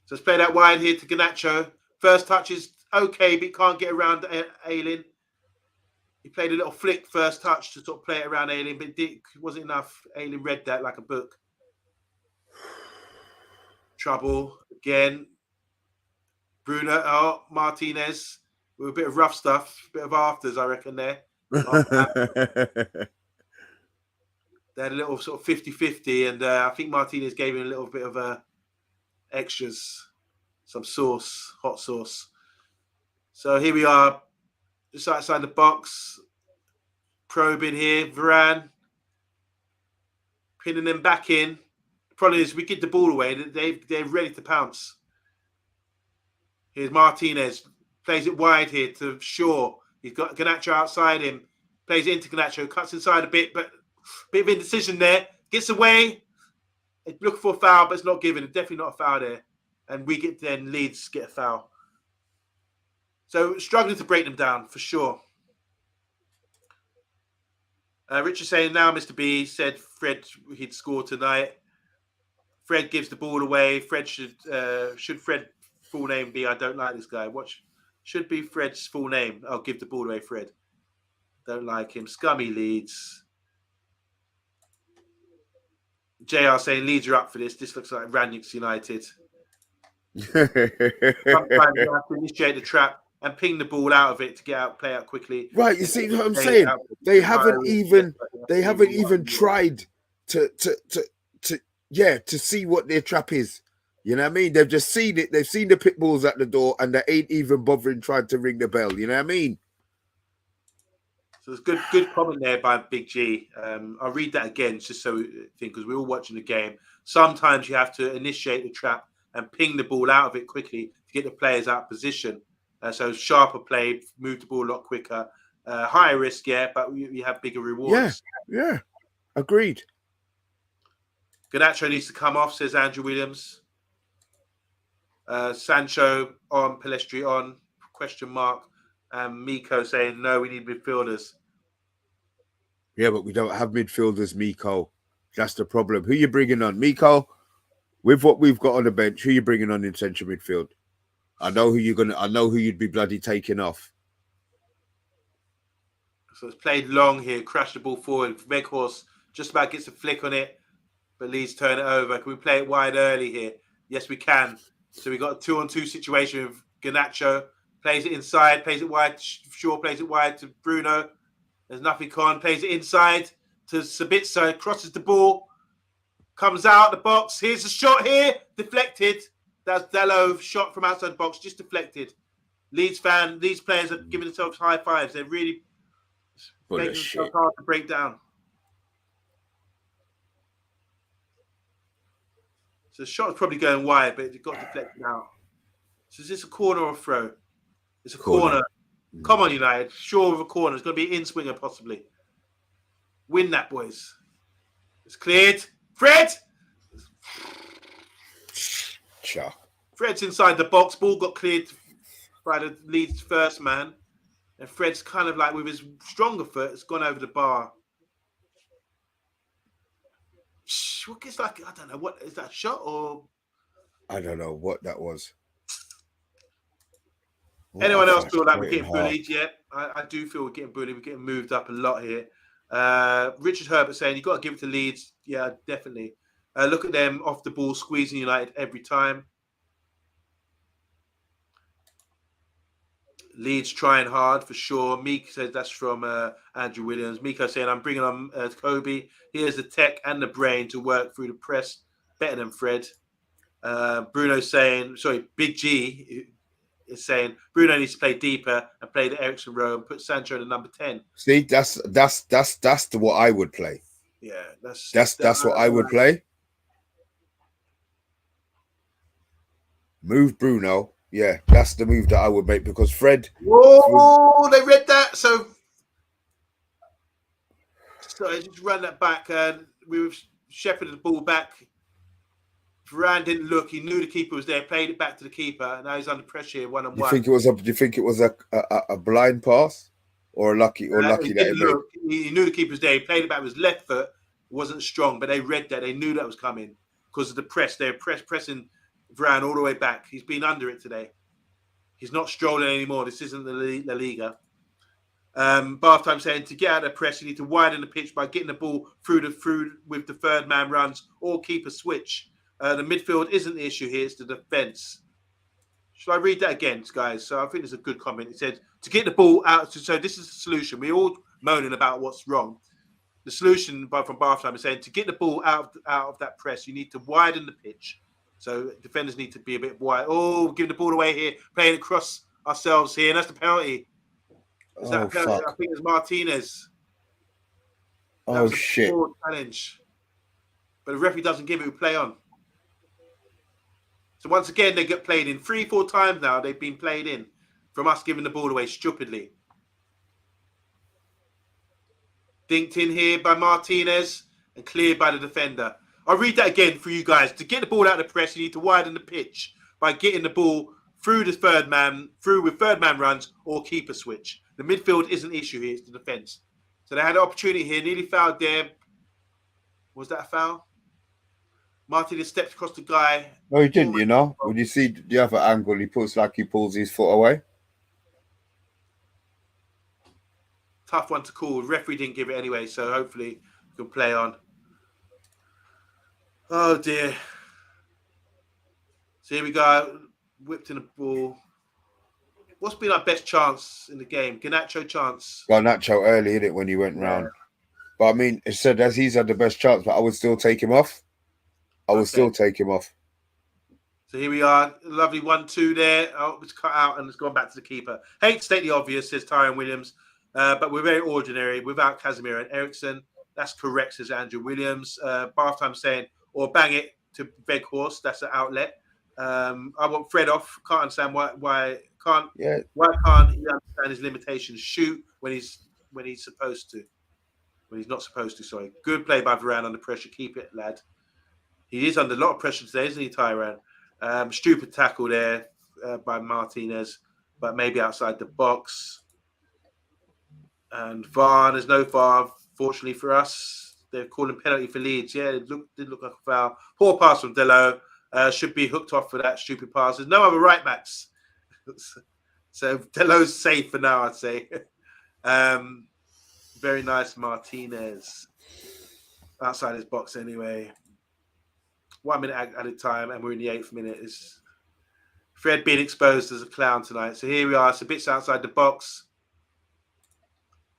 So let's play that wide here to Garnacho. First touch is okay, but he can't get around Ayling. He played a little flick first touch to sort of play it around Ayling, but it wasn't enough. Ayling read that like a book. Trouble again. Bruno, Martinez with a bit of rough stuff, a bit of afters, I reckon, there. They had a little sort of 50-50, and I think Martinez gave him a little bit of extras, some sauce, hot sauce. So here we are, just outside the box, probing here, Varane, pinning them back in. The problem is we get the ball away, they're ready to pounce. Here's Martinez, plays it wide here to Shaw. He's got Garnacho outside him, plays it into Garnacho, cuts inside a bit, but bit of indecision there. Gets away. Looking for a foul, but it's not given. It's definitely not a foul there. And we get then Leeds get a foul. So struggling to break them down for sure. Richard saying now, Mr. B said Fred he'd score tonight. Fred gives the ball away. Fred should Fred full name be I don't like this guy. What should be Fred's full name? I'll give the ball away, Fred. Don't like him. Scummy Leeds. JR saying Leeds are up for this. This looks like Ranick's United. Sometimes you have to initiate the trap and ping the ball out of it to get out, play out quickly. Right, you see what I'm saying? They haven't even tried to see what their trap is. You know what I mean? They've just seen it. They've seen the pit bulls at the door, and they ain't even bothering trying to ring the bell. You know what I mean? So it's good comment there by Big G. I'll read that again just so we think, because we're all watching the game. Sometimes you have to initiate the trap and ping the ball out of it quickly to get the players out of position. So sharper play, move the ball a lot quicker. Higher risk, yeah, but you have bigger rewards. Yeah, agreed. Garnacho needs to come off, says Andrew Williams. Sancho on, Pelestri on, question mark. Miko saying, no, we need midfielders. Yeah, but we don't have midfielders, Miko. That's the problem. Who you bringing on? Miko, with what we've got on the bench, who you bringing on in central midfield? I know who you'd be bloody taking off. So it's played long here, crashed the ball forward. Weghorst just about gets a flick on it, but Leeds turn it over. Can we play it wide early here? Yes, we can. So we got a 2-on-2 situation with Garnacho. Plays it inside, plays it wide. Shaw plays it wide to Bruno. There's nothing on. Plays it inside to Sabitzer. Crosses the ball. Comes out the box. Here's a shot here. Deflected. That's Dalot. Shot from outside the box. Just deflected. Leeds players are giving themselves high fives. They're really making themselves hard to break down. So the shot's probably going wide, but it got deflected out. So is this a corner or a throw? It's a corner. Come on, United. Sure of a corner. It's going to be an in-swinger, possibly. Win that, boys. It's cleared. Fred! Sure. Fred's inside the box. Ball got cleared by the Leeds first man. And Fred's kind of like, with his stronger foot, it's gone over the bar. It's like, I don't know. What is that, a shot or? I don't know what that was. Anyone else feel like we're getting bullied? Yeah, I do feel we're getting bullied. We're getting moved up a lot here. Richard Herbert saying, you've got to give it to Leeds. Yeah, definitely. Look at them off the ball, squeezing United every time. Leeds trying hard for sure. Meek says that's from Andrew Williams. Miko saying, I'm bringing on Kobe. Here's the tech and the brain to work through the press. Better than Fred. Bruno saying, sorry, Big G is saying Bruno needs to play deeper and play the Ericsson row and put Sancho in the number 10. See, that's what I would play. Yeah, that's what I would play. Move Bruno. Yeah, that's the move that I would make, because Fred. Whoa, they read that. So I just run that back. We've shepherded the ball back. Varane didn't look. He knew the keeper was there. Played it back to the keeper. And now he's under pressure here, one on You one. think it was a blind pass, or lucky He that didn't it made? look. He knew the keeper was there. He played it back with his left foot. It wasn't strong, but they read that. They knew that was coming because of the press. They're pressing Varane all the way back. He's been under it today. He's not strolling anymore. This isn't the La Liga. Bath time saying to get out of the press, you need to widen the pitch by getting the ball through with the third man runs or keep a switch. The midfield isn't the issue here; it's the defence. Shall I read that again, guys? So I think it's a good comment. It said to get the ball out. So this is the solution. We're all moaning about what's wrong. The solution from Bath time is saying to get the ball out of that press, you need to widen the pitch. So defenders need to be a bit wide. Oh, giving the ball away here, playing across ourselves here, and that's the penalty. Is that a penalty? Fuck. I think it's Martinez. Oh shit! Challenge, but the referee doesn't give it. We play on. So once again, they get played in 3-4 times now. They've been played in from us giving the ball away stupidly. Dinked in here by Martinez and cleared by the defender. I'll read that again for you guys. To get the ball out of the press, you need to widen the pitch by getting the ball through with third man runs or keeper switch. The midfield isn't an issue here, it's the defence. So they had an opportunity here, nearly fouled there. Was that a foul? Martinez stepped across the guy. No, he didn't, you know. When you see the other angle, he pulls his foot away. Tough one to call. The referee didn't give it anyway, so hopefully we can play on. Oh dear. So here we go. Whipped in the ball. What's been our best chance in the game? Garnacho chance. Garnacho early, hit it when he went round. But I mean, it said as he's had the best chance, but I would still take him off. So here we are. Lovely 1-2 there. Oh, it's cut out and it's gone back to the keeper. Hate to state the obvious, says Tyrone Williams. But we're very ordinary without Casemiro and Ericsson. That's correct, says Andrew Williams. Bath time saying, or bang it to Veghorst. That's an outlet. I want Fred off. Can't understand why can't he understand his limitations? Shoot when he's supposed to. When he's not supposed to, sorry. Good play by Varane under pressure. Keep it, lad. He is under a lot of pressure today, isn't he, Tyrone? Stupid tackle there by Martinez, but maybe outside the box. And VAR, there's no VAR, fortunately for us. They're calling penalty for Leeds. Yeah, it did look like a foul. Poor pass from Dello. Should be hooked off for that stupid pass. There's no other right backs. So Dello's safe for now, I'd say. Very nice Martinez. Outside his box anyway. 1 minute added time, and we're in the 8th minute. Is Fred being exposed as a clown tonight? So here we are. Sabitzer outside the box.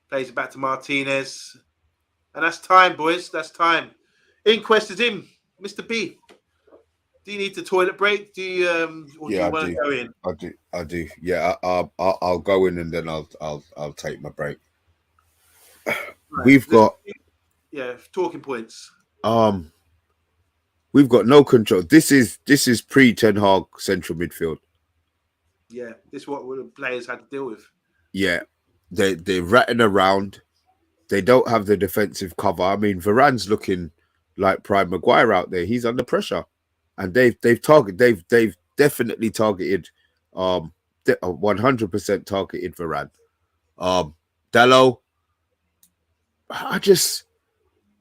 Plays it back to Martinez. And that's time, boys. That's time. Inquest is in. Mr. B. Do you need the toilet break? Do you do you want to go in? I do. Yeah, I'll go in and then I'll take my break. Right. We've got talking points. We've got no control. This is pre-Ten Hag central midfield. Yeah, this is what the players had to deal with. Yeah, they're ratting around. They don't have the defensive cover. I mean, Varane's looking like Prime Maguire out there. He's under pressure, and they've definitely targeted 100% targeted Varane. Dallo,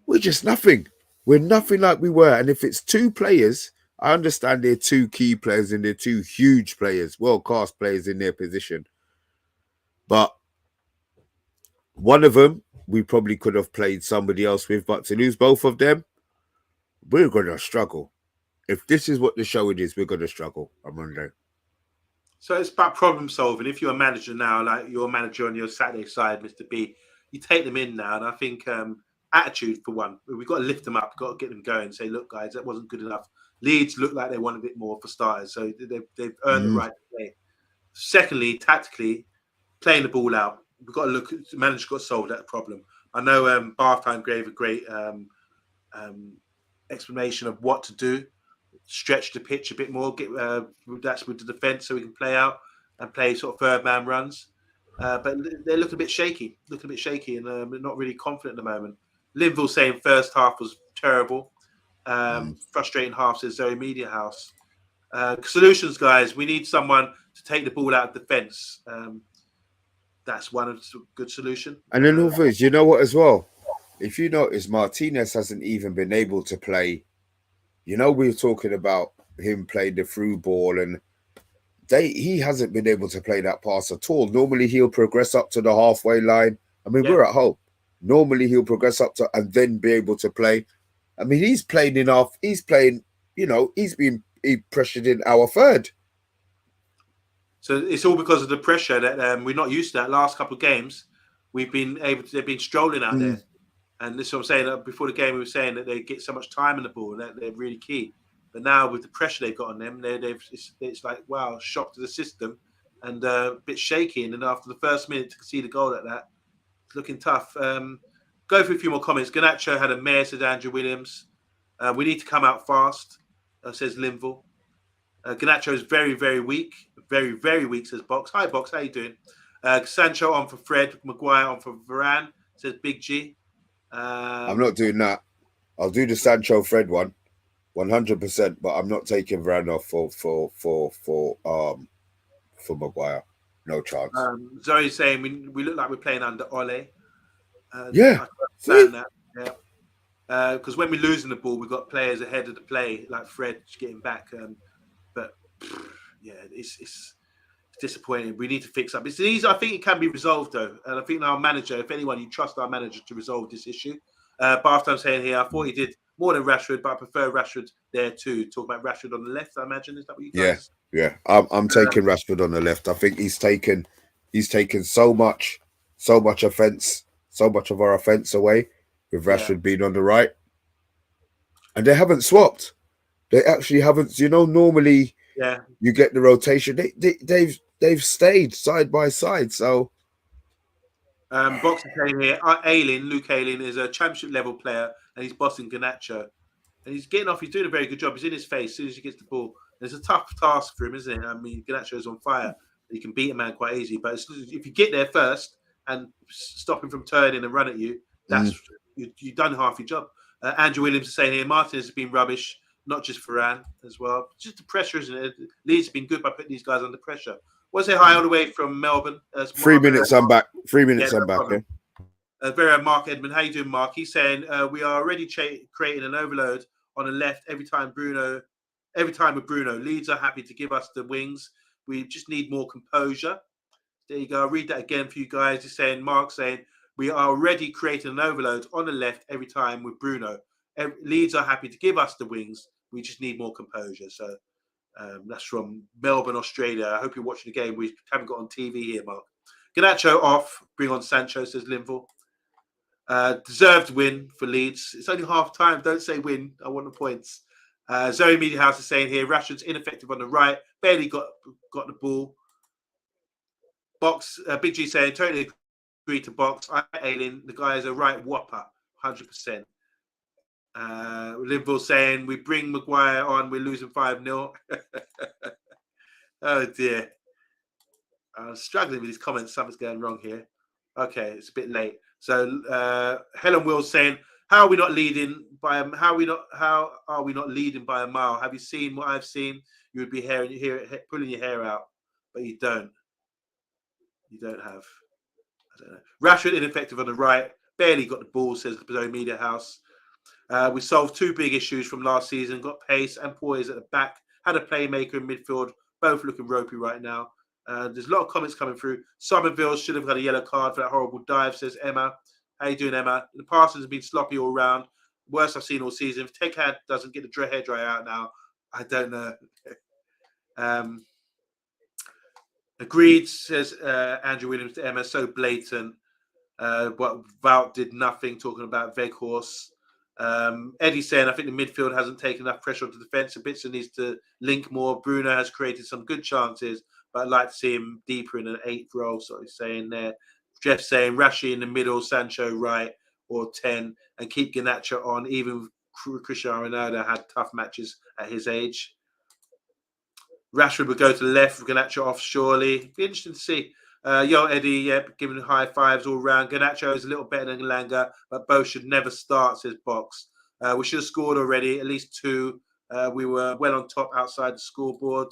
we're just nothing. We're nothing like we were. And if it's two players, I understand they're two key players and they're two huge players, world-class players in their position. But one of them, we probably could have played somebody else with. But to lose both of them, we're going to struggle. If this is what the showing is, we're going to struggle on Monday. So it's about problem solving. If you're a manager now, like you're a manager on your Saturday side, Mr. B, you take them in now. And I think attitude for one. We've got to lift them up. We've got to get them going. Say, look, guys, that wasn't good enough. Leeds look like they want a bit more for starters. So they've earned the right to play. Secondly, tactically, playing the ball out. We've got to look. The manager's got to solve that problem. I know Bath Time gave a great explanation of what to do. Stretch the pitch a bit more. That's with the defence so we can play out and play sort of third man runs. But they look a bit shaky. And not really confident at the moment. Linville saying first half was terrible. Frustrating half, says Zoe Media House. Solutions, guys. We need someone to take the ball out of defence. That's one of the good solution. And then all things, you know what, as well? If you notice, Martinez hasn't even been able to play. You know, we were talking about him playing the through ball, and he hasn't been able to play that pass at all. Normally, he'll progress up to the halfway line. I mean, we're at home. Normally, he'll progress up to and then be able to play. I mean, he's playing enough. He's playing, you know, he pressured in our third. So it's all because of the pressure that we're not used to. That last couple of games, they've been strolling out there, and this is what I'm saying. Before the game, we were saying that they get so much time in the ball, and that they're really key. But now with the pressure they've got on them, it's like, wow, shock to the system, and a bit shaky. And then after the first minute to see the goal like that, it's looking tough. Go through a few more comments. Garnacho had a mare, says Andrew Williams. We need to come out fast, says Linville. Garnacho is very, very weak. Very, very weak, says Box. Hi, Box. How you doing? Sancho on for Fred. Maguire on for Varane, says Big G. I'm not doing that. I'll do the Sancho Fred one, 100%. But I'm not taking Varane off for Maguire. No chance. Zoe's saying we look like we're playing under Ole. Yeah. I understand that. Yeah. Because when we're losing the ball, we've got players ahead of the play, like Fred getting back. But yeah, it's disappointing. We need to fix up. It's easy. I think it can be resolved though, and I think our manager, if anyone, you trust our manager to resolve this issue. But after I'm saying here, I thought he did more than Rashford, but I prefer Rashford there too. Talk about Rashford on the left, I imagine. Is that what you guys? Yeah. I'm taking Rashford on the left. I think he's taken so much offense, so much of our offense away with Rashford being on the right, and they haven't swapped. They actually haven't. You know, normally you get the rotation. They've stayed side by side. So Box is saying here, Luke Ayling is a championship level player, and he's bossing Garnacho, and he's getting off. He's doing a very good job. He's in his face as soon as he gets the ball. And it's a tough task for him, isn't it? I mean, Garnacho is on fire. He can beat a man quite easy, but if you get there first and stop him from turning and run at you, that's you've done half your job. Andrew Williams is saying here, Martinez has been rubbish. Not just Varane as well. Just the pressure, isn't it? Leeds have been good by putting these guys under pressure. Want to say hi all the way from Melbourne. 3 minutes, I'm back. 3 minutes, I'm back. Very Mark Edmund. How you doing, Mark? He's saying we are already creating an overload on the left every time with Bruno. Leeds are happy to give us the wings. We just need more composure. There you go. I'll read that again for you guys. He's saying, Mark saying, we are already creating an overload on the left every time with Bruno. Leeds are happy to give us the wings. We just need more composure. So that's from Melbourne, Australia. I hope you're watching the game. We haven't got on TV here, Mark. Garnacho off. Bring on Sancho, says Linville. Deserved win for Leeds. It's only half time. Don't say win. I want the points. Zoe Media House is saying here, Rashford's ineffective on the right. Barely got the ball. Box. Big G saying, totally agree to Box. Aileen, the guy is a right whopper. 100%. Linville saying we bring Maguire on, we're losing 5-0. Oh dear. I'm struggling with these comments. Something's going wrong here. Okay, it's a bit late. So Helen Wills saying, how are we not leading by how are we not leading by a mile? Have you seen what I've seen? You would be pulling your hair out, but you don't. You don't have. I don't know. Rashford ineffective on the right. Barely got the ball, says the Zoe Media House. We solved two big issues from last season. Got pace and poise at the back. Had a playmaker in midfield. Both looking ropey right now. There's a lot of comments coming through. Somerville should have got a yellow card for that horrible dive, says Emma. How you doing, Emma? The passing has been sloppy all round. Worst I've seen all season. If Tekad doesn't get the hairdryer out now, I don't know. Agreed, says Andrew Williams to Emma. So blatant. But Wout did nothing, talking about Weghorst. Eddie saying, I think the midfield hasn't taken enough pressure on the defence. Sabitzer needs to link more. Bruno has created some good chances, but I'd like to see him deeper in an 8th role. So he's saying there. Jeff saying, Rashi in the middle, Sancho right or 10, and keep Garnacho on. Even Cristiano Ronaldo had tough matches at his age. Rashford would go to the left, Garnacho off surely. Be interesting to see. Yo, Eddie, giving high fives all round. Garnacho is a little better than Langa, but both should never start, says Box. We should have scored already, at least 2. We were well on top outside the scoreboard.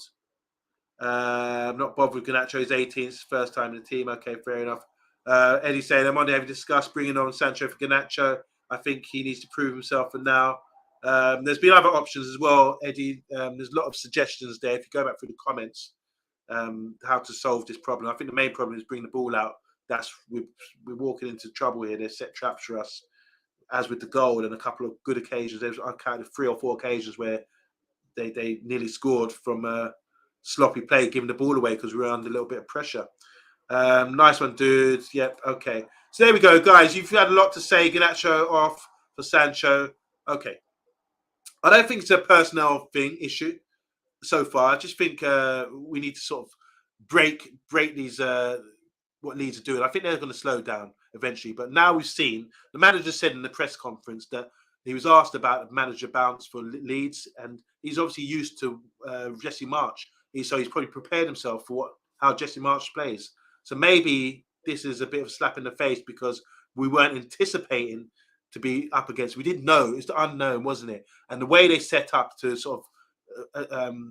I'm not bothered with Garnacho's 18th, first time in the team. Okay, fair enough. Eddie saying, OMONDI, have you discussed bringing on Sancho for Garnacho? I think he needs to prove himself for now. There's been other options as well, Eddie. There's a lot of suggestions there. If you go back through the comments, how to solve this problem. I think the main problem is bringing the ball out. We're walking into trouble here. They've set traps for us, as with the goal and a couple of good occasions. I counted 3 or 4 occasions where they nearly scored from sloppy play, giving the ball away because we were under a little bit of pressure. Nice one, dude. Yep, okay. So there we go, guys. You've had a lot to say. Garnacho off for Sancho. Okay. I don't think it's a personnel issue so far. I just think we need to sort of break these what Leeds are doing. I think they're going to slow down eventually. But now we've seen, the manager said in the press conference that he was asked about the manager bounce for Leeds, and he's obviously used to Jesse March. So he's probably prepared himself for how Jesse March plays. So maybe this is a bit of a slap in the face because we weren't anticipating to be up against. We didn't know. It's the unknown, wasn't it? And the way they set up to sort of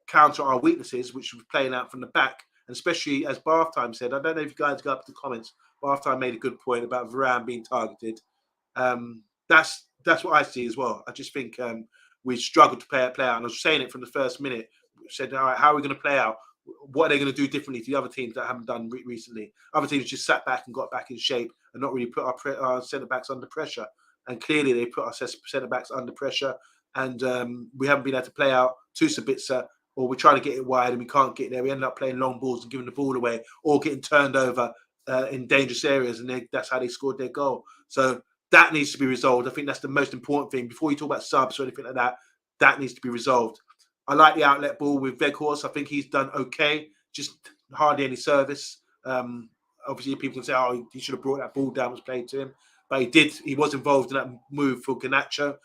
counter our weaknesses, which was playing out from the back, and especially as Bath Time said, I don't know if you guys got up to the comments, Bath Time made a good point about Varane being targeted. That's what I see as well. I just think we struggled to play out. And I was saying it from the first minute. We said, all right, how are we going to play out? What are they going to do differently to the other teams that haven't done recently? Other teams just sat back and got back in shape and not really put our centre-backs under pressure. And clearly they put our centre-backs under pressure. And we haven't been able to play out to Sabitzer, or we're trying to get it wide and we can't get there. We end up playing long balls and giving the ball away or getting turned over in dangerous areas. And that's how they scored their goal. So that needs to be resolved. I think that's the most important thing. Before you talk about subs or anything like that, that needs to be resolved. I like the outlet ball with Weghorst. I think he's done okay, just hardly any service. Obviously, people can say, oh, he should have brought that ball down, was played to him. But he did. He was involved in that move for Garnacho,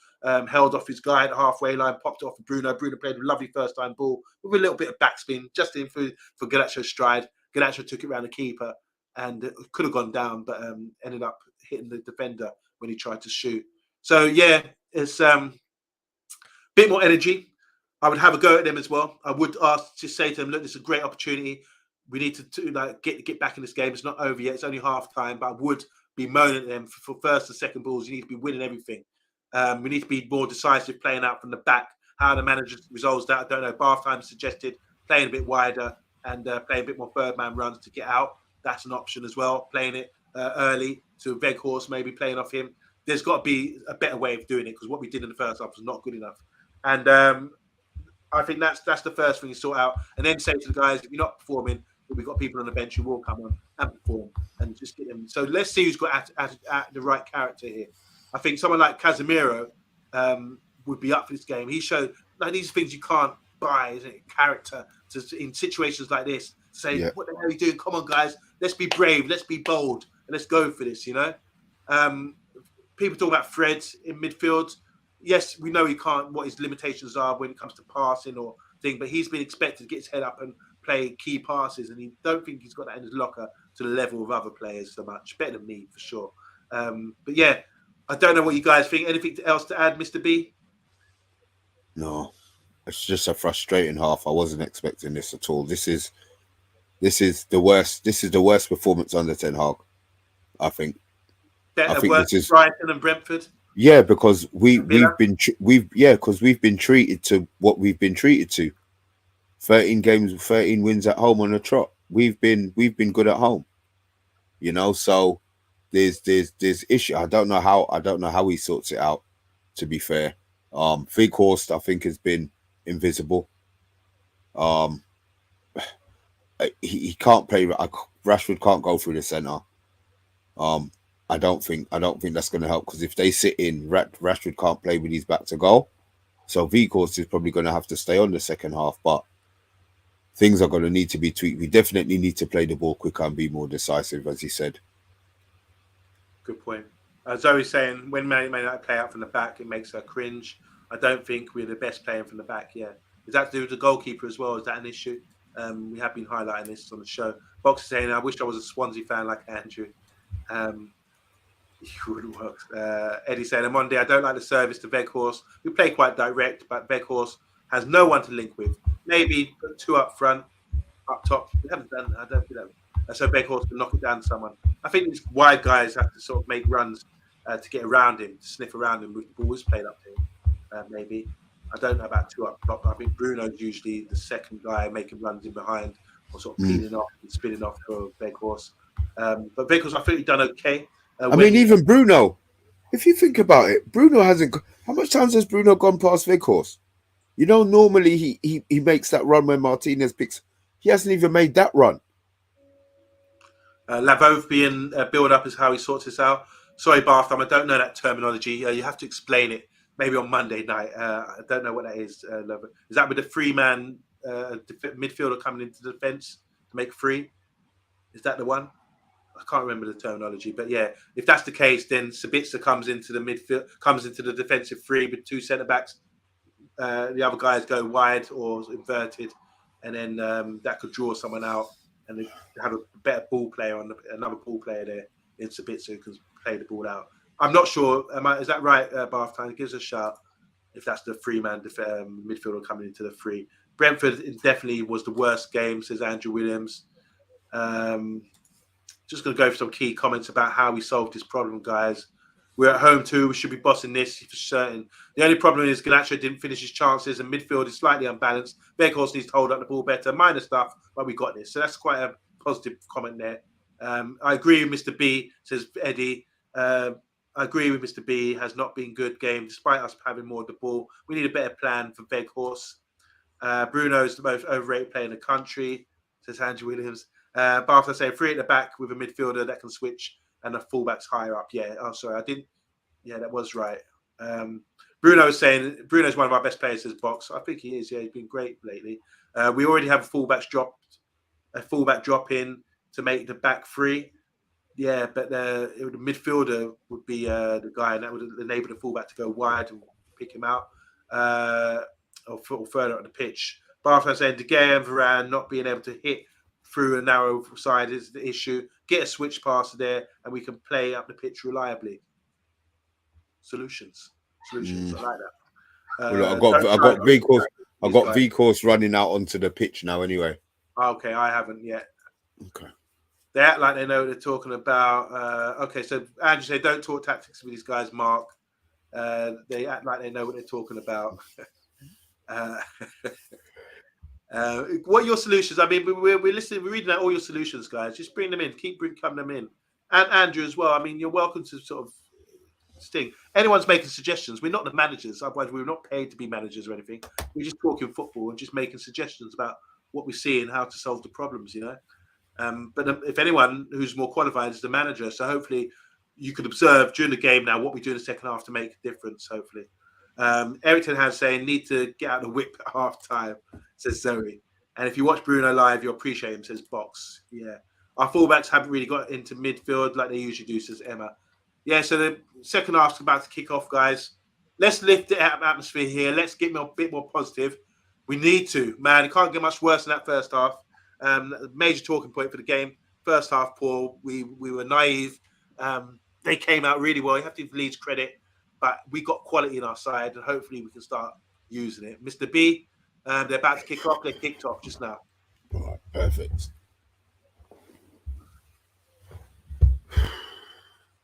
held off his guy at the halfway line, popped it off for Bruno. Bruno played a lovely first-time ball with a little bit of backspin, just in for Garnacho's stride. Garnacho took it around the keeper and it could have gone down, but ended up hitting the defender when he tried to shoot. So, yeah, it's a bit more energy. I would have a go at them as well. I would ask to say to them, look, this is a great opportunity. We need to get back in this game. It's not over yet. It's only half time, but I would be moaning at them for first and second balls. You need to be winning everything. We need to be more decisive playing out from the back. How the manager resolves that, I don't know. Bath Time suggested playing a bit wider and playing a bit more third man runs to get out. That's an option as well. Playing it early to Weghorst, maybe playing off him. There's got to be a better way of doing it because what we did in the first half was not good enough. And I think that's the first thing you sort out, and then say to the guys, if you're not performing, we've got people on the bench who will come on and perform, and just get them. So let's see who's got the right character here. I think someone like Casemiro would be up for this game. He showed these things you can't buy, isn't it? Character in situations like this. Say, what the hell are you doing? Come on, guys, let's be brave, let's be bold, and let's go for this. You know, people talk about Fred in midfield. Yes, we know he can't, what his limitations are when it comes to passing or thing, but he's been expected to get his head up and play key passes, and he don't think he's got that in his locker to the level of other players so much. Better than me, for sure. But yeah, I don't know what you guys think. Anything else to add, Mr. B? No, it's just a frustrating half. I wasn't expecting this at all. This is the worst. This is the worst performance under Ten Hag, I think. Better, worse than Brighton and Brentford. Yeah, because we've been treated to what we've been treated to. 13 games, 13 wins at home on a trot. We've been good at home, you know. So there's issue. I don't know how he sorts it out. To be fair, Weghorst I think has been invisible. He can't play. Rashford can't go through the centre. I don't think that's going to help, because if they sit in, Rashford can't play with his back to goal. So Weghorst is probably going to have to stay on the second half, but things are going to need to be tweaked. We definitely need to play the ball quicker and be more decisive, as he said. Good point. As Zoe's saying, when Man United play out from the back, it makes her cringe. I don't think we're the best playing from the back yet. Is that to do with the goalkeeper as well? Is that an issue? We have been highlighting this on the show. Box is saying, I wish I was a Swansea fan like Andrew. wouldn't work. Eddie saying, Monday, I don't like the service to Veghorst. We play quite direct, but Veghorst has no one to link with. Maybe put 2 up front, up top. We haven't done that. I don't think that. So Veghorst can knock it down to someone. I think these wide guys have to sort of make runs to get around him, to sniff around him with the ball is played up to him. Maybe. I don't know about 2 up top. I think Bruno's usually the second guy making runs in behind or sort of peeling off and spinning off for Veghorst. But Veghorst, I think he's done okay. I mean, even Bruno, if you think about it, Bruno hasn't. How much times has Bruno gone past Veghorst? You know, normally he makes that run when Martinez picks. He hasn't even made that run. Lavove being build up is how he sorts this out. Sorry, Bartham, I don't know that terminology. You have to explain it maybe on Monday night. I don't know what that is. Is that with the 3-man midfielder coming into the defence to make 3? Is that the one? I can't remember the terminology, but yeah, if that's the case, then Sabitzer comes into the midfield, comes into the defensive 3 with 2 centre backs. The other guys go wide or inverted, and then that could draw someone out and have a better ball player another ball player there in Sabitzer who can play the ball out. I'm not sure. Is that right, Bath Time? Give us a shout if that's the 3-man midfielder coming into the 3. Brentford definitely was the worst game, says Andrew Williams. Just going to go for some key comments about how we solved this problem, guys. We're at home too. We should be bossing this for certain. The only problem is Ganacho didn't finish his chances and midfield is slightly unbalanced. Veghorst needs to hold up the ball better. Minor stuff, but we got this. So that's quite a positive comment there. I agree with Mr. B, says Eddie. I agree with Mr. B. Has not been good game despite us having more of the ball. We need a better plan for Veghorst. Bruno's the most overrated player in the country, says Andrew Williams. Bartha saying 3 at the back with a midfielder that can switch and the fullbacks higher up. Yeah. Oh, sorry. I didn't. Yeah, that was right. Bruno's saying Bruno's one of our best players, says Box. I think he is. Yeah, he's been great lately. We already have a fullback drop in to make the back 3. Yeah, but the midfielder would be the guy, and that would enable the fullback to go wide and pick him out or further on the pitch. Bartha saying De Gea and Varane not being able to hit through a narrow side is the issue. Get a switch passer there, and we can play up the pitch reliably. Solutions. I like that. Well, I got Veghorst running out onto the pitch now. Anyway. Okay, I haven't yet. Okay. They act like they know what they're talking about. Okay, so Andrew said, don't talk tactics with these guys, Mark. They act like they know what they're talking about. What are your solutions? I mean, we're listening, we're reading out all your solutions, guys. Just bring them in. Keep coming them in. And Andrew as well. I mean, you're welcome to sort of sting. Anyone's making suggestions. We're not the managers. Otherwise, we're not paid to be managers or anything. We're just talking football and just making suggestions about what we see and how to solve the problems, you know. But if anyone who's more qualified is the manager, so hopefully you could observe during the game now what we do in the second half to make a difference, hopefully. Eric has saying, need to get out the whip at half time, says Zoe. And if you watch Bruno live, you'll appreciate him, says Box. Yeah. Our fullbacks haven't really got into midfield like they usually do, says Emma. Yeah, so the second half's about to kick off, guys. Let's lift the atmosphere here. Let's get a bit more positive. We need to, man. It can't get much worse than that first half. Major talking point for the game. First half poor. We were naive. They came out really well. You have to give Leeds credit, but we got quality in our side, and hopefully we can start using it. Mr. B, they're about to kick off. They kicked off just now. All right, perfect.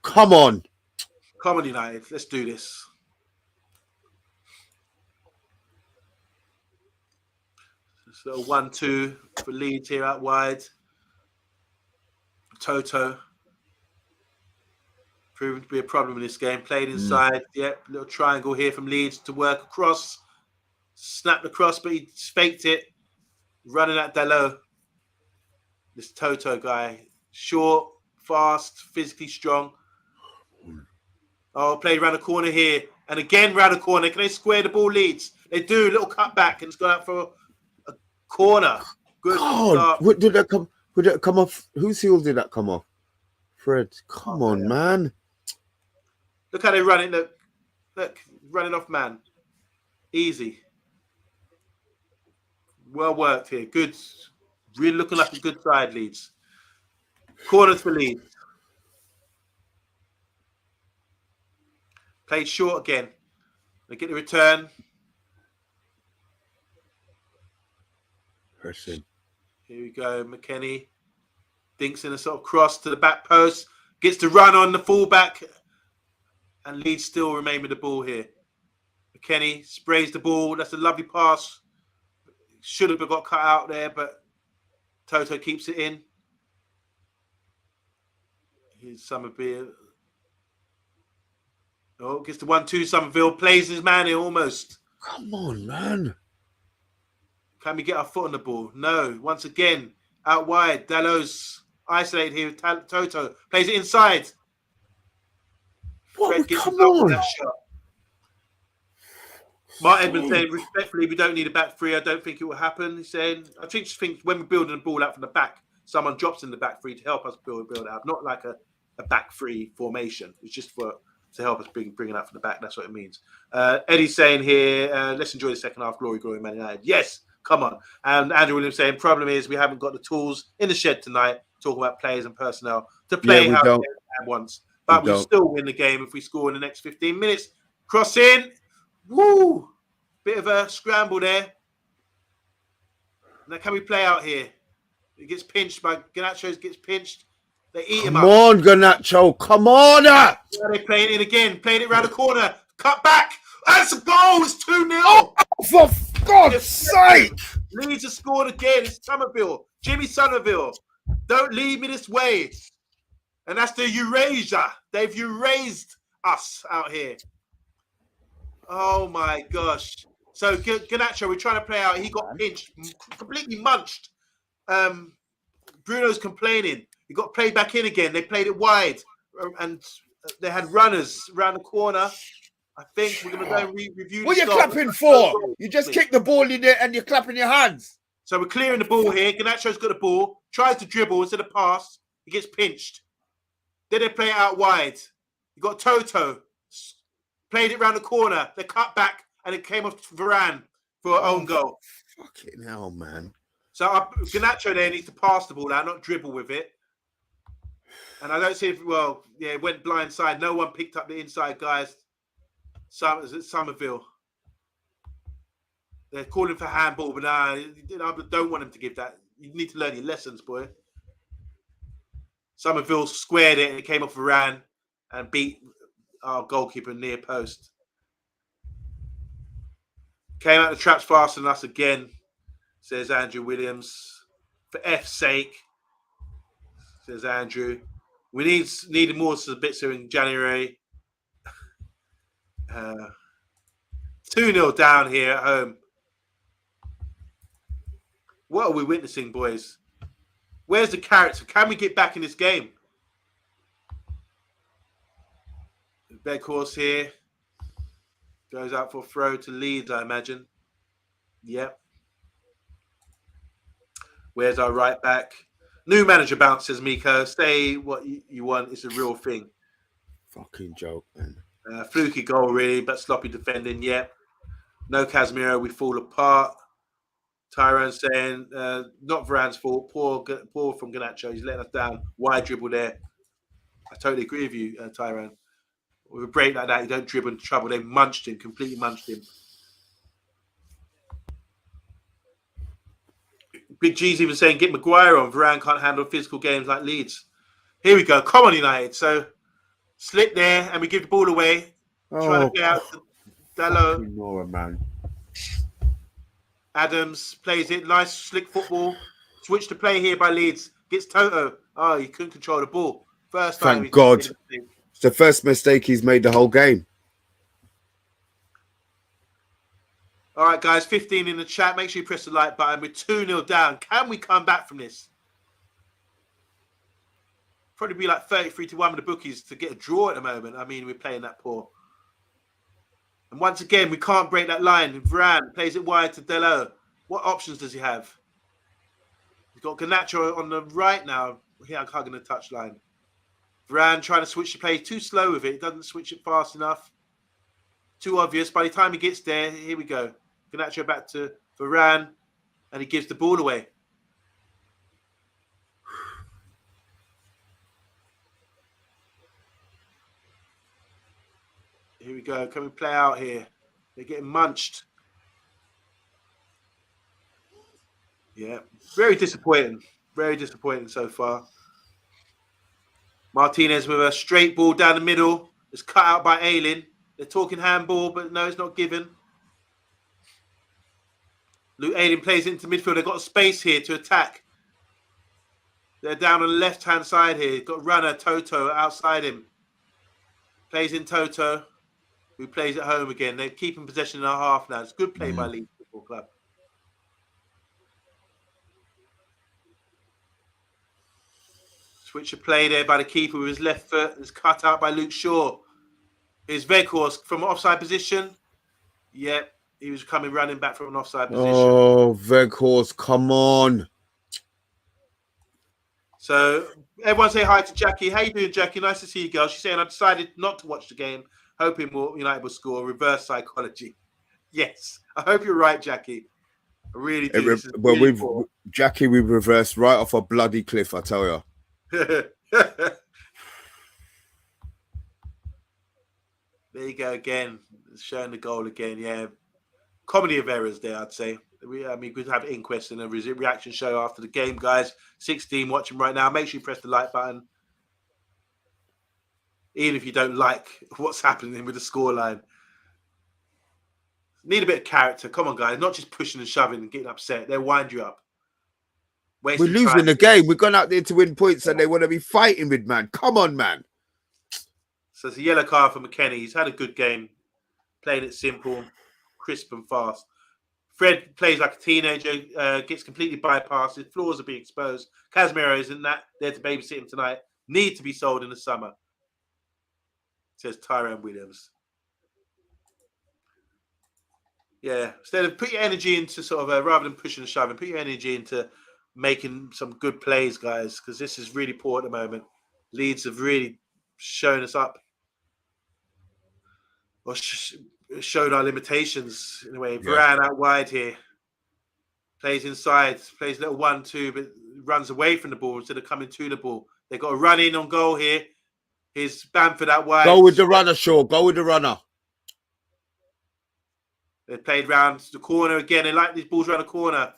Come on, United. Let's do this. So 1-2 for Leeds here out wide. Toto proving to be a problem in this game. Played inside. Yep, little triangle here from Leeds to work across. Snapped across, but he faked it. Running at Dalot. This Toto guy. Short, fast, physically strong. Oh, played around the corner here. And again around the corner. Can they square the ball, Leeds? They do. Little cutback, and it's gone out for a corner. Good start. What did that come? Would that come off? Whose heel did that come off? Fred, come on, man. Look how they run it. Look, running off man. Easy. Well worked here. Good. Really looking like a good side, Leeds. Corners for Leeds. Played short again. They get the return. Person. Here we go. McKennie dinks in a sort of cross to the back post. Gets the run on the fullback. And Leeds still remain with the ball here. McKennie sprays the ball. That's a lovely pass. Should have got cut out there, but Toto keeps it in. Here's Somerville. Oh, gets the 1-2. Somerville plays his man here almost. Come on, man. Can we get our foot on the ball? No. Once again, out wide. Dallo's isolated here. Toto plays it inside. What? Come on. Mark Edmonds saying, respectfully, we don't need a back three. I don't think it will happen. He's saying, I just think when we're building the ball out from the back, someone drops in the back three to help us build it out. Not like a back three formation. It's just to help us bring it out from the back. That's what it means. Eddie's saying here, let's enjoy the second half. Glory, glory, Man United. Yes, come on. And Andrew Williams saying, problem is we haven't got the tools in the shed tonight, talking about players and personnel, to play how they wants. But we still win the game if we score in the next 15 minutes. Cross in. Woo! Bit of a scramble there. Now, can we play out here? It gets pinched by Garnacho. Gets pinched. They eat him up. Come on, Garnacho. Come on. Now they play it in again. Playing it around the corner. Cut back. That's a goal. It's 2-0. Oh, for God's sake. Leeds have scored again. It's Somerville. Jimmy Somerville. Don't leave me this way. And that's the Eurasia. They've erased us out here. Oh, my gosh. So, Garnacho, we're trying to play out. He got pinched, completely munched. Bruno's complaining. He got played back in again. They played it wide. And they had runners around the corner. I think we're going to go and review what are you clapping for? You just kick the ball in there and you're clapping your hands. So we're clearing the ball here. Garnacho's got the ball. Tries to dribble instead of pass. He gets pinched. Then they play it out wide. You got Toto. Played it around the corner. They cut back and it came off Varane for an own goal. Fucking hell, man. So Garnacho there needs to pass the ball out, not dribble with it. And I don't see if, it went blindside. No one picked up the inside guys. Somerville. They're calling for handball, but I don't want him to give that. You need to learn your lessons, boy. Somerville squared it and it came off Varane and beat our goalkeeper near post. Came out the traps faster than us again, says Andrew Williams. For F's sake, says Andrew. We needed more Sabitzer in January. 2-0 down here at home. What are we witnessing, boys? Where's the character? Can we get back in this game? Bed course here. Goes out for a throw to Leeds, I imagine. Yep. Where's our right back? New manager bounce, says Miko. Say what you want. It's a real thing. Fucking joke, man. Fluky goal, really, but sloppy defending. Yep. No Casemiro. We fall apart. Tyrone saying, not Varane's fault. Poor from Garnacho. He's letting us down. Wide dribble there. I totally agree with you, Tyrone. With a break like that, you don't dribble into trouble. They munched him, completely munched him. Big G's even saying, get Maguire on. Varane can't handle physical games like Leeds. Here we go. Come on, United. So, slip there, and we give the ball away. Trying to get out to Dallo. Nora, man. Adams plays it. Nice, slick football. Switch to play here by Leeds. Gets Toto. Oh, he couldn't control the ball. First time. Thank God. It's the first mistake he's made the whole game. All right, guys, 15 in the chat. Make sure you press the like button. We're 2-0 down. Can we come back from this? Probably be like 33-1 with the bookies to get a draw at the moment. I mean, we're playing that poor. And once again, we can't break that line. Varane plays it wide to Dello. What options does he have? He's got Garnacho on the right now. Here, I'm hugging the touchline. Varane trying to switch the play. Too slow with it. He doesn't switch it fast enough. Too obvious. By the time he gets there, here we go. Garnacho back to Varane, and he gives the ball away. Here Here we go. Can we play out here? They're getting munched. Yeah, very disappointing. Very disappointing so far. Martinez with a straight ball down the middle. It's cut out by Aylin. They're talking handball, but no, it's not given. Luke Aylin plays into midfield. They've got a space here to attack. They're down on the left-hand side here. Got runner Toto outside him. Plays in Toto, who plays at home again. They're keeping possession in our half now. It's good play by Leeds Football Club. Switch of play there by the keeper with his left foot. It's cut out by Luke Shaw. Here's Weghorst from offside position. Yep, he was coming running back from an offside position. Oh, Weghorst, come on. So everyone say hi to Jackie. How you doing, Jackie? Nice to see you, girl. She's saying I decided not to watch the game, hoping United will score. Reverse psychology. Yes, I hope you're right, Jackie. I really do. Well, Jackie, we've reversed right off a bloody cliff, I tell you. There you go again. Showing the goal again. Yeah, comedy of errors there, I'd say. I mean, we could have inquest and a reaction show after the game, guys. 16 watching right now. Make sure you press the like button, even if you don't like what's happening with the scoreline. Need a bit of character. Come on, guys. Not just pushing and shoving and getting upset. They'll wind you up. We're losing the game. We've gone out there to win points and they want to be fighting with, man. Come on, man. So it's a yellow card for McKennie. He's had a good game. Playing it simple, crisp and fast. Fred plays like a teenager, gets completely bypassed. His flaws are being exposed. Casemiro isn't there to babysit him tonight. Need to be sold in the summer, says Tyrone Williams. Yeah, instead of put your energy into sort of rather than pushing and shoving, put your energy into making some good plays, guys, because this is really poor at the moment. Leeds have really shown us up, or showed our limitations in a way. Varane out wide here, plays inside, plays a little 1-2, but runs away from the ball instead of coming to the ball. They've got a run in on goal here. Here's Bamford out wide. Go with the runner, Shaw. Go with the runner. They played round the corner again. They like these balls around the corner.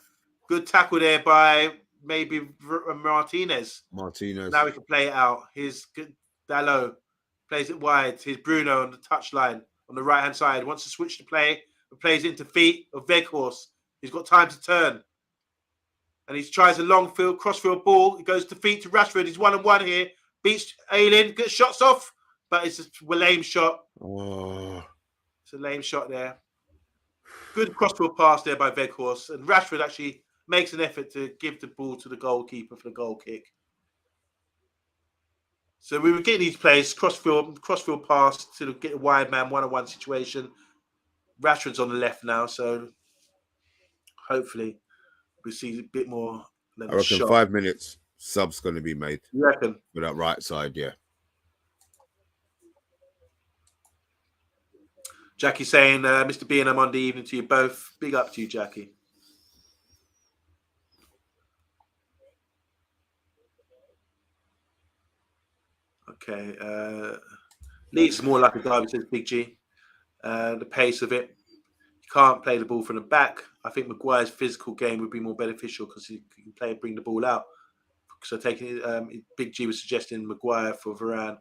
Good tackle there by maybe Martinez. Now we can play it out. Here's Dalot. Plays it wide. Here's Bruno on the touchline on the right-hand side. Wants to switch the play. But plays it into feet of Weghorst. He's got time to turn. And he tries a long field, cross-field ball. He goes to feet to Rashford. He's one-on-one here. Beats Aylin. Gets shots off. But it's a lame shot. Oh. It's a lame shot there. Good crossfield pass there by Weghorst. And Rashford actually makes an effort to give the ball to the goalkeeper for the goal kick. So we were getting these plays, crossfield pass to get a wide man, one-on-one situation. Rashford's on the left now, so hopefully we see a bit more than I reckon 5 minutes, sub's going to be made. You reckon? With that right side, yeah. Jackie saying, Mr. B and OMONDI, evening to you both. Big up to you, Jackie. Okay. Leeds is more like a derby, says Big G. The pace of it. You can't play the ball from the back. I think Maguire's physical game would be more beneficial because he can bring the ball out. So taking Big G was suggesting Maguire for Varane.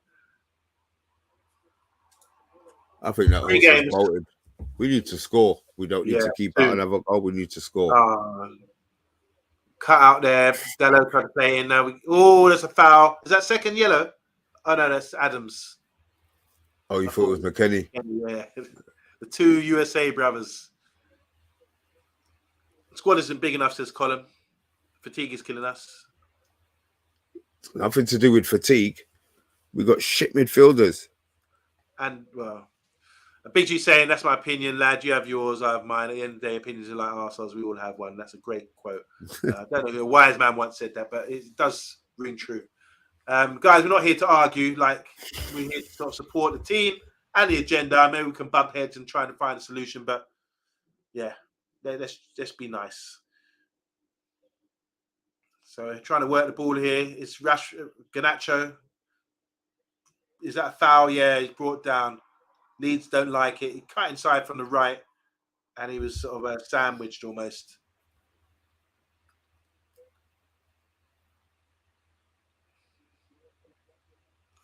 I think that was bolted. We need to score. We don't need to keep out another goal. We need to score. Cut out there. Dalot tried to play in. There's a foul. Is that second yellow? Oh, no, that's Adams. Oh, you thought it was McKennie? Yeah. The two USA brothers. The squad isn't big enough, says Colin. Fatigue is killing us. Nothing to do with fatigue. We got shit midfielders. And, well, Big G saying, that's my opinion, lad. You have yours, I have mine. At the end of the day, opinions are like arseholes. We all have one. That's a great quote. I don't know who a wise man once said that, but it does ring true. Guys, we're not here to argue. Like, we're here to sort of support the team and the agenda. Maybe we can bump heads and try to find a solution, but yeah, let's be nice. So trying to work the ball here. It's Garnacho. Is that a foul? Yeah, he's brought down. Leeds don't like it. He cut inside from the right, and he was sort of sandwiched almost.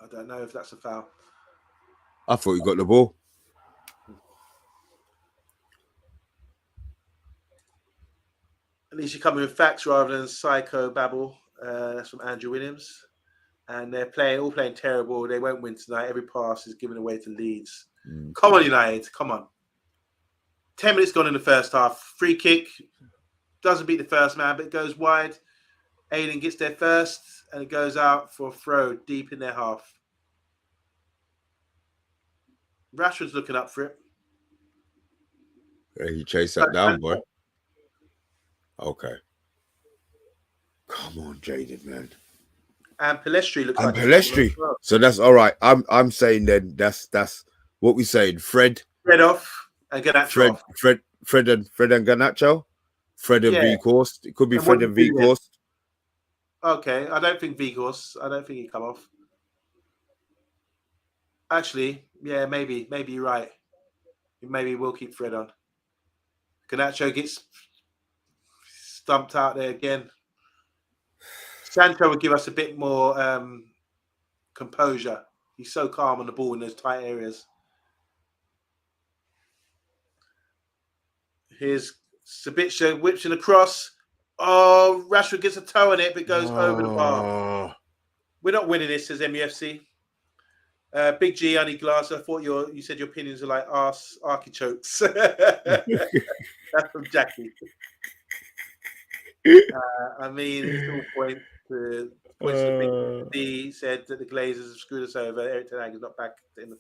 I don't know if that's a foul. I thought he got the ball. At least you're coming with facts rather than psycho babble. That's from Andrew Williams. And they're all playing terrible. They won't win tonight. Every pass is given away to Leeds. Come on, United. Come on. 10 minutes gone in the first half. Free kick. Doesn't beat the first man, but it goes wide. Aiden gets there first, and it goes out for a throw deep in their half. Rashford's looking up for it. Yeah, he chased that down, boy. Okay. Come on, Jaden, man. And Pelestri looks like Pelestri. Well. So that's all right. I'm saying then that's what we're saying. Fred off and Garnacho off. Fred and Garnacho. Fred and Weghorst. It could be Fred and Weghorst. Okay, I don't think Weghorst. I don't think he come off. Actually, yeah, maybe you're right. Maybe we'll keep Fred on. Garnacho gets stumped out there again. Sancho would give us a bit more composure. He's so calm on the ball in those tight areas. Here's Sabitzer whips in across. Oh, Rashford gets a toe in it, but goes over the bar. We're not winning this, says MUFC. Big G, Honey Glass. I thought you said your opinions are like arse artichokes. That's from Jackie. I mean, it's all points to he said that the Glazers have screwed us over. Eric Ten Hag is not back in the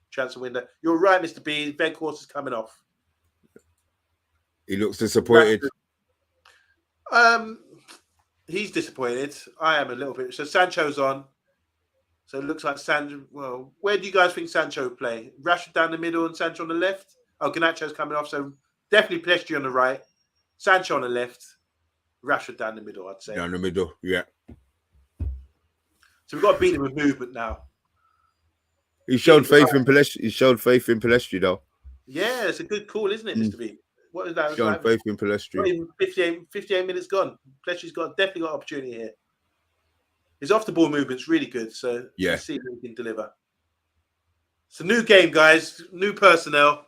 transfer window. You're right, Mr. B. Weghorst is coming off. He looks disappointed. He's disappointed. I am a little bit. So Sancho's on. So it looks like Sancho. Well, where do you guys think Sancho would play? Rashford down the middle and Sancho on the left? Oh, Garnacho's coming off. So definitely Pelestri on the right. Sancho on the left. Rashford down the middle, I'd say. Down the middle, yeah. So we've got to beat him with movement now. He showed faith in Pelestri. He showed faith in Pelestri, though. Yeah, it's a good call, isn't it, Mr. B? What is that? Showing faith in Pelestri. 58 minutes gone. Pelestri's definitely got opportunity here. His off the ball movement's really good, so let's see if he can deliver. It's a new game, guys. New personnel.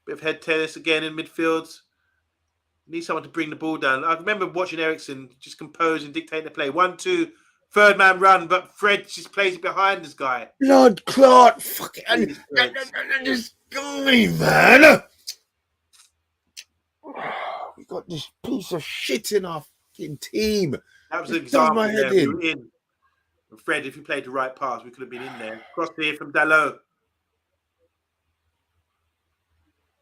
Bit of head tennis again in midfield. Need someone to bring the ball down. I remember watching Ericsson just compose and dictate the play. 1-2, third man run, but Fred just plays it behind this guy. Blood clot, fucking this guy, man. We got this piece of shit in our fucking team. That was an example. My head in. We were in. Fred, if he played the right pass, we could have been in there. Cross here from Dalot.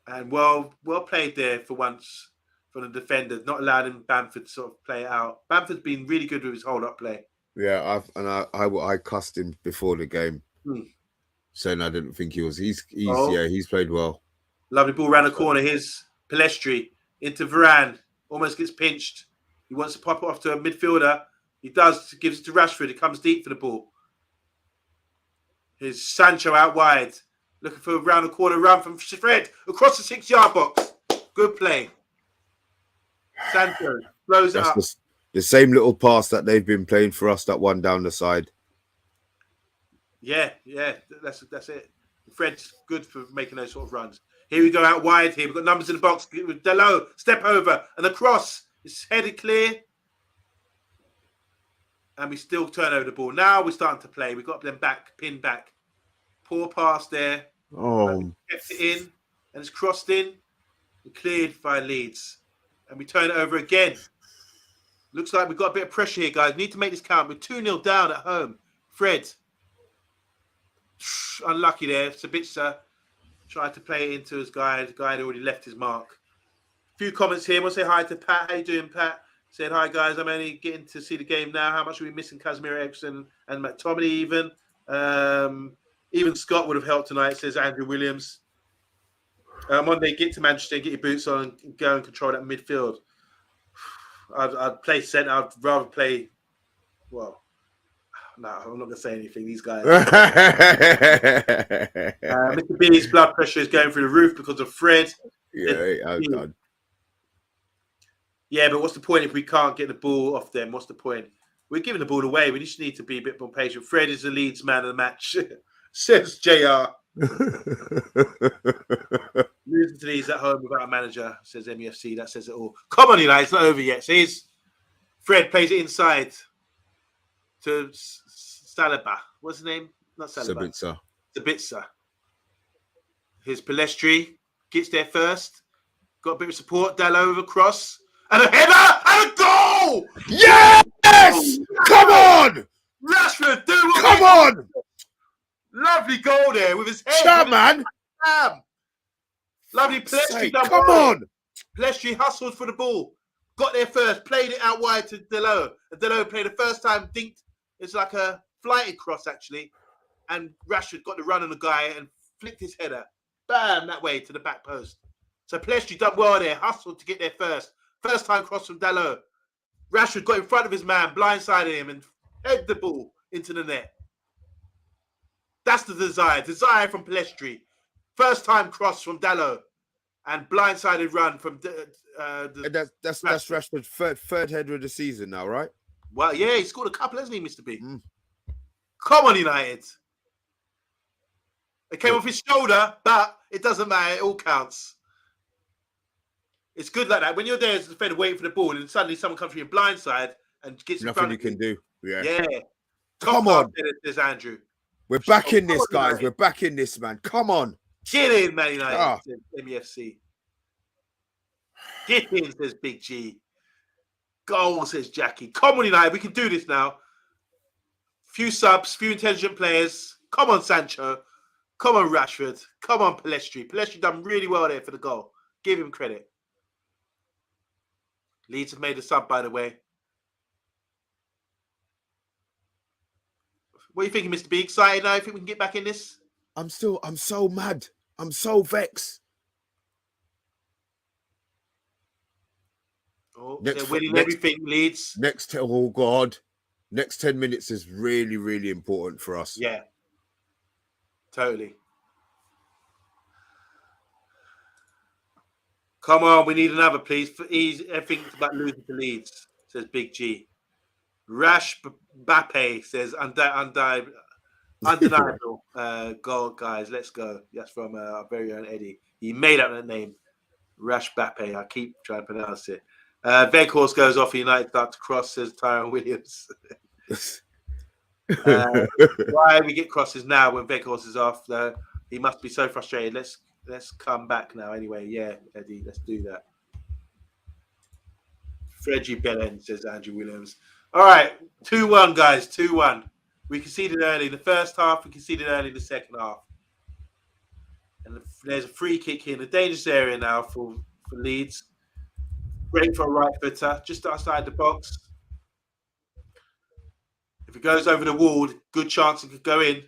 And well played there for once from the defender, not allowing Bamford to sort of play it out. Bamford's been really good with his hold-up play. Yeah, I cussed him before the game, saying I didn't think he was. He's played well. Lovely ball around the corner. Here's Pelestri into Varane. Almost gets pinched. He wants to pop it off to a midfielder. He does. Gives it to Rashford. It comes deep for the ball. Here's Sancho out wide. Looking for a round the corner run from Fred across the 6-yard box. Good play. Sancho blows it up. The same little pass that they've been playing for us, that one down the side. Yeah, that's it. Fred's good for making those sort of runs. Here we go out wide here. We've got numbers in the box with Dalot. Step over and the cross is headed clear. And we still turn over the ball. Now we're starting to play. We've got them back, pinned back. Poor pass there. Oh. Kept it in and it's crossed in. And cleared by Leeds. And we turn it over again. Looks like we've got a bit of pressure here, guys. We need to make this count. We're 2-0 down at home. Fred. Unlucky there. Sabitzer tried to play it into his guy. The guy had already left his mark. A few comments here. We'll say hi to Pat. How you doing, Pat? Said, hi, guys. I'm only getting to see the game now. How much are we missing Casemiro, Ericsson, and McTominay even? Even Scott would have helped tonight, says Andrew Williams. Monday, get to Manchester, get your boots on, and go and control that midfield. I'd play centre. I'd rather play, well, No, I'm not going to say anything. These guys. Yeah, Mr. B's blood pressure is going through the roof because of Fred. done. Yeah, but what's the point if we can't get the ball off them? What's the point? We're giving the ball away. We just need to be a bit more patient. Fred is the Leeds man of the match, says JR. Losing to Leeds at home without a manager, says MEFC. That says it all. Come on, United. It's not over yet. So Fred plays it inside to Saliba. What's his name? Not Saliba. Sabitzer. Here's Palestri. Gets there first. Got a bit of support. Dallo over cross. And a header and a goal! Yes! Come on! Rashford, do what Come on! Lovely goal there with his head. Cham, man! Lovely Palestri. Come on! Palestri hustled for the ball. Got there first. Played it out wide to Dallo. And Dallo played the first time. Dinked. It's like a flighted cross, actually. And Rashford got the run on the guy and flicked his header. Bam! That way to the back post. So Palestri done well there. Hustled to get there first. First time cross from Dallo. Rashford got in front of his man, blindsided him, and headed the ball into the net. That's the desire. Desire from Palestri. First time cross from Dallo. And blindsided run from that's Rashford's third header of the season now, right? Well, yeah, he scored a couple, hasn't he, Mr. B? Come on, United. It came off his shoulder, but it doesn't matter. It all counts. It's good like that. When you're there as a defender waiting for the ball and suddenly someone comes from your blind side and gets in front Nothing you can do. Yeah. Come on. There's Andrew. We're back in this, guys. United. We're back in this, man. Come on. Get in, Man United, says MEFC. Get in, says Big G. Goal, says Jackie. Come on, United. We can do this now. Few subs, few intelligent players. Come on, Sancho. Come on, Rashford. Come on, Palestri. Palestri done really well there for the goal. Give him credit. Leeds have made a sub, by the way. What are you thinking, Mr. B? Excited now? You think we can get back in this? I'm so mad. I'm so vexed. Oh, they're winning everything, Leeds. Next 10 minutes is really, really important for us. Yeah. Totally. Come on, we need another, please. For easy, everything's about losing to Leeds, says Big G. Rash Bappe says undeniable goal, guys. Let's go. That's from our very own Eddie. He made up that name. Rash Bappe. I keep trying to pronounce it. Veghorst goes off. United start to cross, says Tyrone Williams. Why we get crosses now when Veghorst is off? He must be so frustrated. Let's come back now anyway. Yeah, Eddie, let's do that. Fredgy Belen, says Andrew Williams. All right, 2-1, guys, 2-1. We conceded early in the first half. We conceded early in the second half. And there's a free kick here in the dangerous area now for Leeds. Great for a right footer, just outside the box. If it goes over the wall, good chance it could go in.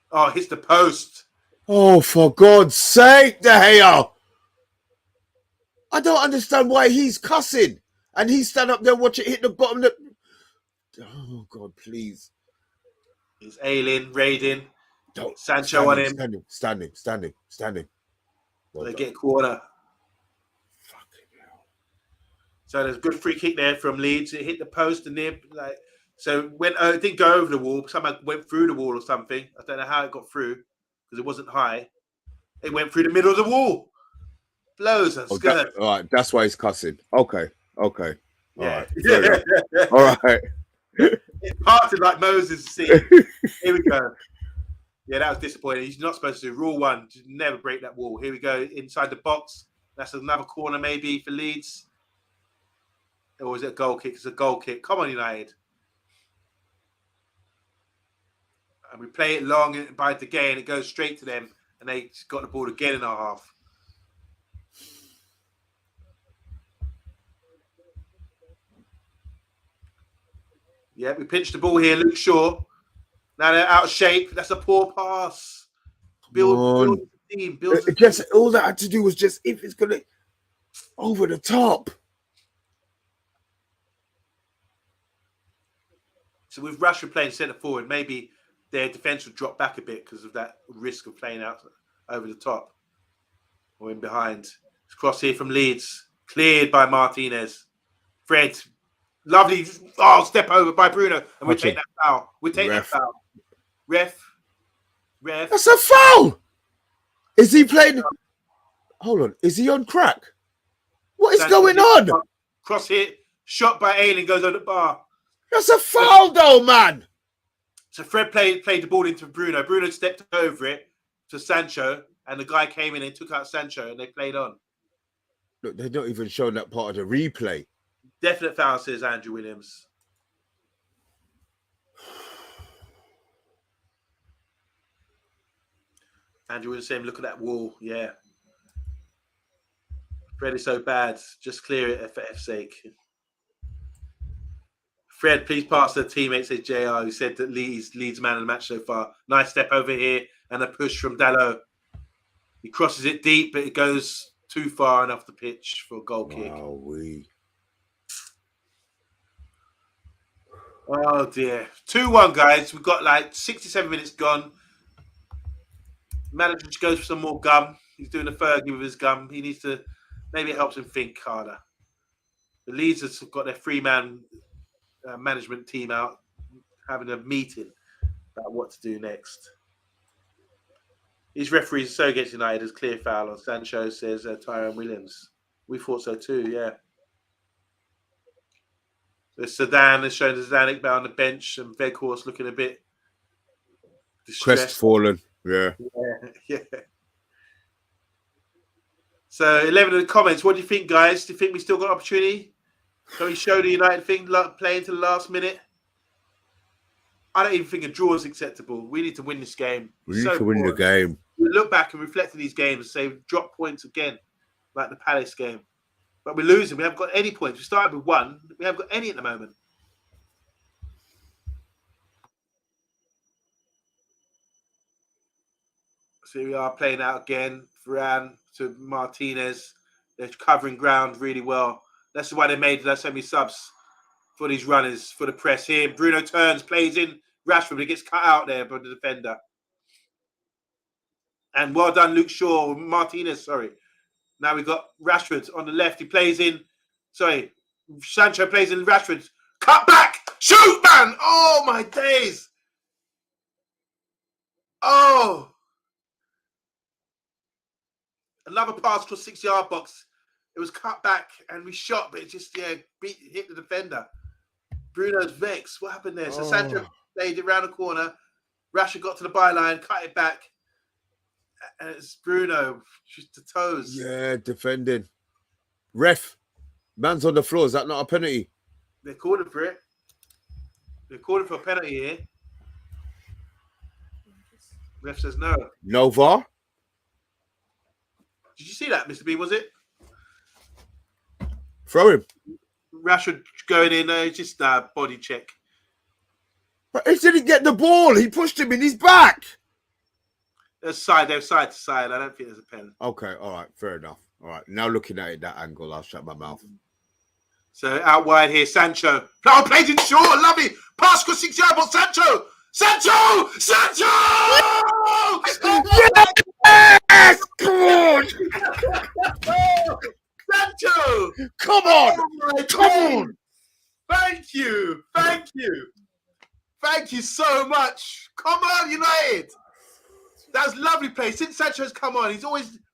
Oh, hits the post. Oh, for God's sake, De Gea. I don't understand why he's cussing. And he stand up there, watch it hit the bottom. Oh, God, please. He's ailing, raiding. Sancho on him. Standing. Well, they get corner. Fucking hell. So there's a good free kick there from Leeds. It hit the post and it didn't go over the wall. Somehow went through the wall or something. I don't know how it got through because it wasn't high. It went through the middle of the wall. Blows and skirts. All right, that's why he's cussing. Okay. Yeah. All right. It parted like Moses' sea. Here we go. Yeah, that was disappointing. He's not supposed to do. Rule 1, just never break that wall. Here we go, inside the box. That's another corner maybe for Leeds. Or is it a goal kick? It's a goal kick. Come on, United. And we play it long by the game. It goes straight to them. And they got the ball again in our half. Yeah, we pinched the ball here. Luke Shaw. Now they're out of shape. That's a poor pass. Build the team. Just all that I had to do was just if it's gonna over the top. So with Rashford playing centre forward, maybe their defence would drop back a bit because of that risk of playing out over the top or in behind. Cross here from Leeds, cleared by Martinez. Fred, lovely step over by Bruno, and we take that foul. We take that foul. Ref. That's a foul. Is he playing? Hold on. Is he on crack? What is going on? Cross hit, shot by Ayling, goes on the bar. That's a foul, though, man. So Fred played the ball into Bruno. Bruno stepped over it to Sancho, and the guy came in and took out Sancho, and they played on. Look, they're not even showing that part of the replay. Definite foul, says Andrew Williams. Andrew Williams saying, look at that wall. Yeah. Fred is so bad. Just clear it for F's sake. Fred, please pass to the teammate, says JR, who said that Leeds man of the match so far. Nice step over here and a push from Dalot. He crosses it deep, but it goes too far and off the pitch for a goal kick. Oh, dear. 2-1, guys. We've got like 67 minutes gone. Manager goes for some more gum. He's doing a Fergie with his gum. He needs to... Maybe it helps him think harder. The Leeds have got their three-man management team out having a meeting about what to do next. These referees are so against United as clear foul on Sancho, says Tyrone Williams. We thought so too, yeah. The Sedan is showing Zidane on the bench and Weghorst looking a bit distressed. Crestfallen, yeah. Yeah. So 11 in the comments. What do you think, guys? Do you think we still got opportunity? Can we show the United thing playing to the last minute? I don't even think a draw is acceptable. We need to win this game. We need to win the game. We look back and reflect on these games and say, drop points again, like the Palace game. But we're losing. We haven't got any points. We started with 1. We haven't got any at the moment. So here we are playing out again. Varane to Martinez. They're covering ground really well. That's why they made so many subs for these runners, for the press here. Bruno turns, plays in Rashford, but he gets cut out there by the defender. And well done, Luke Shaw. Martinez, sorry. Now we've got Rashford on the left. He plays in. Sorry. Sancho plays in Rashford. Cut back. Shoot, man. Oh, my days. Oh. Another pass across 6-yard box. It was cut back and we shot, but it just, hit the defender. Bruno's vexed. What happened there? So Sancho played it around the corner. Rashford got to the byline, cut it back. And it's Bruno, just the toes. Yeah, defending. Ref, man's on the floor. Is that not a penalty? They're calling for it. They're calling for a penalty here. Ref says no. No VAR? Did you see that, Mr. B? Was it? Throw him. Rashford going in, just body check. But he didn't get the ball. He pushed him in his back. They're side to side. I don't think there's a pen. Okay, all right, fair enough. All right, now looking at it that angle, I'll shut my mouth. So out wide here, Sancho. Oh, plays in short, lovely. Pass across 6-yard box, Sancho! Sancho! Sancho! Yes! Come on! Sancho! Come on! Come on! Thank you! Thank you! Thank you so much! Come on, United! That was lovely play. Since Sancho's come on,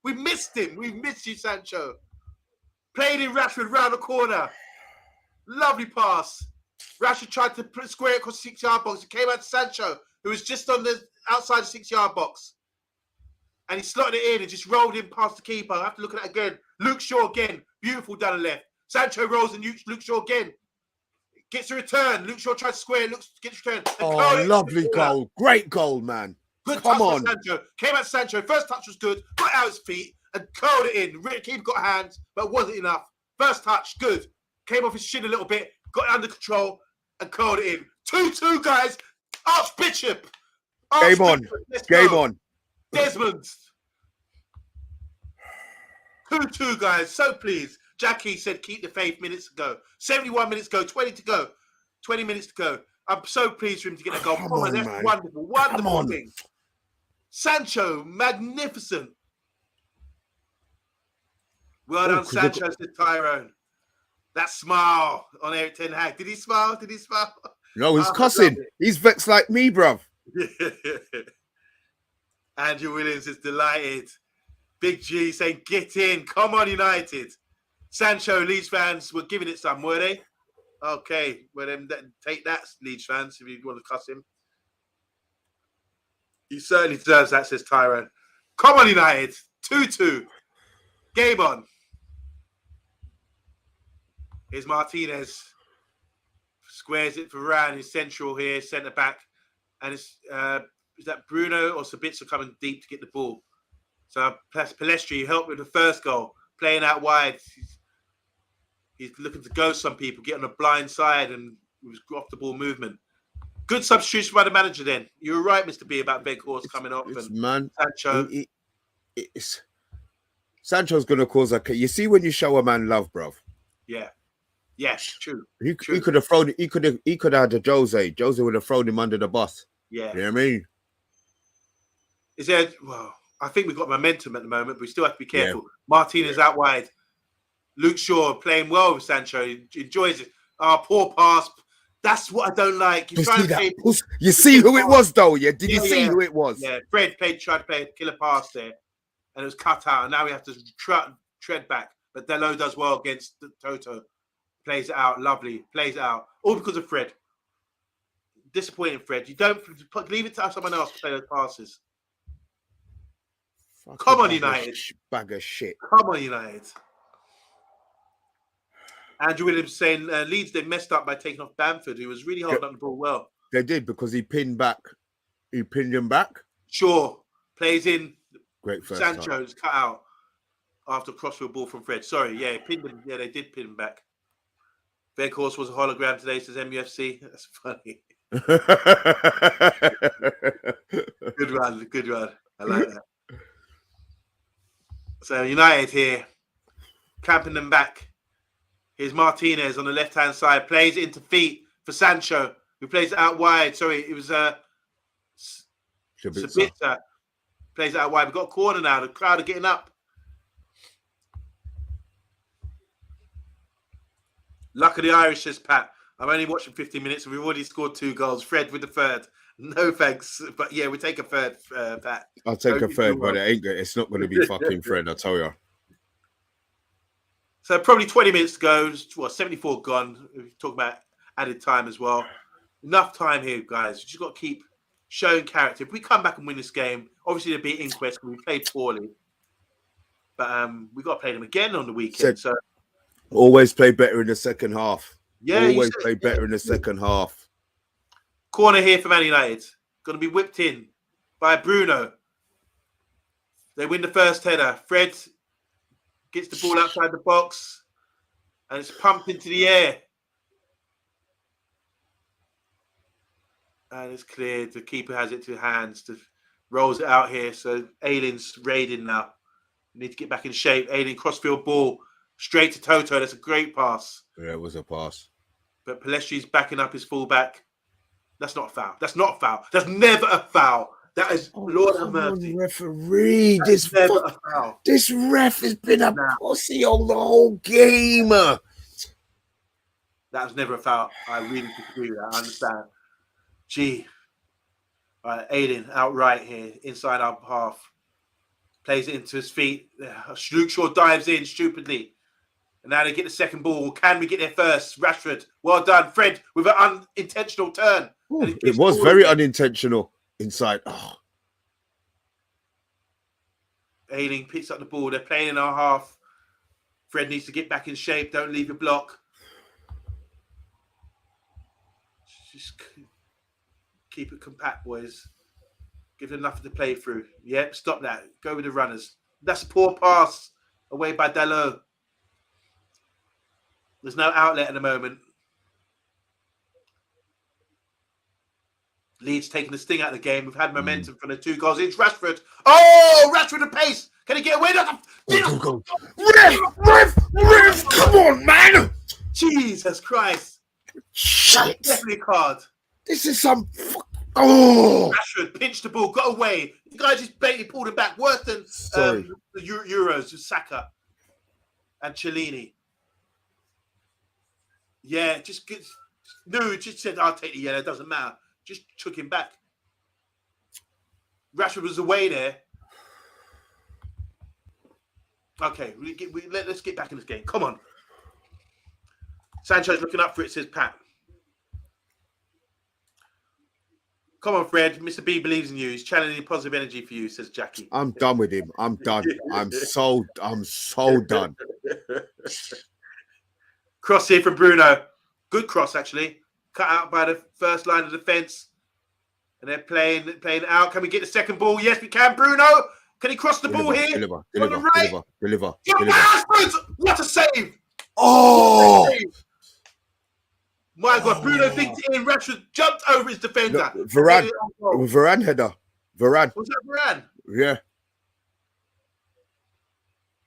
we missed him. We've missed you, Sancho. Played in Rashford round the corner. Lovely pass. Rashford tried to square it across the 6-yard box. It came out to Sancho, who was just on the outside the 6-yard box. And he slotted it in and just rolled in past the keeper. I have to look at that again. Luke Shaw again. Beautiful down the left. Sancho rolls and Luke Shaw again. Gets a return. Luke Shaw tries to square it. Gets a return. Oh, lovely goal. Great goal, man. Good touch by Sancho. Came out Sancho. First touch was good. Got out his feet and curled it in. Keeper got hands, but wasn't enough. First touch, good. Came off his shin a little bit. Got it under control and curled it in. 2-2, guys. Archbishop. Game on. Game on. Desmond. 2-2, guys. So pleased. Jackie said keep the faith minutes ago. 71 minutes ago. 20 to go. 20 minutes to go. I'm so pleased for him to get a goal. Come on, that's man. wonderful thing. Sancho, magnificent. Well done, Sancho, said Tyrone. That smile on Eric Ten Hag. Did he smile? No, he's cussing. He's vexed like me, bruv. Andrew Williams is delighted. Big G saying, get in. Come on, United. Sancho, Leeds fans were giving it some, were they? Okay. Well, then take that, Leeds fans, if you want to cuss him. He certainly deserves that, says Tyrone. Come on, United. 2-2. Game on. Here's Martinez. Squares it for Varane, who's central here, centre back. And it's is that Bruno or Sabitzer coming deep to get the ball? So Palestri helped with the first goal, playing out wide. He's looking to go some people, get on the blind side and with off the ball movement. Good substitution by the manager then. You were right, Mr. B, about Weghorst coming off. Man, Sancho. Sancho's going to cause a... You see when you show a man love, bruv? Yeah. Yes, true. He could have thrown... He could have had a Jose. Jose would have thrown him under the bus. Yeah. You know what I mean? Is there... Well, I think we've got momentum at the moment, but we still have to be careful. Yeah. Martinez out wide. Luke Shaw playing well with Sancho. He enjoys it. Poor pass. That's what I don't like. You see who it was, though, yeah? Did you see who it was? Yeah, Fred tried to play a killer pass there, and it was cut out, and now we have to tread back. But Delo does well against Toto. Plays it out, lovely. Plays it out. All because of Fred. Disappointing, Fred. You don't leave it to someone else to play those passes. Come on, United. Bag of shit. Come on, United. Andrew Williams saying Leeds, they messed up by taking off Bamford, who was really holding up the ball well. They did, because he pinned back. He pinned him back. Sure. Plays in. Great first Sancho's cut out after crossfield ball from Fred. Sorry, yeah, pinned him. Yeah, they did pin him back. Weghorst was a hologram today, says MUFC. That's funny. Good run. I like that. So United here, camping them back. Here's Martinez on the left-hand side, plays it into feet for Sancho, who plays it out wide. Sorry, it was Sabitzer. Plays it out wide. We've got a corner now. The crowd are getting up. Luck of the Irish, says Pat. I'm only watching 15 minutes and we've already scored 2 goals. Fred with the third. No thanks. But yeah, we take a third, Pat. I'll take a third, but it's not going to be fucking Fred, I tell you. So probably 20 minutes to go. 74 gone. We're talking about added time as well. Enough time here, guys. We just got to keep showing character. If we come back and win this game, obviously there'll be inquest because we played poorly. But we got to play them again on the weekend. So always play better in the second half. Yeah, always play better in the second half. Corner here for Man United. Going to be whipped in by Bruno. They win the first header. Fred gets the ball outside the box and it's pumped into the air. And it's cleared. The keeper has it to hands. Rolls it out here. So Aylin's raiding now. Need to get back in shape. Aylin crossfield ball straight to Toto. That's a great pass. Yeah, it was a pass. But Palestri's backing up his fullback. That's not a foul. That's not a foul. That's never a foul. That is Lord have mercy. Referee, this never a foul. This ref has been a pussy all the whole game. That was never a foul. I really disagree with that. I understand. Gee. All right, Aiden outright here, inside our half. Plays it into his feet. Luke Shaw dives in stupidly. And now they get the second ball. Can we get there first? Rashford, well done. Fred with an unintentional turn. Ooh, it was very unintentional inside. Oh. Ayling picks up the ball. They're playing in our half. Fred needs to get back in shape. Don't leave your block. Just keep it compact, boys. Give them nothing to play through. Yep, stop that. Go with the runners. That's a poor pass away by Dalot. There's no outlet at the moment. Leeds taking the sting out of the game. We've had momentum from the 2 goals. It's Rashford. Oh, Rashford the pace. Can he get away? Ref, come on, man. Jesus Christ. Shit. Definitely a card. This is some. Oh, Rashford pinched the ball, got away. The guy just basically pulled him back. Worse than sorry. the Euros, Saka and Cellini. Yeah, just said, I'll take the yellow, it doesn't matter. Just took him back. Rashford was away there. Okay, let's get back in this game. Come on. Sancho's looking up for it, says Pat. Come on, Fred. Mr. B believes in you. He's channeling positive energy for you, says Jackie. I'm done with him. I'm done. I'm so done. Cross here from Bruno. Good cross, actually. Cut out by the first line of defence. And they're playing out. Can we get the second ball? Yes, we can. Bruno, can he cross the ball here? Deliver. What a save! Oh! What a save. My God, Bruno thinks it in. Rashford jumped over his defender. Look, Varane header. Varane. Was that Varane? Yeah.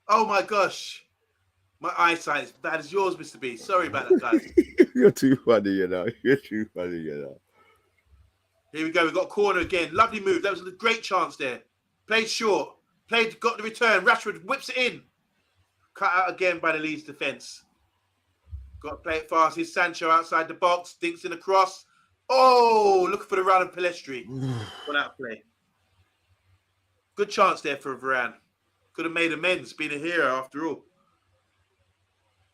Oh my gosh. My eyesight is bad as yours, Mr. B. Sorry about that, guys. You're too funny, you know. You're too funny, you know. Here we go. We've got a corner again. Lovely move. That was a great chance there. Played short. Got the return. Rashford whips it in. Cut out again by the Leeds defence. Got to play it fast. Here's Sancho outside the box. Dinks in the cross. Oh, looking for the run of Pellistri. Gone out of play. Good chance there for Varane. Could have made amends, been a hero after all.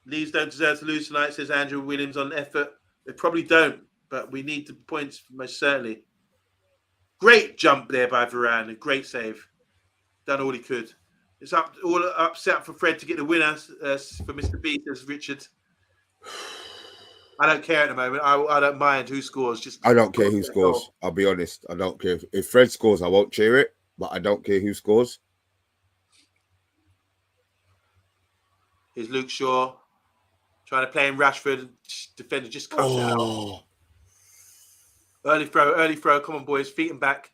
Leeds don't deserve to lose tonight, says Andrew Williams on effort. They probably don't, but we need the points most certainly. Great jump there by Varane. A great save. Done all he could. It's all upset for Fred to get the winner for Mr. B, says Richard. I don't care at the moment. I don't mind who scores. I don't care who scores. I'll be honest. I don't care. If Fred scores, I won't cheer it, but I don't care who scores. Here's Luke Shaw trying to play in Rashford. Defender just cuts it out. Early throw. Come on, boys. Feet and back.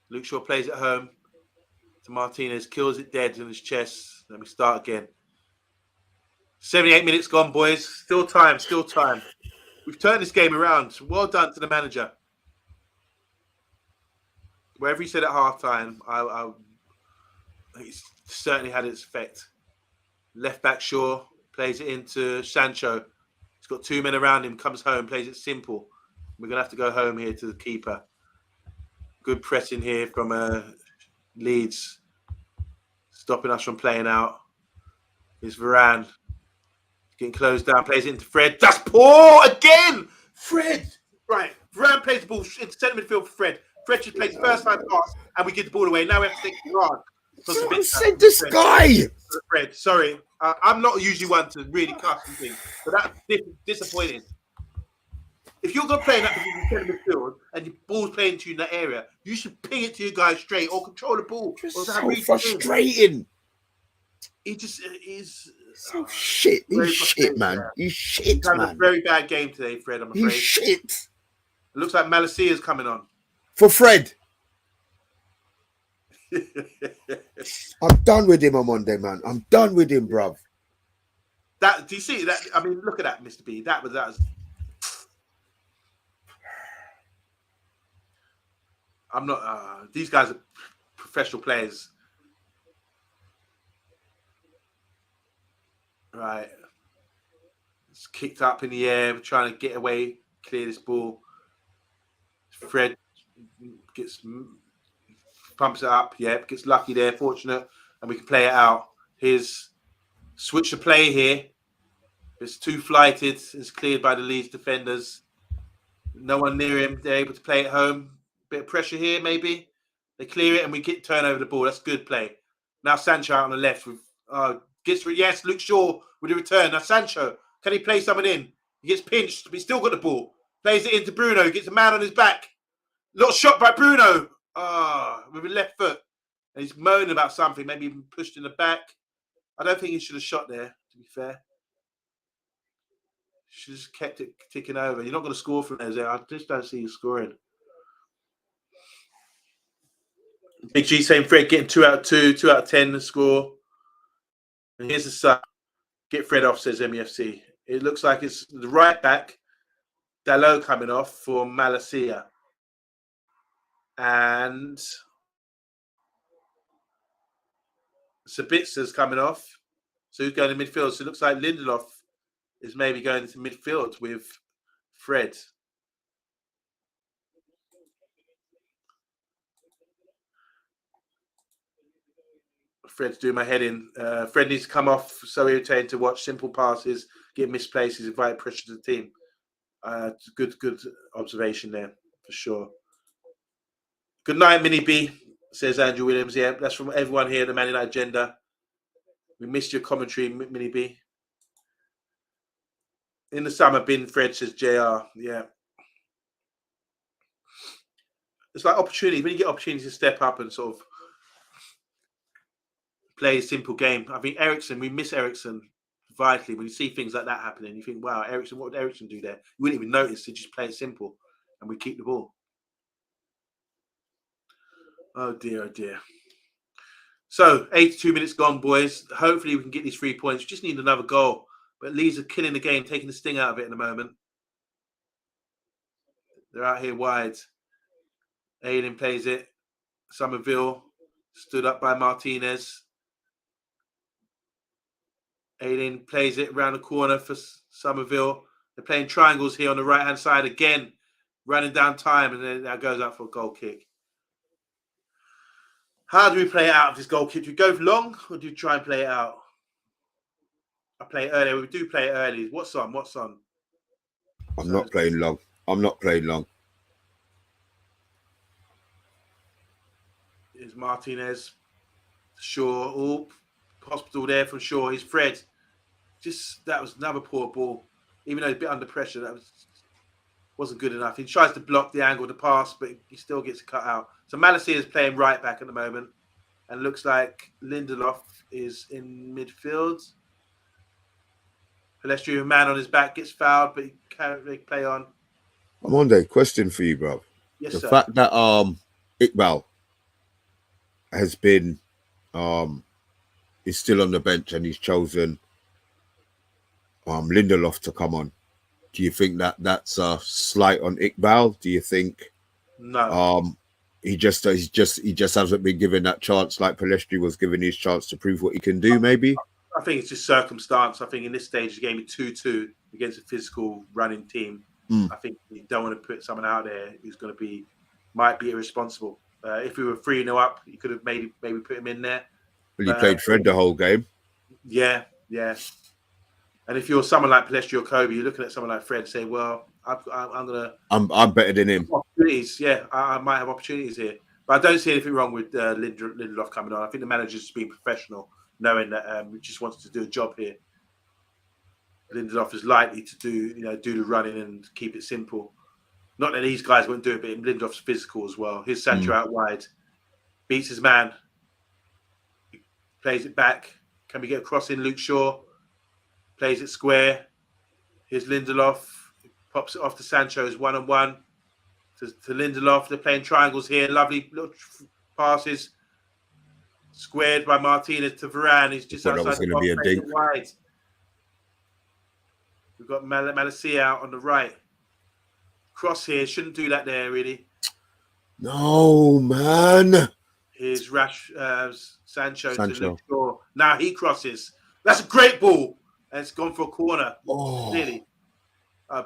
Luke Shaw plays it home to Martinez. Kills it dead in his chest. Let me start again. 78 minutes gone, boys. Still time. We've turned this game around. Well done to the manager. Whatever he said at halftime, he certainly had its effect. Left back Shaw plays it into Sancho. He's got two men around him, comes home, plays it simple. We're going to have to go home here to the keeper. Good pressing here from Leeds. Stopping us from playing out. Here's Varane. Getting closed down, plays it into Fred. That's poor again! Fred! Right, Varane plays the ball into centre midfield for Fred. Fred just plays the first time pass, and we get the ball away. Now we have to take the yard. Someone said this guy! Fred, sorry. I'm not usually one to really cuss and things, but that's disappointing. If you're going to play in that position in centre midfield, and your ball's playing to you in that area, you should ping it to your guy straight, or control the ball. Just so frustrating. He just is... So shit. He's shit, man. He's shit, man. Had a very bad game today, Fred, I'm afraid. He's shit. It looks like Malasia's coming on. For Fred. I'm done with him on Monday, man. I'm done with him, bruv. Do you see that? I mean, look at that, Mr. B. That was... I'm not... these guys are professional players. Right. It's kicked up in the air. We're trying to get away, clear this ball. Fred pumps it up. Yeah, gets lucky there, fortunate, and we can play it out. Here's switch of play here. It's too flighted. It's cleared by the Leeds defenders. No one near him. They're able to play it home. Bit of pressure here, maybe. They clear it, and we turn over the ball. That's good play. Now Sancho out on the left with... yes, Luke Shaw with the return. Now Sancho, can he play someone in? He gets pinched, but he's still got the ball. Plays it into Bruno, gets a man on his back. Little shot by Bruno. With a left foot. And he's moaning about something, maybe even pushed in the back. I don't think he should have shot there, to be fair. Should have just kept it ticking over. You're not going to score from there. I just don't see you scoring. Big G saying Fred getting 2 out of 2, 2 out of 10 to score. And here's the sub. Get Fred off, says MEFC. It looks like it's the right back. Dalot coming off for Malacia. And Sabitzer's coming off. So who's going to midfield? So it looks like Lindelof is maybe going into midfield with Fred. Fred's doing my head in. Fred needs to come off. So irritating to watch. Simple passes, get misplaces, invite pressure to the team. Good observation there for sure. Good night, Mini B, says Andrew Williams. Yeah, that's from everyone here, the Man United agenda. We missed your commentary, Mini B. In the summer bin, Fred says JR. Yeah. It's like opportunity. When you get opportunities to step up and sort of play a simple game. I think Ericsson, we miss Ericsson vitally. When you see things like that happening, you think, wow, Ericsson, what would Ericsson do there? You wouldn't even notice. They just play it simple and we keep the ball. Oh, dear, oh, dear. So, 82 minutes gone, boys. Hopefully we can get these 3 points. We just need another goal. But Leeds are killing the game, taking the sting out of it in the moment. They're out here wide. Ayling plays it. Somerville stood up by Martinez. Ayling plays it around the corner for Somerville. They're playing triangles here on the right-hand side again, running down time, and then that goes out for a goal kick. How do we play it out of this goal kick? Do we go long or do we try and play it out? I play it early. We do play it early. What's on? I'm not playing long. Here's Martinez. Shaw. Oh, hospital there from Shaw. He's Fred. That was another poor ball. Even though he's a bit under pressure, that wasn't good enough. He tries to block the angle of the pass, but he still gets cut out. So Malacia is playing right back at the moment. And looks like Lindelof is in midfield. Palestri, a man on his back, gets fouled, but he can't really play on. OMONDI, question for you, bro. Yes, the sir. fact that Iqbal has been is still on the bench and he's chosen Lindelof to come on. Do you think that that's a slight on Iqbal? Do you think no? He just hasn't been given that chance like Palestri was given his chance to prove what he can do, maybe? I think it's just circumstance. I think in this stage of the game, 2-2 against a physical running team. I think you don't want to put someone out there who's going to might be irresponsible. If we were 3-0 up, you could have maybe put him in there. Well, he played Fred the whole game. Yeah. And if you're someone like Palestri or Kobe, you're looking at someone like Fred, say, "Well, I'm better than him." Opportunities, yeah, I might have opportunities here, but I don't see anything wrong with Lindelof coming on. I think the manager's just being professional, knowing that he just wants to do a job here. Lindelof is likely to do the running and keep it simple. Not that these guys won't do it, but Lindelof's physical as well. Here's Sancho out wide, beats his man, he plays it back. Can we get a cross in? Luke Shaw plays it square. Here's Lindelof, pops it off to Sancho's one-on-one to Lindelof. They're playing triangles here. Lovely little passes. Squared by Martinez to Varane. He's just outside the box, playing it wide. We've got Malacia out on the right. Cross here. Shouldn't do that there, really. No, man. Here's Sancho to Luke Shaw. Now he crosses. That's a great ball. And it's gone for a corner. Clearly.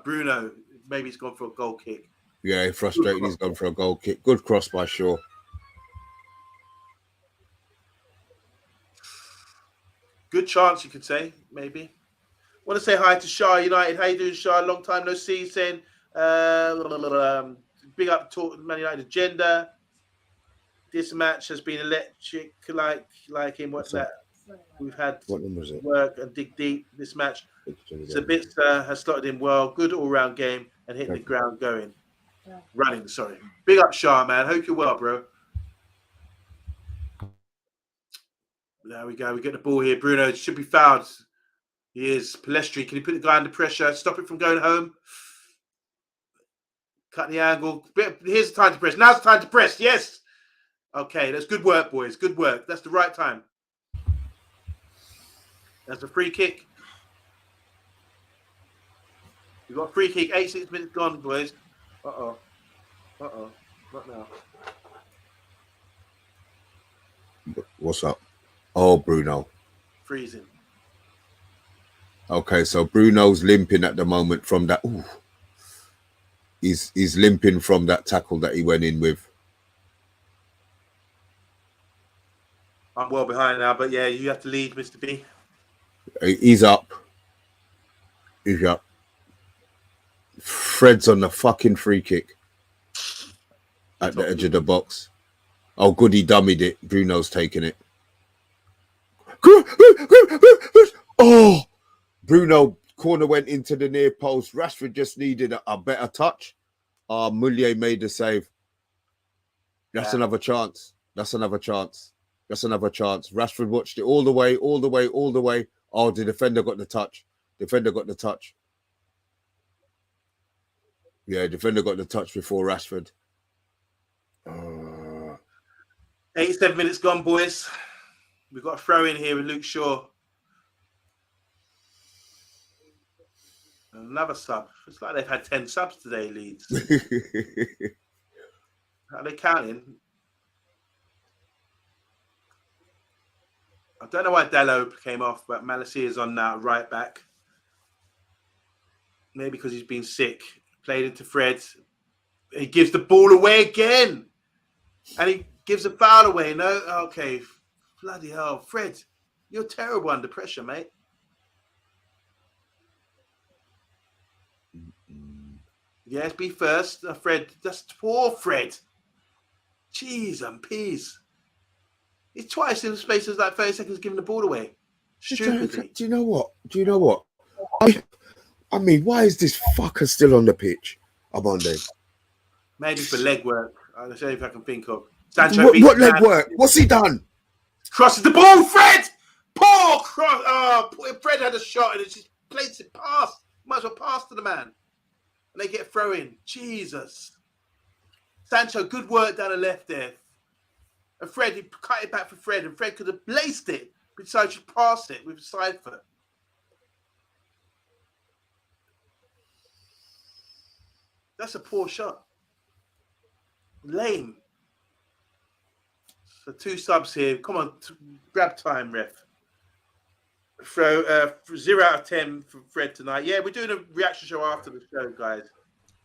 Bruno, maybe he's gone for a goal kick. Yeah, frustrated. He's gone for a goal kick. Good cross by Shaw. Good chance, you could say, maybe. Want to say hi to Shah United. How you doing, Shah? Long time no see. Saying big up to Man United agenda. This match has been electric, like him. What's that? We've had work and dig deep this match. Sabitzer has slotted in well. Good all-round game and hitting the ground going. Running, sorry. Big up, Shah, man. Hope you're well, bro. There we go. We get the ball here. Bruno should be fouled. He is. Palestri, can you put the guy under pressure? Stop it from going home. Cut the angle. Here's the time to press. Now's the time to press. Yes. Okay, that's good work, boys. Good work. That's the right time. That's a free kick. We've got a free kick, 86 minutes gone, boys. Uh-oh. Not now. What's up? Oh, Bruno. Freezing. Okay, so Bruno's limping at the moment from that. Ooh. He's limping from that tackle that he went in with. I'm well behind now, but yeah, you have to lead, Mr. B. He's up. He's up. Fred's on the fucking free kick at the edge of the box. Oh, good, he dummied it. Bruno's taking it. Oh, Bruno corner went into the near post. Rashford just needed a better touch. Mulier made the save. That's another chance. That's another chance. That's another chance. Rashford watched it all the way. Oh, the defender got the touch. Yeah, defender got the touch before Rashford. 87 minutes gone, boys. We've got a throw in here with Luke Shaw. Another sub. It's like they've had 10 subs today, Leeds. Are they counting? I don't know why Dallo came off, but Malacia is on now, right back. Maybe because he's been sick. Played into Fred. He gives the ball away again. And he gives a foul away. No? Okay. Bloody hell. Fred, you're terrible under pressure, mate. Yes, be first. Fred, that's poor Fred. Jeez and peas. He's twice in the space of like 30 seconds giving the ball away. Stupidly. Do you know what? I mean, why is this fucker still on the pitch? OMONDI. Maybe for leg work. I'll show you if I can think of. Sancho What leg work? What's he done? Crosses the ball, Fred! Poor cross. Oh, Fred had a shot and it just plays it past. Might as well pass to the man. And they get a throw in. Jesus. Sancho, good work down the left there. And Fred, he cut it back for Fred, and Fred could have laced it, but decided to pass it with a side foot. That's a poor shot. Lame. So 2 subs here. Come on, grab time, ref. Throw 0 out of 10 for Fred tonight. Yeah, we're doing a reaction show after the show, guys.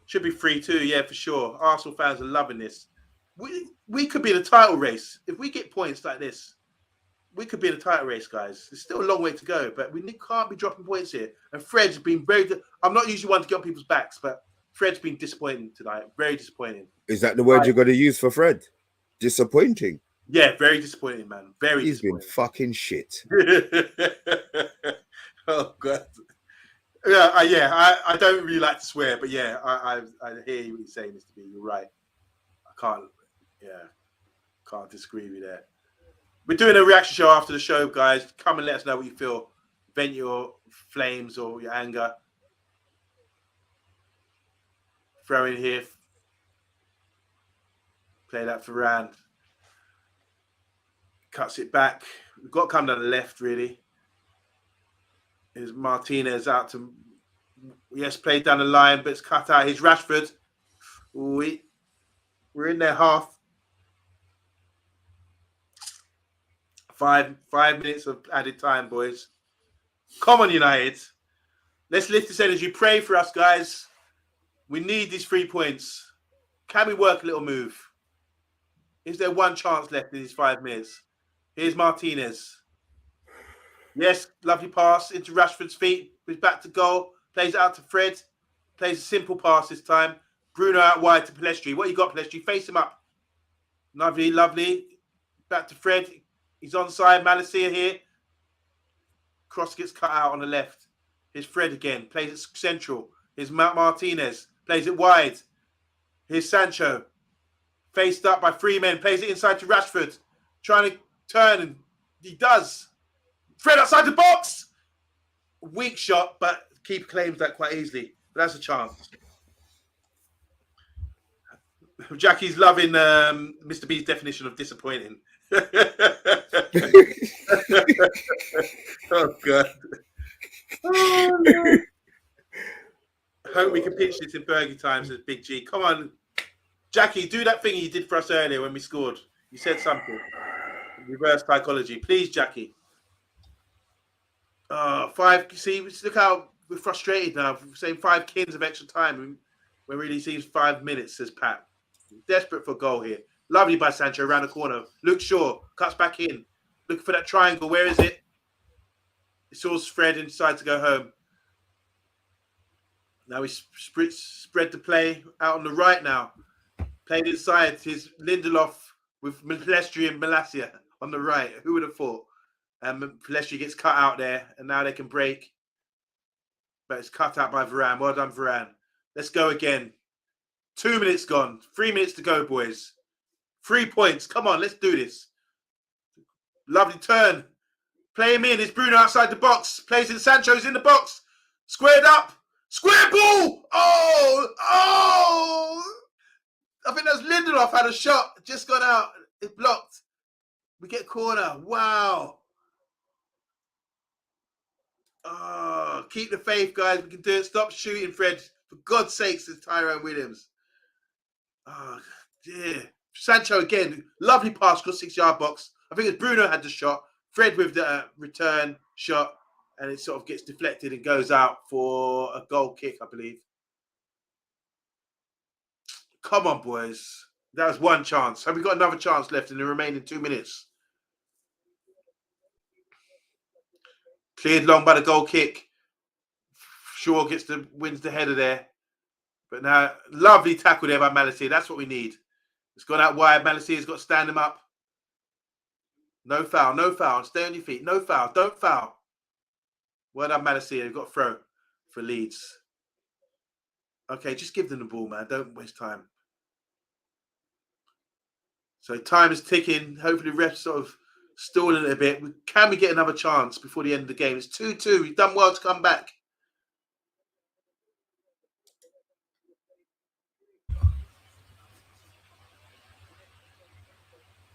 Should be free too, yeah, for sure. Arsenal fans are loving this. We could be in a title race. If we get points like this, we could be in a title race, guys. There's still a long way to go, but we can't be dropping points here. And Fred's been very... I'm not usually one to get on people's backs, but Fred's been disappointing tonight. Very disappointing. Is that the word you're going to use for Fred? Disappointing? Yeah, very disappointing, man. He's been fucking shit. Oh, God. I don't really like to swear, but yeah, I hear what you're saying, Mr. B. You're right. I can't disagree with you there. We're doing a reaction show after the show, guys. Come and let us know what you feel. Vent your flames or your anger. Throw in here. Play that for Rand. Cuts it back. We've got to come down the left, really. Is Martinez out to... Yes, played down the line, but it's cut out. Here's Rashford. We're in there half. 5 minutes of added time, boys. Come on, United. Let's lift this energy. Pray for us, guys. We need these 3 points. Can we work a little move? Is there one chance left in these 5 minutes? Here's Martinez. Yes, lovely pass into Rashford's feet. He's back to goal. Plays it out to Fred. Plays a simple pass this time. Bruno out wide to Palestri. What you got, Palestri? Face him up. Lovely, lovely. Back to Fred. He's onside. Malacia here. Cross gets cut out on the left. Here's Fred again. Plays it central. Here's Martinez. Plays it wide. Here's Sancho. Faced up by 3 men. Plays it inside to Rashford. Trying to turn, and he does. Fred outside the box. Weak shot, but keeper claims that quite easily. But that's a chance. Jackie's loving Mr. B's definition of disappointing. Oh, God. Oh, no. Hope we can pitch this in Bergie times as Big G. Come on, Jackie, do that thing you did for us earlier when we scored. You said something. Reverse psychology. Please, Jackie. Five. See, look how we're frustrated now. We're saying 5 kins of extra time. When really seems 5 minutes, says Pat. Desperate for a goal here. Lovely by Sancho around the corner. Luke Shaw cuts back in. Looking for that triangle. Where is it? It's all Fred inside to go home. Now we spread the play out on the right now. Played inside. Here's Lindelof with Pelestri and Malacia on the right. Who would have thought? Pelestri gets cut out there, and now they can break. But it's cut out by Varane. Well done, Varane. Let's go again. 2 minutes gone. 3 minutes to go, boys. 3 points. Come on, let's do this. Lovely turn. Play him in. It's Bruno outside the box. Plays in. Sancho's in the box. Squared up. Square ball. Oh. I think that's Lindelof had a shot. Just gone out. It's blocked. We get corner. Wow. Keep the faith, guys. We can do it. Stop shooting, Fred. For God's sake, says Tyrone Williams. Oh, dear. Sancho again. Lovely pass across 6-yard box. I think it's Bruno had the shot. Fred with the return shot. And it sort of gets deflected and goes out for a goal kick, I believe. Come on, boys. That was one chance. Have we got another chance left in the remaining 2 minutes? Cleared long by the goal kick. Shaw wins the header there. But now, lovely tackle there by Malacia. That's what we need. It's gone out wide. Malacia's got to stand him up. No foul, no foul. Stay on your feet. No foul. Don't foul. Well done, Malacia. You've got a throw for Leeds. Okay, just give them the ball, man. Don't waste time. So time is ticking. Hopefully the refs sort of stalling it a bit. Can we get another chance before the end of the game? It's 2-2. We've done well to come back.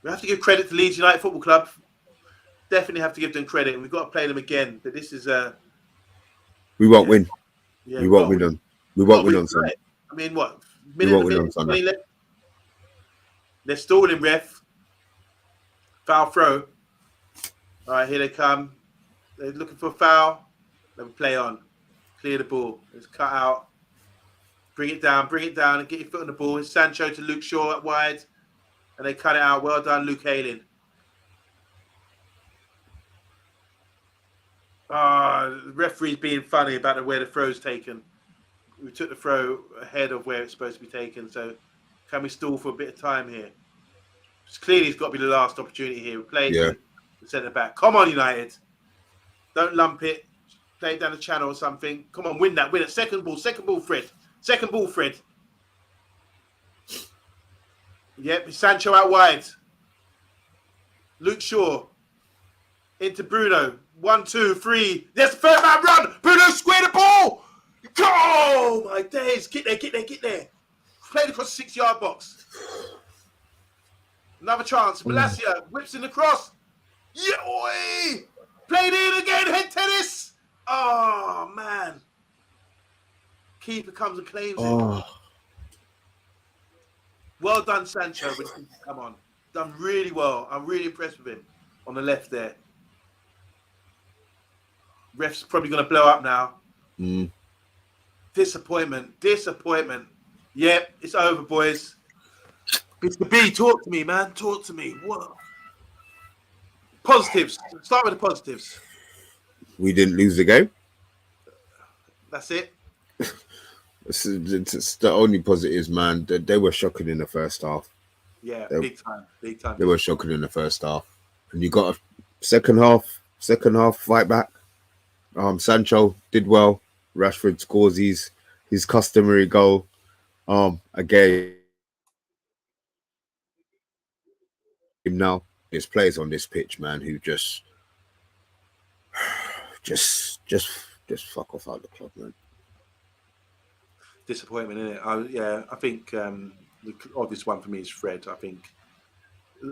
We have to give credit to Leeds United Football Club. Definitely have to give them credit. We've got to play them again. But this is we won't win. Yeah, we won't win on. We won't win on Sunday. I mean, what? We won't win on Sunday. They're stalling, ref. Foul throw. All right, here they come. They're looking for a foul. Let me play on. Clear the ball. It's cut out. Bring it down, and get your foot on the ball. It's Sancho to Luke Shaw at wide. And they cut it out. Well done, Luke Ayling. The referee's being funny about the way the throw's taken. We took the throw ahead of where it's supposed to be taken. So can we stall for a bit of time here? It's clearly it's got to be the last opportunity here. We play the centre back. Come on, United. Don't lump it. Play it down the channel or something. Come on, win that. Win it. Second ball, Fred. Second ball, Fred. Yep, Sancho out wide. Luke Shaw. Into Bruno. 1, 2, 3. There's the third man run. Bruno square the ball. Oh, my days. Get there. Played across the 6-yard box. Another chance. Malacia whips in the cross. Yeah, oi. Played in again. Head tennis. Oh, man. Keeper comes and claims it. Well done, Sancho. Come on. Done really well. I'm really impressed with him on the left there. Ref's probably going to blow up now. Disappointment. Yep, it's over, boys. Mr. B, talk to me, man. Talk to me. What? Positives. Start with the positives. We didn't lose the game. That's it. It's the only positives, man. They were shocking in the first half. Yeah, big time. They were shocking in the first half. And you got a second half fight back. Sancho did well. Rashford scores his customary goal. Again, now there's players on this pitch, man, who just fuck off out the club, man. Disappointment, isn't it? I think the obvious one for me is Fred. I think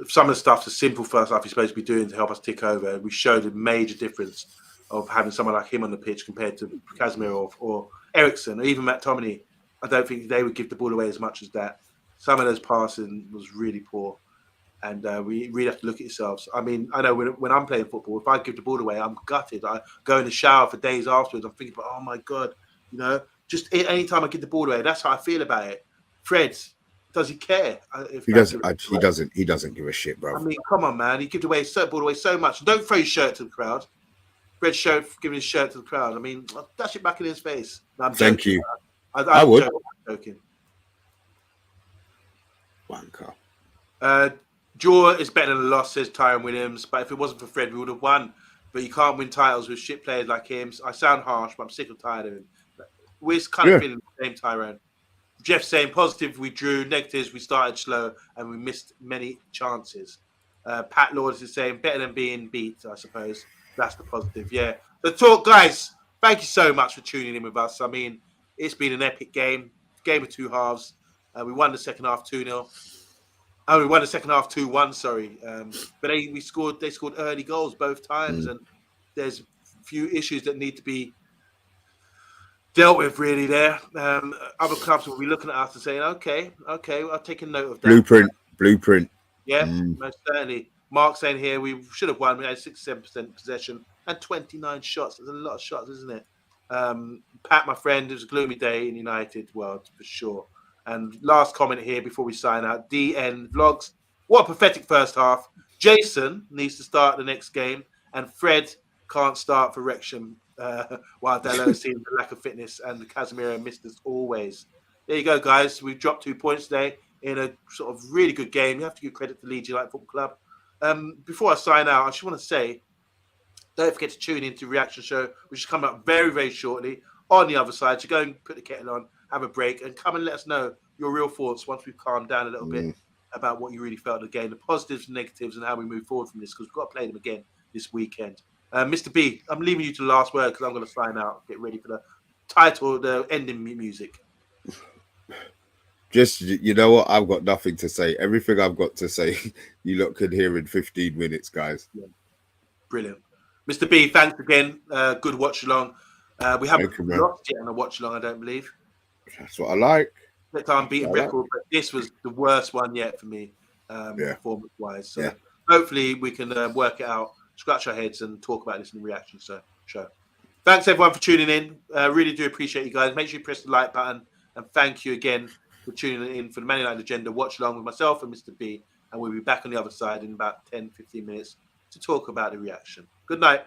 some of the stuff, the simple first half he's supposed to be doing to help us tick over, we showed a major difference of having someone like him on the pitch compared to Casemiro or Ericsson or even McTominay, I don't think they would give the ball away as much as that. Some of those passing was really poor. And we really have to look at yourselves. I mean, I know when I'm playing football, if I give the ball away, I'm gutted. I go in the shower for days afterwards. I'm thinking, oh my God, just any time I give the ball away, that's how I feel about it. Fred, does he care? He doesn't. He doesn't give a shit, bro. I mean, come on, man. He gives away ball away so much. Don't throw his shirt to the crowd. Fred giving his shirt to the crowd. I mean, I'll dash it back in his face. No, I'm Thank joking. you. I would. Joking. Wanker. Draw is better than a loss, says Tyrone Williams. But if it wasn't for Fred, we would have won. But you can't win titles with shit players like him. I sound harsh, but I'm sick and tired of him. We're kind of feeling the same, Tyrone. Jeff saying positive, we drew. Negatives, we started slow and we missed many chances. Pat Lords is saying better than being beat, I suppose. That's the positive, yeah. So talk, guys, thank you so much for tuning in with us. I mean, it's been an epic game. Game of two halves. We won the second half 2-0. Oh, we won the second half 2-1, sorry. But they scored early goals both times, and there's a few issues that need to be dealt with really there. Other clubs will be looking at us and saying, okay, I'll take a note of that. Blueprint. Yeah, most certainly. Mark saying here we should have won. We had 67% possession and 29 shots. There's a lot of shots, isn't it? Pat, my friend, it was a gloomy day in United world for sure. And last comment here before we sign out, DN Vlogs. What a pathetic first half. Jason needs to start the next game, and Fred can't start for Wrexham, while Dalot seems the lack of fitness, and Casemiro missed as always. There you go, guys. We've dropped 2 points today in a sort of really good game. You have to give credit to Leeds United Football Club. Before I sign out, I just want to say, don't forget to tune into Reaction Show, which is coming up very, very shortly on the other side. So go and put the kettle on, have a break, and come and let us know your real thoughts once we've calmed down a little bit about what you really felt of the game, the positives and negatives, and how we move forward from this, because we've got to play them again this weekend. Mr. B, I'm leaving you to the last word because I'm going to sign out, get ready for the title, the ending music. Just, you know what? I've got nothing to say. Everything I've got to say, you lot can hear in 15 minutes, guys. Yeah. Brilliant. Mr. B, thanks again. Good watch along. We haven't lost yet on a watch along, I don't believe. That's what I like. Next time beating record, but this was the worst one yet for me, performance-wise. So hopefully we can work it out, scratch our heads, and talk about this in the reaction show. Thanks everyone for tuning in. Really do appreciate you guys. Make sure you press the like button, and thank you again for tuning in for the Man United Agenda watch along with myself and Mr. B. And we'll be back on the other side in about 10-15 minutes to talk about the reaction. Good night.